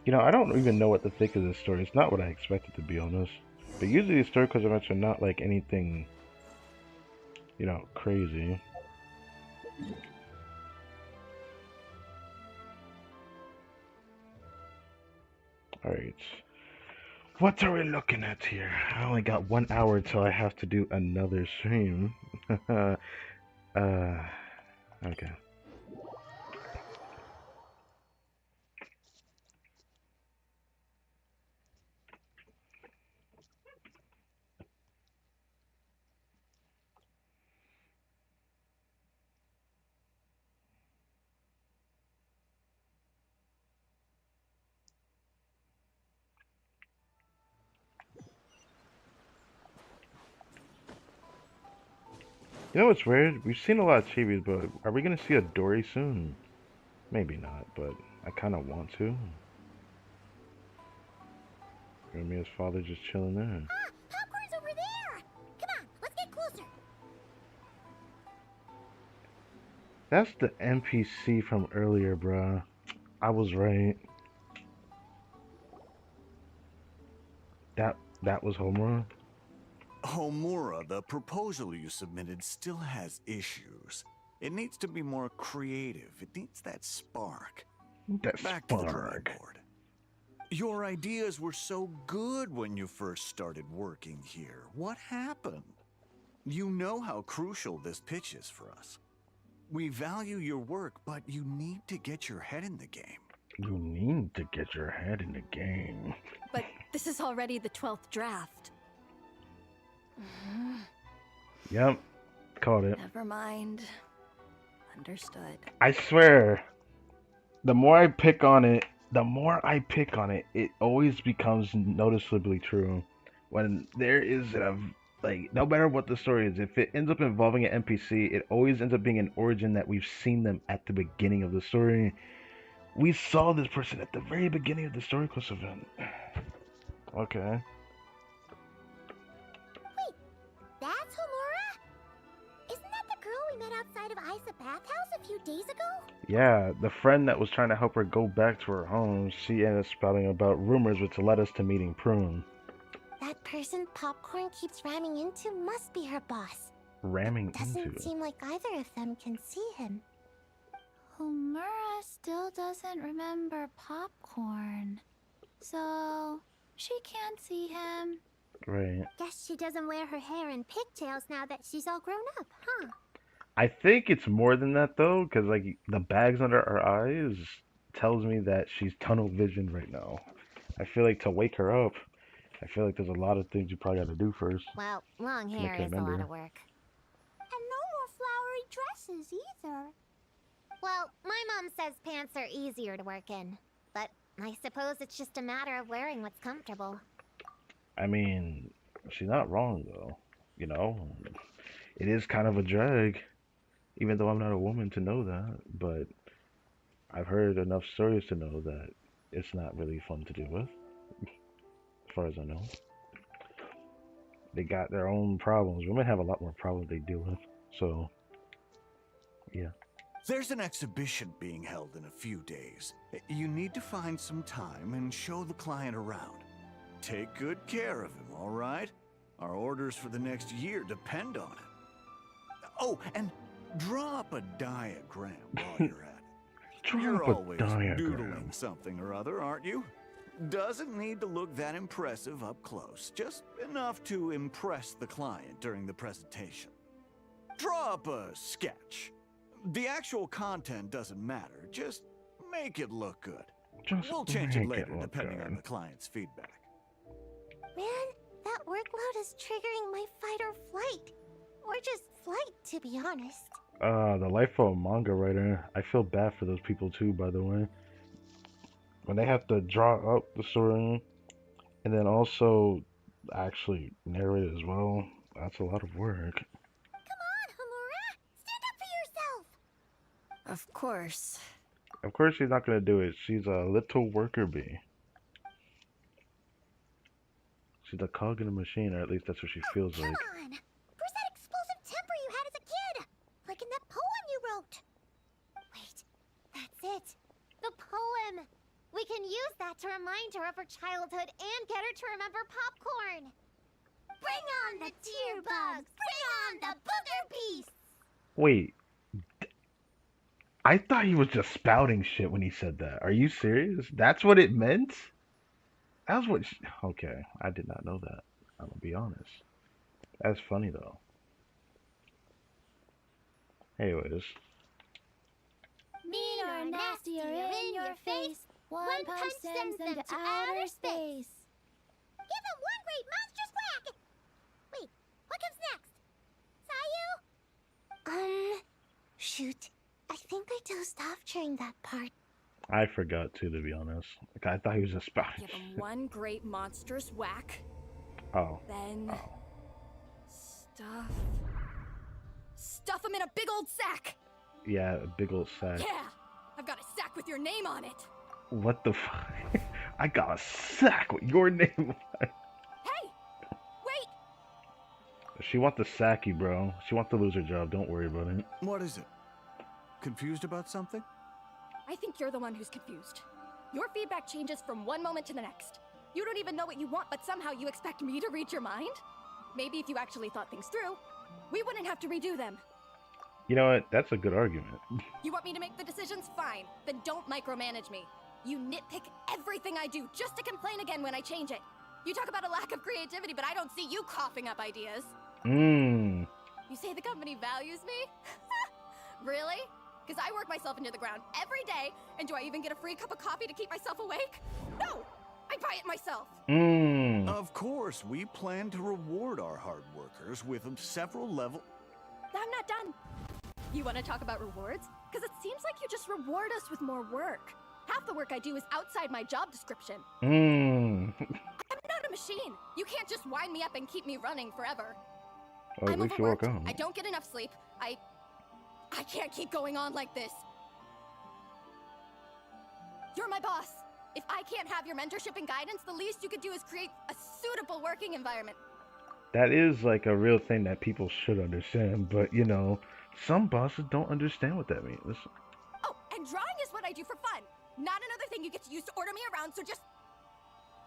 You know, I don't even know what to think of this story. It's not what I expected, to be honest. But usually these story events are not like anything, you know, crazy. Alright. What are we looking at here? I only got 1 hour till I have to do another stream. Okay. You know what's weird? We've seen a lot of chibis, but are we gonna see a Dory soon? Maybe not, but I kind of want to. And me and his father just chilling there. Ah, popcorn's over there! Come on, let's get closer. That's the NPC from earlier, bruh. I was right. That was Homura. Homura, the proposal you submitted still has issues. It needs to be more creative. It needs that spark. That Back to the drawing spark. board. Your ideas were so good when you first started working here. What happened? You know how crucial this pitch is for us. We value your work, but you need to get your head in the game. You need to get your head in the game. But this is already the 12th draft. Yep, caught it. Never mind. Understood. I swear, the more I pick on it, it always becomes noticeably true. When there is a, like, no matter what the story is, if it ends up involving an NPC, it always ends up being an origin that we've seen them at the beginning of the story. We saw this person at the very beginning of the story quest event. Okay. Wait, that's Homura? Isn't that the girl we met outside of Isa Bathhouse a few days ago? Yeah, the friend that was trying to help her go back to her home, she ended up spouting about rumors which led us to meeting Prune. That person Popcorn keeps ramming into must be her boss. Ramming Doesn't into. seem like either of them can see him. Homura still doesn't remember Popcorn. So, she can't see him. Right. Guess she doesn't wear her hair in pigtails now that she's all grown up, huh? I think it's more than that though, because like the bags under her eyes tells me that she's tunnel vision right now. I feel like to wake her up, I feel like there's a lot of things you probably got to do first. Well, long Make hair her is a lot remember. of work. And no more flowery dresses either. Well, my mom says pants are easier to work in. But I suppose it's just a matter of wearing what's comfortable. I mean, she's not wrong though. You know, it is kind of a drag, even though I'm not a woman to know that. But I've heard enough stories to know that it's not really fun to deal with, as far as I know. They got their own problems. Women have a lot more problems they deal with. So, yeah. There's an exhibition being held in a few days. You need to find some time and show the client around. Take good care of him, all right? Our orders for the next year depend on it. Oh, and draw up a diagram while you're at it. You're Drop a always diagram. doodling something or other, aren't you? Doesn't need to look that impressive up close, just enough to impress the client during the presentation. Draw up a sketch. The actual content doesn't matter, just make it look good. Just We'll change it make later look depending good. on the client's feedback. Man, that workload is triggering my fight or flight. Or just flight, to be honest. The life of a manga writer. I feel bad for those people too, by the way. When they have to draw up the story and then also actually narrate it as well, that's a lot of work. Come on, Of course. Of course she's not gonna do it. She's a little worker bee. She's a cog in a machine, or at least that's what she feels Come like. on! Where's that explosive temper you had as a kid? Like in that poem you wrote. Wait, that's it. The poem. We can use that to remind her of her childhood and get her to remember popcorn. Bring on the tear bugs! Bring on the booger beasts! Wait, I thought he was just spouting shit when he said that. Are you serious? That's what it meant? That was what. Okay, I did not know that. I'm gonna be honest. That's funny though. Anyways, Mean or nasty or in your face, one punch sends them to outer space. Give them one great monstrous whack! Wait, what comes next? Sayu? Shoot. I think I dozed off during that part. I forgot too, to be honest. Like, I thought he was just spouting Give him shit. one great monstrous whack. Oh. Then Oh. stuff him in a big old sack. Yeah, a big old sack. Yeah, I've got a sack with your name on it. What the fuck? I got a sack with your name on it. Hey, wait. She wants the sacky, bro. She wants to lose her job. Don't worry about it. What is it? Confused about something? I think you're the one who's confused. Your feedback changes from one moment to the next. You don't even know what you want, but somehow you expect me to read your mind? Maybe if you actually thought things through, we wouldn't have to redo them. You know what? That's a good argument. You want me to make the decisions? Fine. Then don't micromanage me. You nitpick everything I do just to complain again when I change it. You talk about a lack of creativity, but I don't see you coughing up ideas. Mmm. You say the company values me? Really? Because I work myself into the ground every day, and do I even get a free cup of coffee to keep myself awake? No! I buy it myself! Mmm. Of course, we plan to reward our hard workers with several level... I'm not done. You want to talk about rewards? Because it seems like you just reward us with more work. Half the work I do is outside my job description. Mmm. I'm not a machine. You can't just wind me up and keep me running forever. Oh, at I'm least you work overworked. on. I don't get enough sleep. I can't keep going on like this. You're my boss. If I can't have your mentorship and guidance, the least you could do is create a suitable working environment. That is like a real thing that people should understand, but you know, some bosses don't understand what that means. Oh, and drawing is what I do for fun. Not another thing you get to use to order me around, so just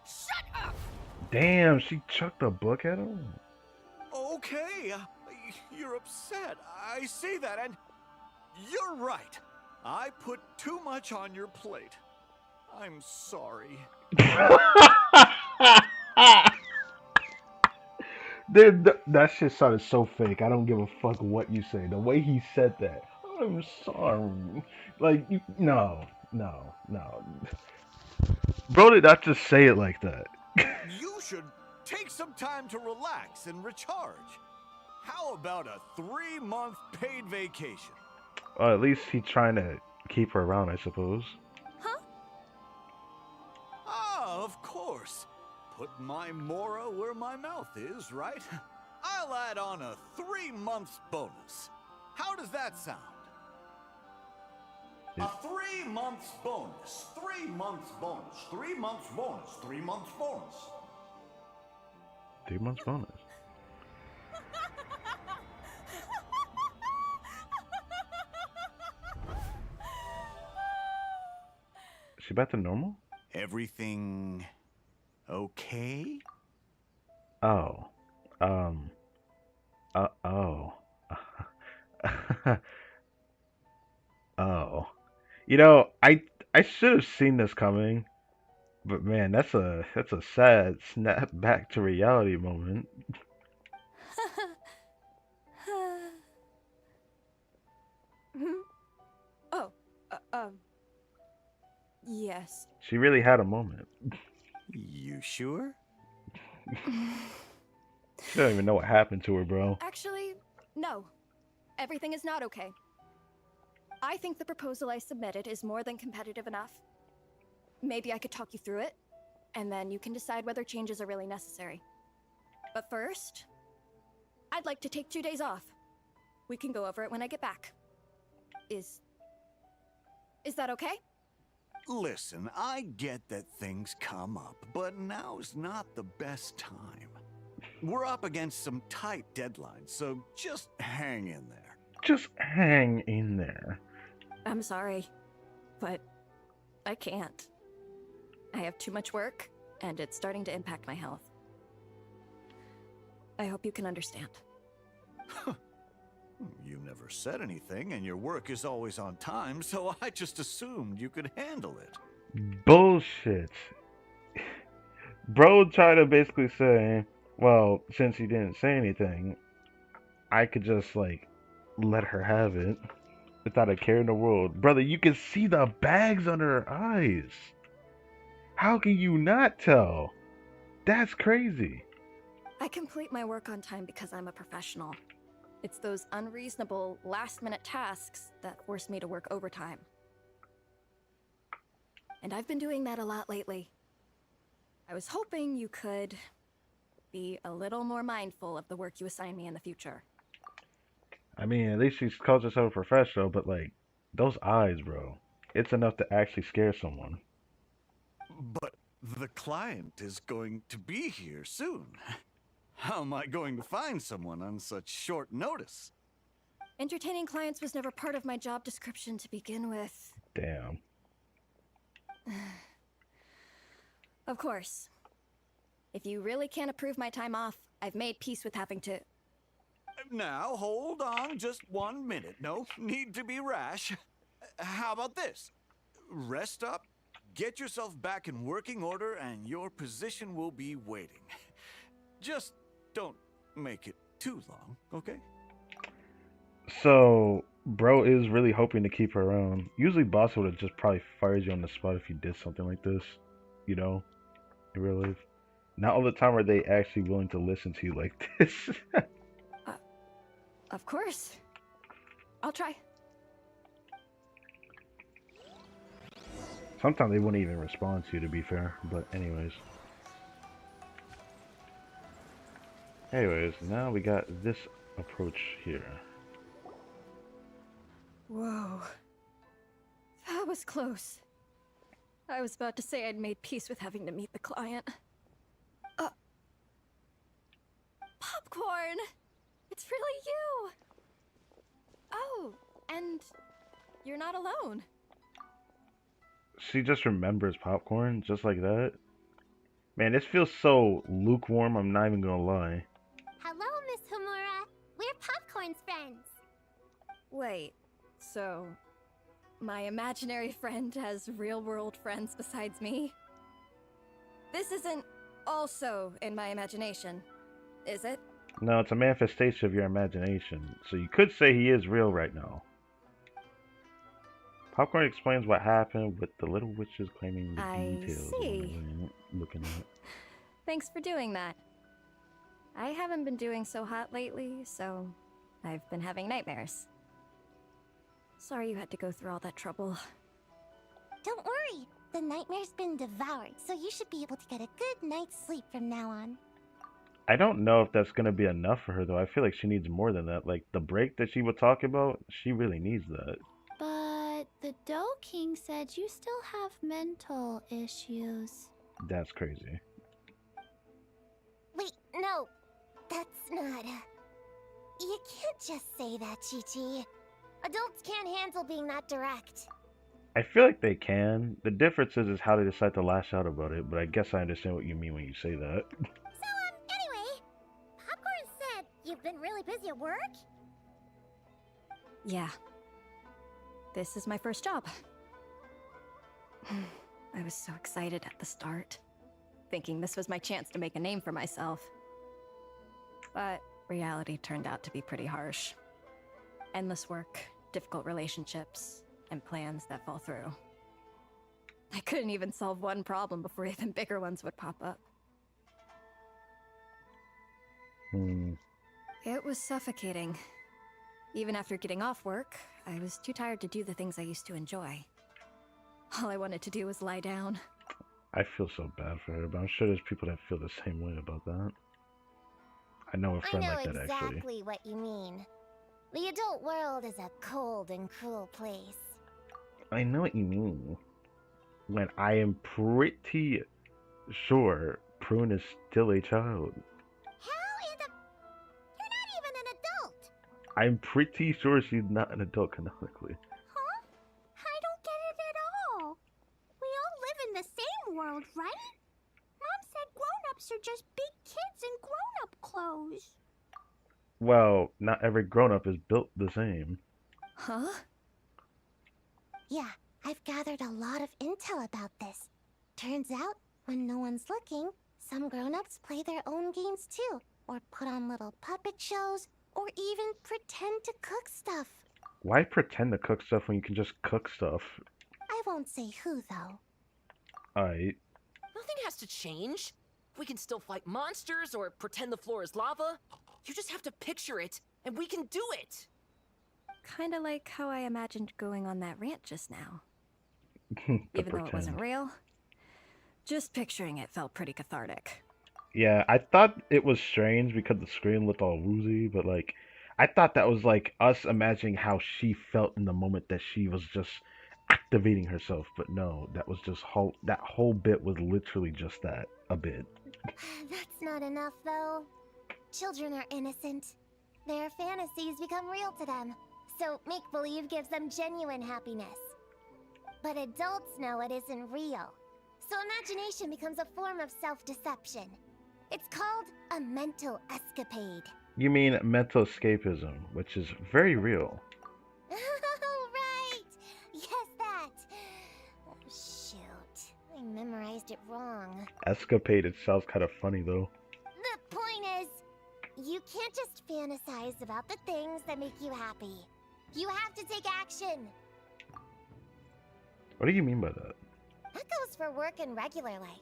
shut up! Damn, she chucked a book at him? Okay, you're upset. I see that, and you're right. I put too much on your plate. I'm sorry. Dude, that shit sounded so fake. I don't give a fuck what you say. The way he said that, I'm sorry. Like, no. Bro did not just say it like that. You should take some time to relax and recharge. How about a 3-month paid vacation? Well, at least he's trying to keep her around, I suppose. Huh? Ah, of course. Put my mora where my mouth is, right? I'll add on a 3-month bonus. How does that sound? A 3 months bonus. 3 months bonus. 3 months bonus. 3 months bonus. 3 months bonus. Is she back to normal? Everything okay? Oh. Oh. Oh. You know, I should have seen this coming, but man, that's a sad snap back to reality moment. Oh, yes. She really had a moment. You sure? She don't even know what happened to her, bro. Actually, no. Everything is not okay. I think the proposal I submitted is more than competitive enough. Maybe I could talk you through it, and then you can decide whether changes are really necessary. But first, I'd like to take 2 days off. We can go over it when I get back. Is Is that okay? Listen, I get that things come up, but now's not the best time. We're up against some tight deadlines, so just hang in there. Just hang in there. I'm sorry, but I can't. I have too much work, and it's starting to impact my health. I hope you can understand. You never said anything, and your work is always on time, so I just assumed you could handle it. Bullshit. Bro tried to basically say, well, since he didn't say anything, I could just, like, let her have it without a care in the world. Brother, you can see the bags under her eyes. How can you not tell? That's crazy. I complete my work on time because I'm a professional. It's those unreasonable, last-minute tasks that force me to work overtime. And I've been doing that a lot lately. I was hoping you could be a little more mindful of the work you assign me in the future. I mean, at least she calls herself a professional, but, like, those eyes, bro. It's enough to actually scare someone. But the client is going to be here soon. How am I going to find someone on such short notice? Entertaining clients was never part of my job description to begin with. Damn. Of course. If you really can't approve my time off, I've made peace with having to... Now, hold on just 1 minute. No need to be rash. How about this? Rest up, get yourself back in working order, and your position will be waiting. Just don't make it too long, okay? So, bro is really hoping to keep her around. Usually, boss would have just probably fired you on the spot if you did something like this, you know, in real life. Not all the time are they actually willing to listen to you like this. Of course. I'll try. Sometimes they wouldn't even respond to you, to be fair. But anyways. Now we got this approach here. Whoa. That was close. I was about to say I'd made peace with having to meet the client. Popcorn! It's really you! Oh, and you're not alone. She just remembers Popcorn, just like that. Man, this feels so lukewarm, I'm not even gonna lie. Hello, Miss Homura. We're Popcorn's friends. Wait, so my imaginary friend has real-world friends besides me? This isn't also in my imagination, is it? No, it's a manifestation of your imagination, so you could say he is real right now. Popcorn explains what happened with the little witches claiming the details. See. Looking at. Thanks for doing that. I haven't been doing so hot lately, so I've been having nightmares. Sorry you had to go through all that trouble. Don't worry. The nightmare's been devoured, so you should be able to get a good night's sleep from now on. I don't know if that's gonna be enough for her though. I feel like she needs more than that. Like the break that she would talk about, she really needs that. But the Doe King said you still have mental issues. That's crazy. Wait, no. That's not... You can't just say that, Chi-Chi. Adults can't handle being that direct. I feel like they can. The difference is how they decide to lash out about it, but I guess I understand what you mean when you say that. Anyway, Popcorn said you've been really busy at work? Yeah. This is my first job. I was so excited at the start, thinking this was my chance to make a name for myself. But reality turned out to be pretty harsh. Endless work, difficult relationships, and plans that fall through. I couldn't even solve one problem before even bigger ones would pop up. It was suffocating. Even after getting off work, I was too tired to do the things I used to enjoy. All I wanted to do was lie down. I feel so bad for her, but I'm sure there's people that feel the same way about that. I know a friend like that, actually. I know exactly what you mean. The adult world is a cold and cruel place. I know what you mean. When I am pretty sure Prune is still a child. How in the... You're not even an adult! I'm pretty sure she's not an adult canonically. Huh? I don't get it at all. We all live in the same world, right? Mom said grown-ups are just big kids in grown-up clothes. Well, not every grown up is built the same. Huh? Yeah, I've gathered a lot of intel about this. Turns out, when no one's looking, some grown-ups play their own games too, or put on little puppet shows, or even pretend to cook stuff. Why pretend to cook stuff when you can just cook stuff? I won't say who, though. Alright. Nothing has to change. We can still fight monsters or pretend the floor is lava. You just have to picture it, and we can do it. Kinda like how I imagined going on that rant just now. To Even though it wasn't pretend. real, just picturing it felt pretty cathartic. Yeah, I thought it was strange because the screen looked all woozy, but like, I thought that was like us imagining how she felt in the moment that she was just activating herself. But no, that was just that whole bit was literally just that, a bit. That's not enough, though. Children are innocent. Their fantasies become real to them, so make-believe gives them genuine happiness. But adults know it isn't real, so imagination becomes a form of self-deception. It's called a mental escapade. You mean mental escapism, which is very real. Oh, right! Yes, that! Oh, shoot. I memorized it wrong. Escapade, it sounds kind of funny though. The point is, you can't just fantasize about the things that make you happy. You have to take action. What do you mean by that? That goes for work and regular life.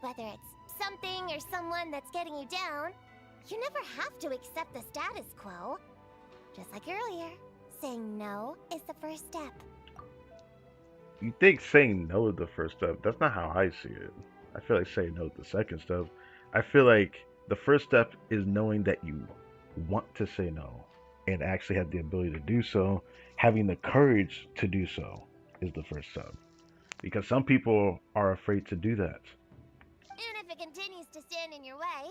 Whether it's something or someone that's getting you down, you never have to accept the status quo. Just like earlier, saying no is the first step. You think saying no is the first step? That's not how I see it. I feel like saying no is the second step. I feel like the first step is knowing that you want to say no and actually have the ability to do so. Having the courage to do so is the first step. Because some people are afraid to do that. And if it continues to stand in your way,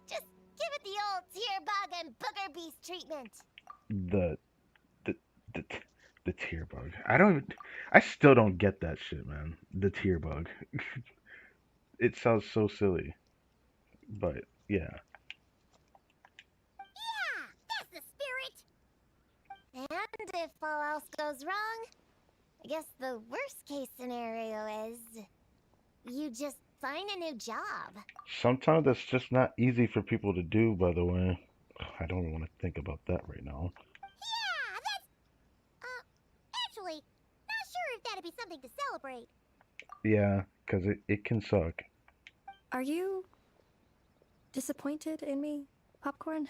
just give it the old tear bug and booger beast treatment. The the the, the tear bug. I still don't get that shit, man. The tear bug. It sounds so silly. But yeah. Yeah, that's the spirit. And if all else goes wrong, I guess the worst case scenario is you just find a new job. Sometimes that's just not easy for people to do, by the way. I don't even want to think about that right now. Yeah, that's... actually, not sure if that'd be something to celebrate. Yeah, because it can suck. Are you disappointed in me, Popcorn?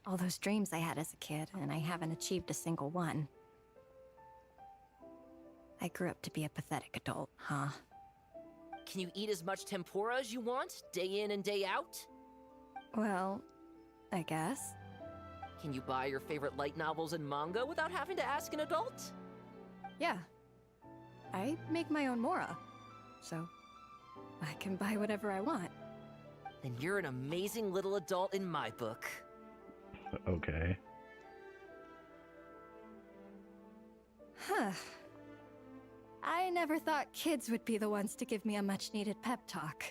All those dreams I had as a kid, and I haven't achieved a single one. I grew up to be a pathetic adult, huh? Can you eat as much tempura as you want, day in and day out? Well, I guess. Can you buy your favorite light novels and manga without having to ask an adult? Yeah. I make my own mora, so I can buy whatever I want. Then you're an amazing little adult in my book. Okay. Huh. I never thought kids would be the ones to give me a much-needed pep talk.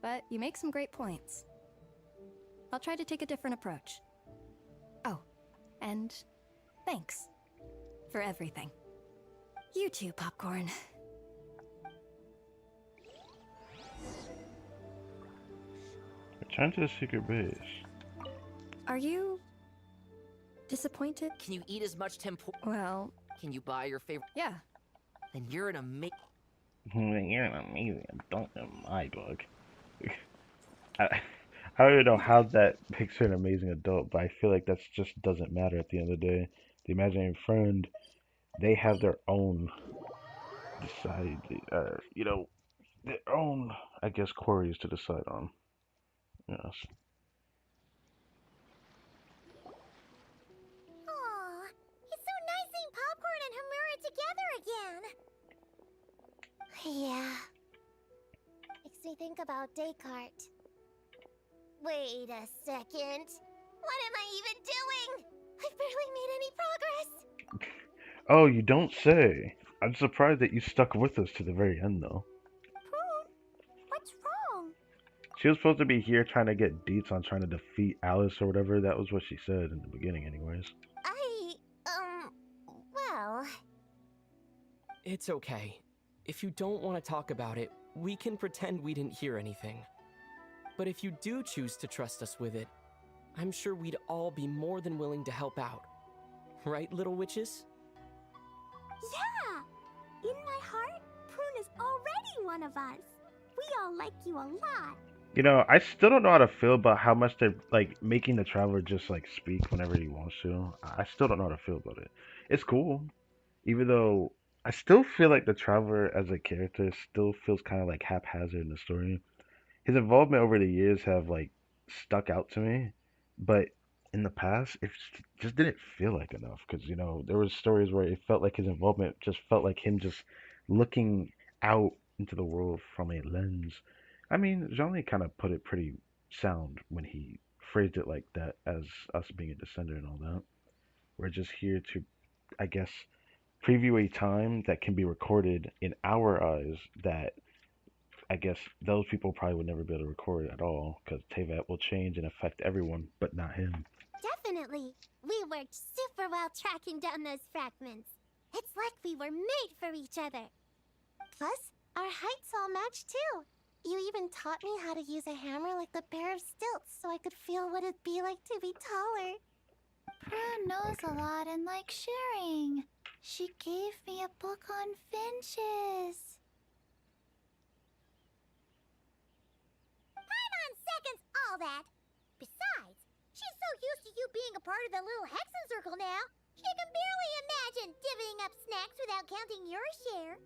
But you make some great points. I'll try to take a different approach. Oh, and thanks for everything. You too, Popcorn. Return to the secret base. Are you disappointed? Can you eat as much tempura? Well, Can you buy your favorite? yeah. Then you're an amazing. You're an amazing adult in my book. I don't even know how that makes her an amazing adult, but I feel like that just doesn't matter at the end of the day. The imaginary friend, they have their own decide, their own, I guess, queries to decide on. Yes. Aw, it's so nice seeing Popcorn and Hamura I think about Descartes. Wait a second. What am I even doing? I've barely made any progress. Oh, you don't say. I'm surprised that you stuck with us to the very end, though. Prune, what's wrong? She was supposed to be here trying to get deets on trying to defeat Alice or whatever. That was what she said in the beginning, anyways. Well... It's okay. If you don't want to talk about it, we can pretend we didn't hear anything. But if you do choose to trust us with it, I'm sure we'd all be more than willing to help out. Right, little witches? Yeah! In my heart, Prune is already one of us. We all like you a lot. You know, I still don't know how to feel about how much they're like making the traveler just like speak whenever he wants to. I still don't know how to feel about it. It's cool, even though I still feel like the traveler as a character still feels kind of like haphazard in the story. His involvement over the years have like stuck out to me, but in the past it just didn't feel like enough because you know there was stories where it felt like his involvement just felt like him just looking out into the world from a lens. I mean, Jean kind of put it pretty sound when he phrased it like that as us being a descendant and all that. We're just here to, I guess, preview a time that can be recorded in our eyes that I guess those people probably would never be able to record at all because Tevat will change and affect everyone, but not him. Definitely. We worked super well tracking down those fragments. It's like we were made for each other. Plus, our heights all match too. You even taught me how to use a hammer like the pair of stilts so I could feel what it'd be like to be taller. Prune knows a lot and likes sharing. She gave me a book on finches. Seconds, all that. Besides, she's so used to you being a part of the little Hexen Circle now, she can barely imagine divvying up snacks without counting your share.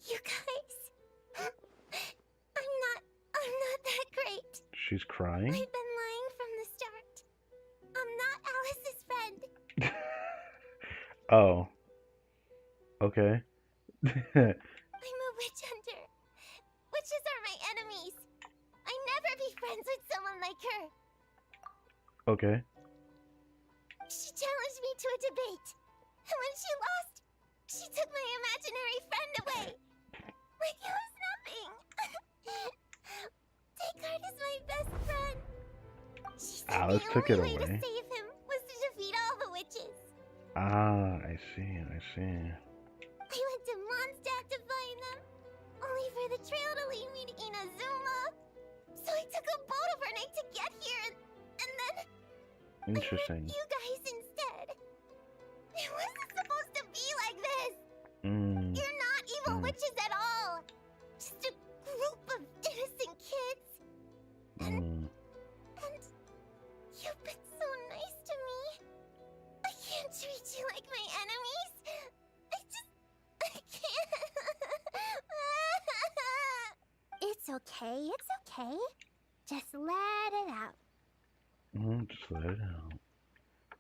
You guys, I'm not that great. She's crying? I've been lying from the start. I'm not Alice's friend. Oh. Okay. I'm a witch hunter. Witches are my enemies. I never be friends with someone like her. Okay. She challenged me to a debate. And when she lost, she took my imaginary friend away. Like it was nothing. Descartes is my best friend. She said Alice the took only it way to away. save him was to defeat all the witches. Ah, I see, I see. I went to Mondstadt to find them, only for the trail to lead me to Inazuma. So I took a boat overnight to get here, and then Interesting. I met you guys instead. It wasn't supposed to be like this. You're not evil witches at all. Just a group of innocent kids. And you've been so nice to me. I can't treat you like my enemies. I can't. It's okay, it's okay. Just let it out. Just let it out.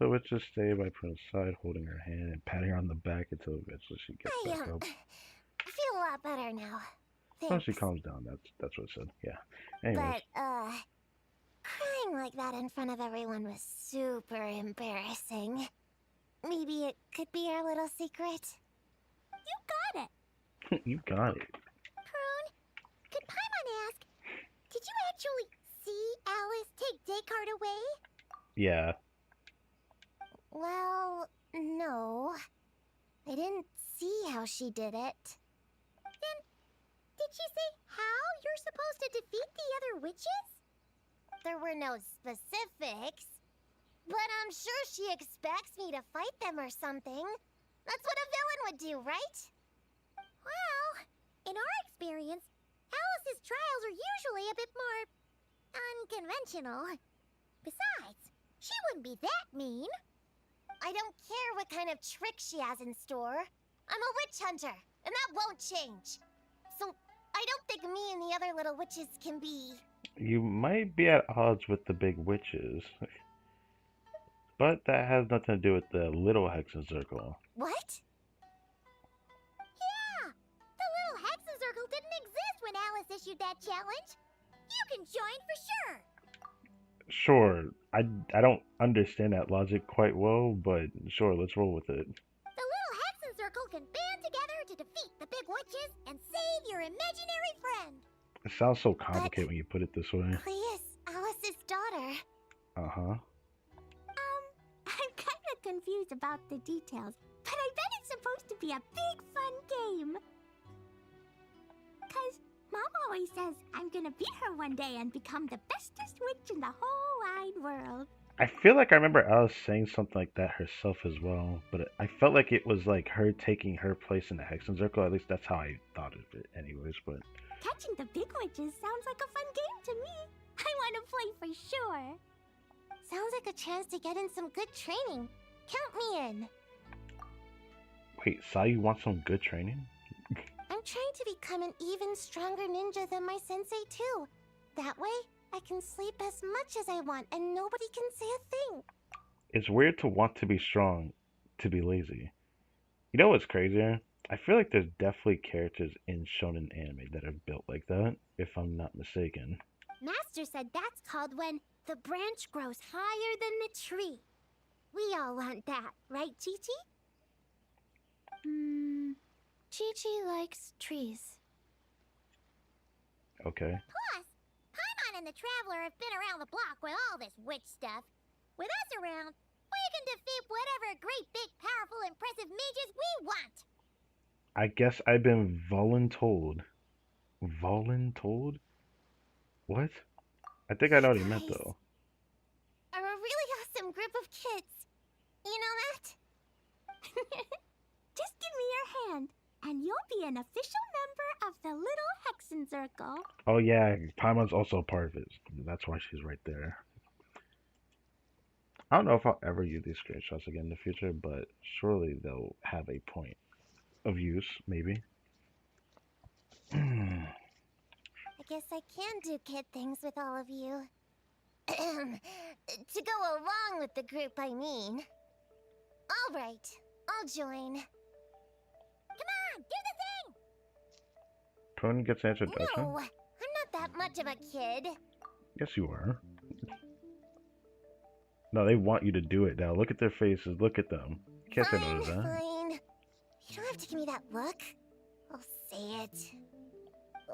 The witch just stay by Prune's side, holding her hand and patting her on the back until eventually she gets back up. I feel a lot better now. Once she Thanks. calms down, that's what it said. Yeah. Anyways. But, crying like that in front of everyone was super embarrassing. Maybe it could be our little secret. You got it. You got it. Prune, could Paimon ask, did you actually see Alice take Descartes away? Yeah. Well, no. I didn't see how she did it. Then, did she say how you're supposed to defeat the other witches? There were no specifics. But I'm sure she expects me to fight them or something. That's what a villain would do, right? Well, in our experience, Alice's trials are usually a bit more unconventional. Besides, she wouldn't be that mean. I don't care what kind of trick she has in store. I'm a witch hunter, and that won't change. So, I don't think me and the other little witches can be... You might be at odds with the big witches. But that has nothing to do with the little Hexen Circle. What? Yeah! The little Hexen Circle didn't exist when Alice issued that challenge. You can join for sure. Sure, I don't understand that logic quite well, but sure, let's roll with it. The little Hexen Circle can band together to defeat the big witches and save your imaginary friend. It sounds so complicated when you put it this way. Clea is Alice's daughter. Uh-huh. I'm kind of confused about the details, but I bet it's supposed to be a big fun game. 'Cause Mom always says I'm gonna beat her one day and become the bestest witch in the whole wide world. I feel like I remember Alice saying something like that herself as well, but I felt like it was like her taking her place in the Hexen Circle. At least that's how I thought of it anyways, but... Catching the big witches sounds like a fun game to me. I want to play for sure. Sounds like a chance to get in some good training. Count me in. Wait, Sayu wants some good training? I'm trying to become an even stronger ninja than my sensei too. That way, I can sleep as much as I want and nobody can say a thing. It's weird to want to be strong, to be lazy. You know what's crazier? I feel like there's definitely characters in shonen anime that are built like that, if I'm not mistaken. Master said that's called when the branch grows higher than the tree. We all want that, right, Chi-Chi? Chi-Chi likes trees. Okay. Plus, Paimon and the Traveler have been around the block with all this witch stuff. With us around, we can defeat whatever great, big, powerful, impressive mages we want. I guess I've been voluntold. Voluntold? What? I think I know what he meant though. Are a really awesome group of kids. You know that? Just give me your hand, and you'll be an official member of the Little Hexen Circle. Oh yeah, Paimon's also a part of it. That's why she's right there. I don't know if I'll ever use these screenshots again in the future, but surely they'll have a point of use, maybe. I guess I can do kid things with all of you. To go along with the group, I mean. All right, I'll join. Come on, do the thing! Prune gets an introduction? No, I'm not that much of a kid. Yes, you are. No, they want you to do it now. Look at their faces. Look at them. Can't say no to that. Fine. You don't have to give me that look. I'll say it.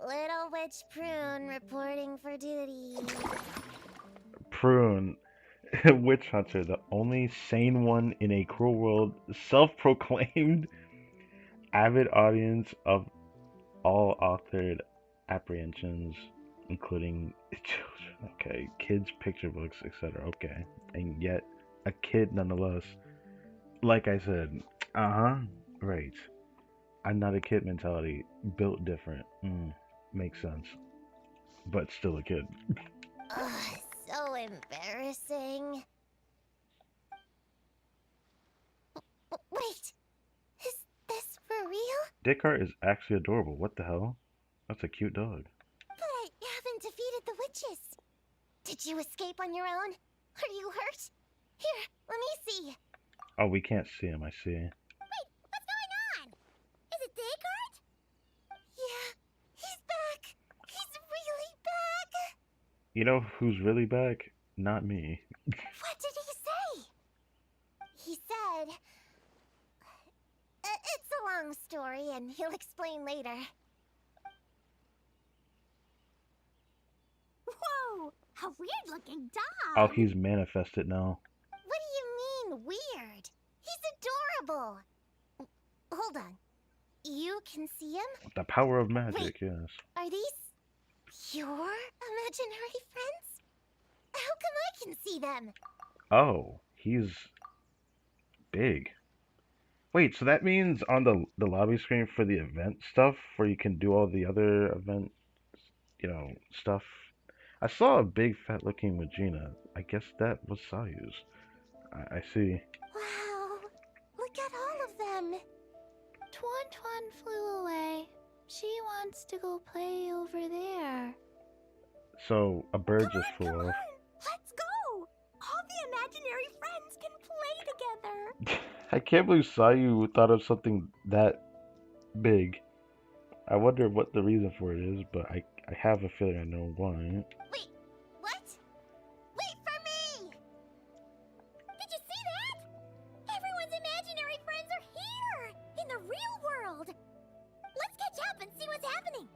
Little Witch Prune reporting for duty. Prune, witch hunter, the only sane one in a cruel world, self-proclaimed avid audience of all authored apprehensions, including children. Okay, kids, picture books, etc. Okay, and yet a kid nonetheless. Like I said, right. I'm not a kid mentality, built different. Makes sense, but still a kid. Ugh, so embarrassing. Wait, is this for real? Descartes is actually adorable. What the hell? That's a cute dog. But I haven't defeated the witches. Did you escape on your own? Are you hurt? Here, let me see. Oh, we can't see him, I see. Wait, what's going on? Is it Descartes? Yeah, he's back. He's really back. You know who's really back? Not me. What did he say? He said... it's a long story, and he'll explain later. Whoa! A weird-looking dog! Oh, he's manifested now. What do you mean, weird? He's adorable! Hold on. You can see him? The power of magic, Wait. yes. Are these your imaginary friends? How come I can see them? Oh, he's big. Wait, so that means on the lobby screen for the event stuff, where you can do all the other event, stuff. I saw a big fat looking Regina. I guess that was Sayu's. I see. Wow, look at all of them. Tuan flew away. She wants to go play over there. So a bird Come just on, flew come off. on. Let's go. All the imaginary friends can play together. I can't believe Sayu thought of something that big. I wonder what the reason for it is, but I I have a feeling I know why. Wait, what? Wait for me! Did you see that? Everyone's imaginary friends are here! In the real world! Let's catch up and see what's happening!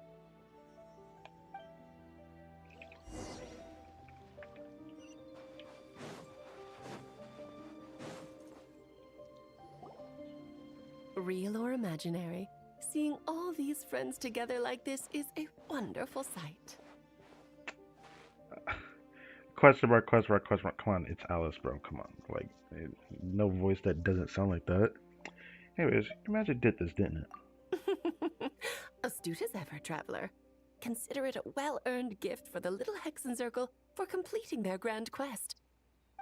Real or imaginary, seeing all these friends together like this is a wonderful sight. Question mark, question mark, question mark. Come on, it's Alice, bro. Come on. Like, no voice that doesn't sound like that. Anyways, your magic did this, didn't it? Astute as ever, traveler. Consider it a well-earned gift for the little Hexen Circle for completing their grand quest.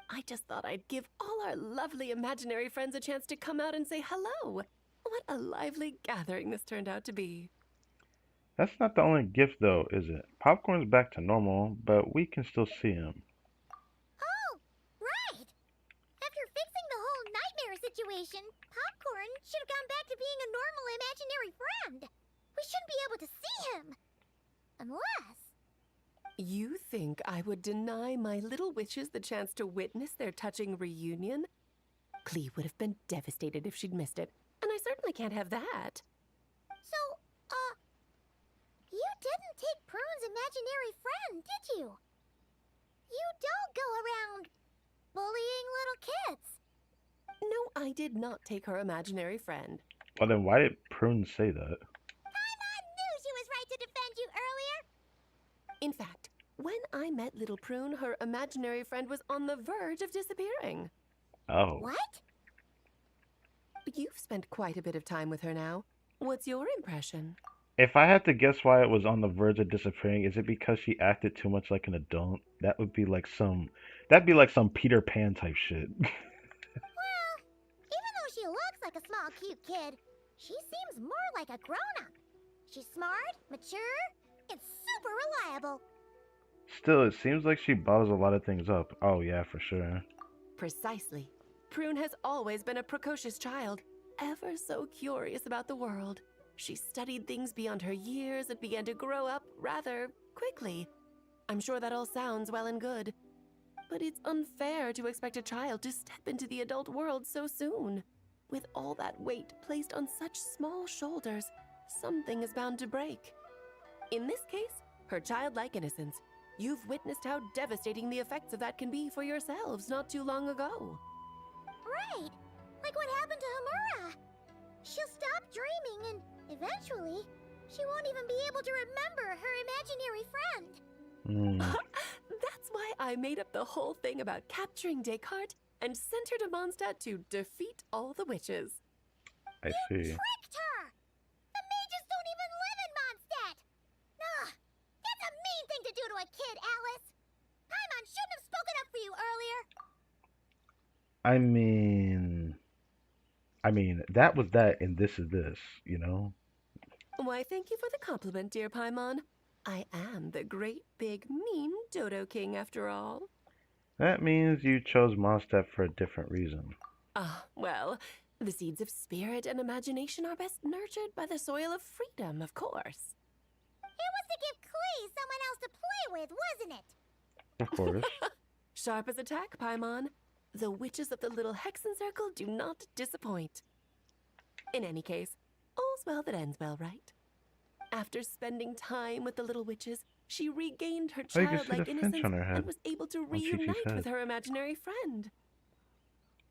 I just thought I'd give all our lovely imaginary friends a chance to come out and say hello. What a lively gathering this turned out to be. That's not the only gift, though, is it? Popcorn's back to normal, but we can still see him. Oh, right! After fixing the whole nightmare situation, Popcorn should have gone back to being a normal imaginary friend. We shouldn't be able to see him. Unless... You think I would deny my little witches the chance to witness their touching reunion? Clee would have been devastated if she'd missed it, and I certainly can't have that. So, you didn't take Prune's imaginary friend, did you? You don't go around bullying little kids. No, I did not take her imaginary friend. Well, then why did Prune say that? Paimon knew she was right to defend you earlier. In fact, when I met little Prune, her imaginary friend was on the verge of disappearing. Oh. What? You've spent quite a bit of time with her now. What's your impression? If I had to guess why it was on the verge of disappearing, is it because she acted too much like an adult? That'd be like some Peter Pan type shit. Well, even though she looks like a small, cute kid, she seems more like a grown-up. She's smart, mature, and super reliable. Still, it seems like she bottles a lot of things up. Oh yeah, for sure. Precisely. Prune has always been a precocious child, ever so curious about the world. She studied things beyond her years and began to grow up rather quickly. I'm sure that all sounds well and good, but it's unfair to expect a child to step into the adult world so soon. With all that weight placed on such small shoulders, something is bound to break. In this case, her childlike innocence. You've witnessed how devastating the effects of that can be for yourselves not too long ago. Right, like what happened to Hamura. She'll stop dreaming and eventually, she won't even be able to remember her imaginary friend. That's why I made up the whole thing about capturing Descartes and sent her to Mondstadt to defeat all the witches. I see. Tricked her! The mages don't even live in Mondstadt! Ugh, that's a mean thing to do to a kid, Alice! Paimon shouldn't have spoken up for you earlier! I mean, that was that and this is this, you know? Why, thank you for the compliment, dear Paimon. I am the great, big, mean Dodo King, after all. That means you chose Mondstadt for a different reason. Well, the seeds of spirit and imagination are best nurtured by the soil of freedom, of course. It was to give Clee someone else to play with, wasn't it? Of course. Sharp as a tack, Paimon. The witches of the little Hexen Circle do not disappoint. In any case, all's well that ends well, right? After spending time with the little witches, she regained her Oh, you can see childlike the finch innocence on her head. and was able to Chi-Chi's reunite head. with her imaginary friend.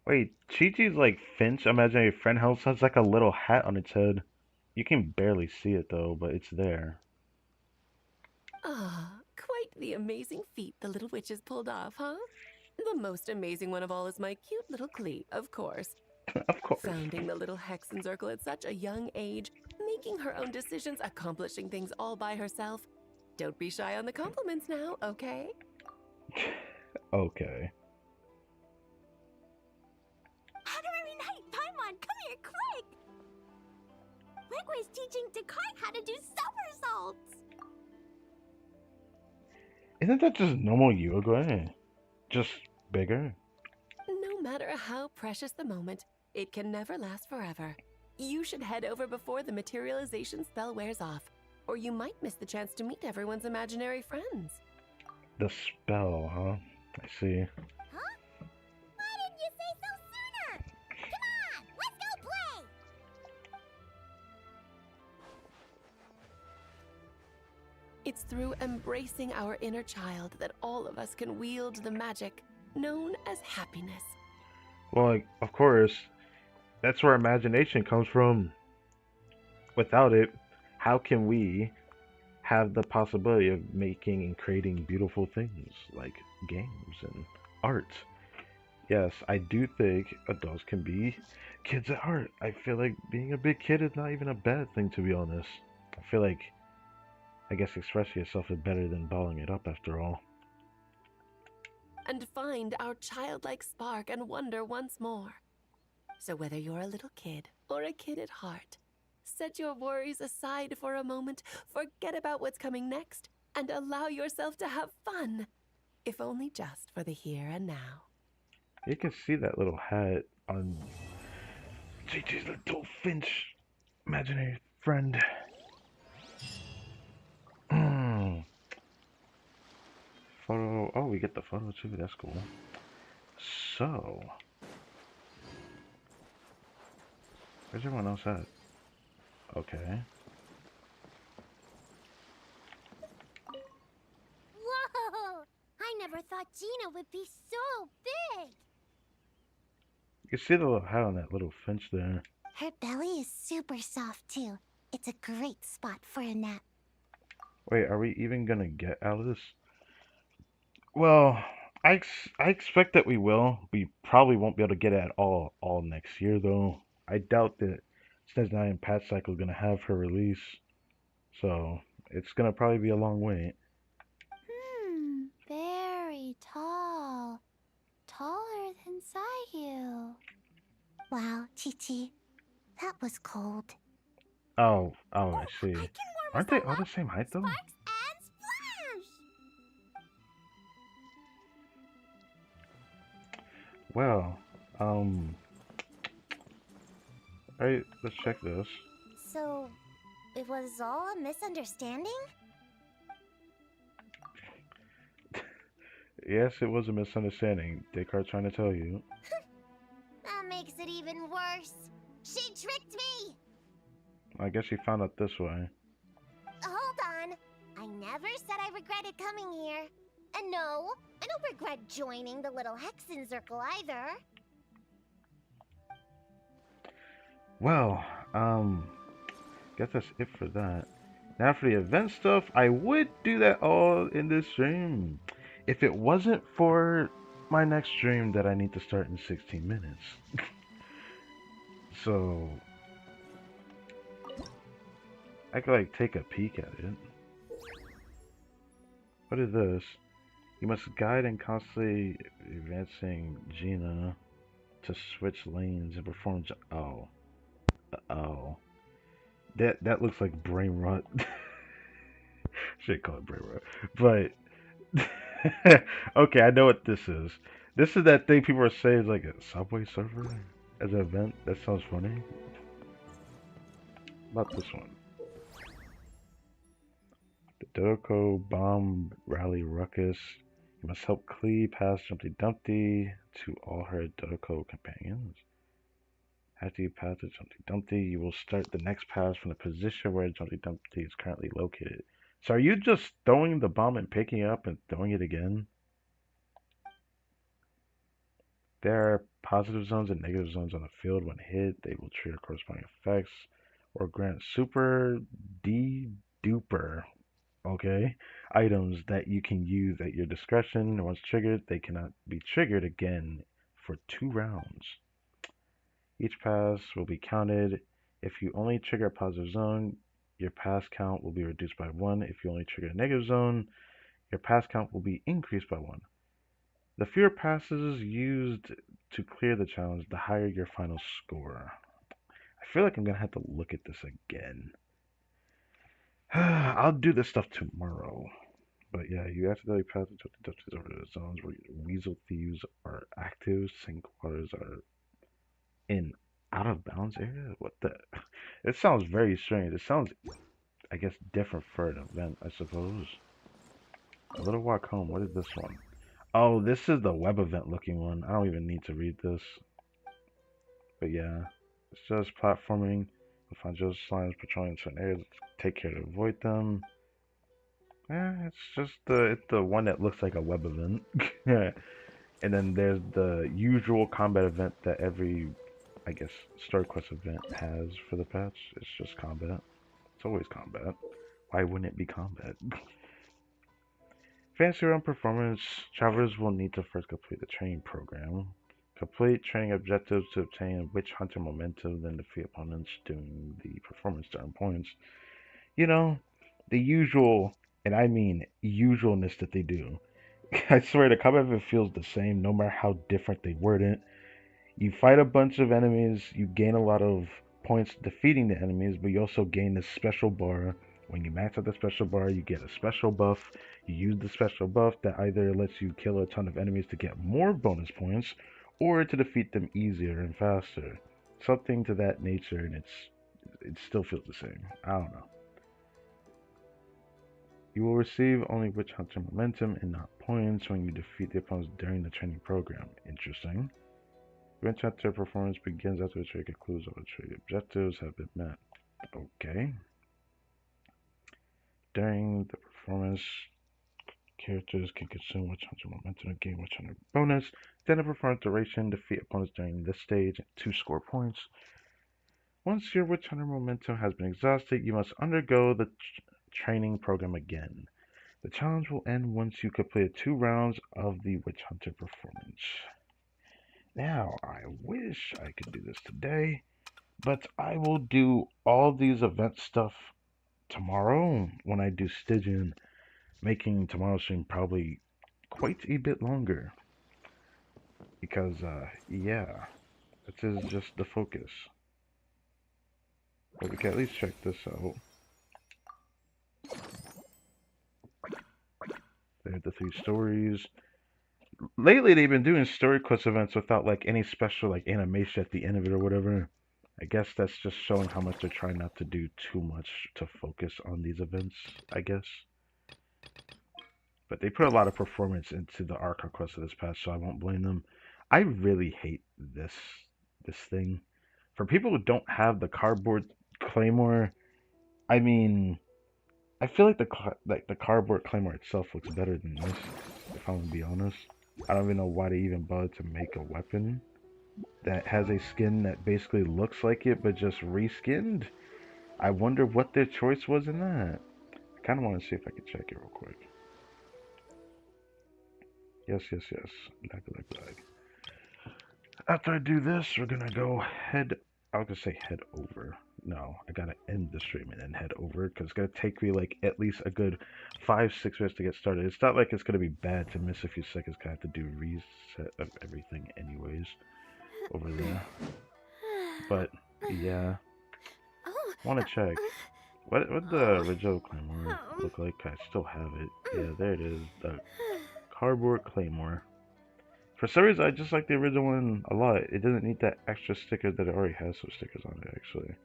Wait, Chi-Chi's like Finch imaginary friend house has like a little hat on its head. You can barely see it though, but it's there. Quite the amazing feat the little witches pulled off, huh? The most amazing one of all is my cute little Clee, of course. Of course. Founding the little Hexen Circle at such a young age, making her own decisions, accomplishing things all by herself. Don't be shy on the compliments now, okay? Okay. Honorary Knight, Paimon, come here quick! Liquid's teaching Descartes how to do somersaults! Isn't that just normal yoga? Just bigger? No matter how precious the moment, it can never last forever. You should head over before the materialization spell wears off. Or you might miss the chance to meet everyone's imaginary friends. The spell, huh? I see. Huh? Why didn't you say so sooner? Come on, let's go play! It's through embracing our inner child that all of us can wield the magic known as happiness. Well, like, of course, that's where imagination comes from. Without it, how can we have the possibility of making and creating beautiful things like games and art? Yes, I do think adults can be kids at heart. I feel like being a big kid is not even a bad thing, to be honest. I feel like, I guess expressing yourself is better than balling it up after all. And find our childlike spark and wonder once more. So whether you're a little kid or a kid at heart, set your worries aside for a moment, forget about what's coming next, and allow yourself to have fun, if only just for the here and now. You can see that little hat on JJ's little Finch imaginary friend. Photo. Oh, we get the photo too. That's cool. So, where's everyone else at? Okay. Whoa! I never thought Gina would be so big! You can see the little hat on that little Finch there. Her belly is super soft too. It's a great spot for a nap. Wait, are we even gonna get Alice? Well, I expect that we will. We probably won't be able to get it at all next year though. I doubt that Snez 9 Patch Cycle is gonna have her release, so it's gonna probably be a long wait. Very tall. Taller than Sayu. Wow, Chi-Chi, that was cold. Oh, I see. I can warm Aren't us they all all the up. same height though? Sparks and splash! Well, alright, let's check this. So, it was all a misunderstanding? Yes, it was a misunderstanding. Descartes trying to tell you. That makes it even worse. She tricked me! I guess you found out this way. Hold on. I never said I regretted coming here. And no, I don't regret joining the little Hexen Circle either. Well, guess that's it for that. Now for the event stuff, I would do that all in this stream. If it wasn't for my next stream that I need to start in 16 minutes. So, I could like take a peek at it. What is this? You must guide and constantly advancing Gina to switch lanes and perform. Oh, oh, that looks like brain rot. Should call it brain rot, but okay, I know what this is. This is that thing people are saying is like a Subway server as an event. That sounds funny. About this one. The Dodoko Bomb Rally Ruckus. You must help Klee pass Jumpty Dumpty to all her Dodoko companions. After you pass the Jumpty Dumpty, you will start the next pass from the position where Jumpty Dumpty is currently located. So are you just throwing the bomb and picking it up and throwing it again? There are positive zones and negative zones on the field. When hit, they will trigger corresponding effects or grant super duper items that you can use at your discretion. Once triggered, they cannot be triggered again for 2 rounds. Each pass will be counted. If you only trigger a positive zone, your pass count will be reduced by 1. If you only trigger a negative zone, your pass count will be increased by 1. The fewer passes used to clear the challenge, the higher your final score. I feel like I'm gonna have to look at this again. I'll do this stuff tomorrow. But yeah, you accidentally pass the Dutchies over the zones where Weasel Thieves are active, Sink Waters are in out of bounds area? What the? It sounds very strange. It sounds I guess, different for an event, I suppose. A little walk home. What is this one? Oh, this is the web event looking one. I don't even need to read this. But yeah, it's just platforming. You'll find just slimes patrolling certain areas. Take care to avoid them. Yeah, it's just the one that looks like a web event. Yeah. And then there's the usual combat event that every, I guess, story quest event has for the patch. It's just combat. It's always combat. Why wouldn't it be combat? Fancy round performance. Travelers will need to first complete the training program. Complete training objectives to obtain Witch Hunter momentum, then defeat opponents during the performance turn points. You know, the usual, and I mean usualness that they do. I swear the combat event feels the same no matter how different they word it. You fight a bunch of enemies, you gain a lot of points defeating the enemies, but you also gain this special bar. When you max out the special bar, you get a special buff. You use the special buff that either lets you kill a ton of enemies to get more bonus points, or to defeat them easier and faster. Something to that nature, and it still feels the same. I don't know. You will receive only Witch Hunter momentum and not points when you defeat the opponents during the training program. Interesting. Witch Hunter performance begins after the trade concludes. All the trade objectives have been met. Okay. During the performance, characters can consume Witch Hunter momentum and gain Witch Hunter bonus. Then the performance duration, defeat opponents during this stage, 2 score points. Once your Witch Hunter momentum has been exhausted, you must undergo the training program again. The challenge will end once you complete 2 rounds of the Witch Hunter performance. Now, I wish I could do this today, but I will do all these event stuff tomorrow when I do Stygian, making tomorrow's stream probably quite a bit longer. Because, yeah, this is just the focus. But we can at least check this out. There's the 3 stories. Lately, they've been doing story quest events without, like, any special, like, animation at the end of it or whatever. I guess that's just showing how much they're trying not to do too much to focus on these events, I guess. But they put a lot of performance into the Archon quest of this patch, so I won't blame them. I really hate this thing. For people who don't have the cardboard claymore, I mean, I feel like the cardboard claymore itself looks better than this, if I'm gonna be honest. I don't even know why they even bothered to make a weapon that has a skin that basically looks like it, but just reskinned. I wonder what their choice was in that. I kind of want to see if I can check it real quick. Yes. Lag. After I do this, we're gonna go head. I was gonna say head over. No, I gotta end the stream and then head over because it's gonna take me like at least a good 5-6 minutes to get started. It's not like it's gonna be bad to miss a few seconds. I have to do reset of everything anyways over there. But yeah, want to check what the original claymore look like. I still have it. Yeah, there it is. The cardboard claymore. For some reason, I just like the original one a lot. It doesn't need that extra sticker that it already has some stickers on it, actually.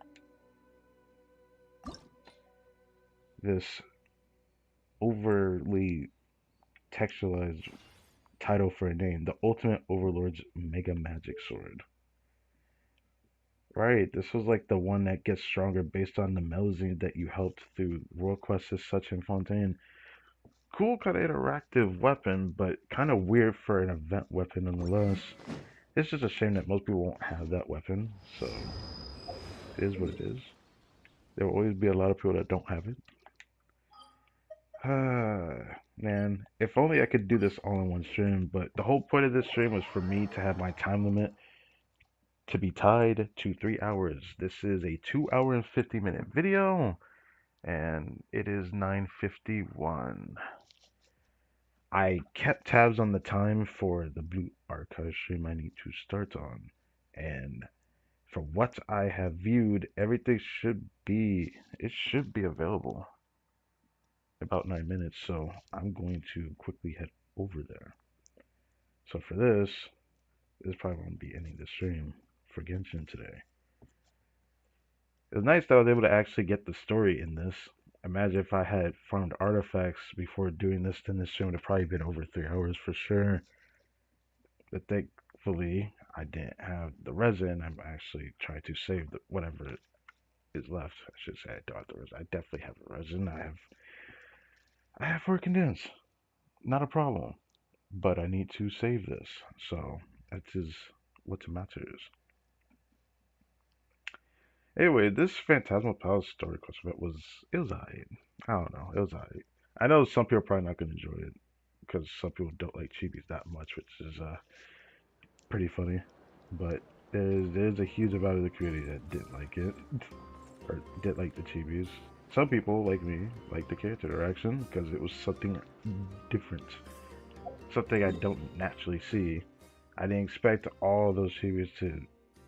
This overly textualized title for a name. The Ultimate Overlord's Mega Magic Sword. Right, this was like the one that gets stronger based on the melazine that you helped through world quests such in Fontaine. Cool kind of interactive weapon, but kind of weird for an event weapon nonetheless. It's just a shame that most people won't have that weapon, so it is what it is. There will always be a lot of people that don't have it. Man, if only I could do this all in one stream, but the whole point of this stream was for me to have my time limit to be tied to 3 hours. This is a 2-hour and 50-minute video, and it is 9:51. I kept tabs on the time for the Blue Archive stream I need to start on, and for what I have viewed, everything should be available in about 9 minutes, so I'm going to quickly head over there. So for this probably won't be ending the stream for Genshin today. It was nice that I was able to actually get the story in this. Imagine if I had farmed artifacts before doing this, then this stream would have probably been over 3 hours for sure. But thankfully, I didn't have the resin. I'm actually trying to save whatever is left. I should say I don't have the resin. I definitely have the resin. I have 4 condensed. Not a problem. But I need to save this. So that is what matters. Anyway, this Phantasmal PALS story quest event was alright. I don't know, it was alright. I know some people are probably not gonna enjoy it because some people don't like chibis that much, which is pretty funny. But there's a huge amount of the community that didn't like it or didn't like the chibis. Some people, like me, like the character interaction because it was something different, something I don't naturally see. I didn't expect all those chibis to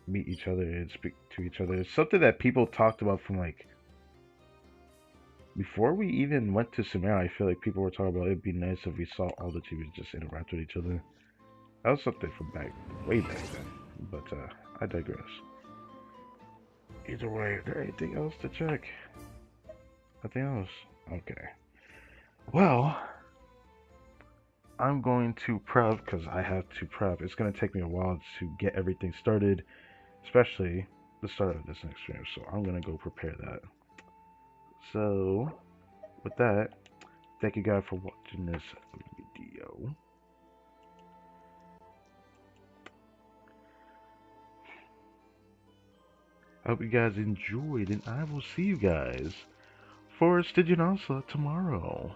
meet each other and speak to each other. It's something that people talked about from like before we even went to Samara. I feel like people were talking about it'd be nice if we saw all the chibis just interact with each other. That was something from way back then. But I digress. Either way, is there anything else to check? Nothing else? Okay. Well, I'm going to prep because I have to prep. It's going to take me a while to get everything started, especially the start of this next stream. So I'm going to go prepare that. So, with that, thank you guys for watching this video. I hope you guys enjoyed, and I will see you guys for Stygian Onslaught tomorrow.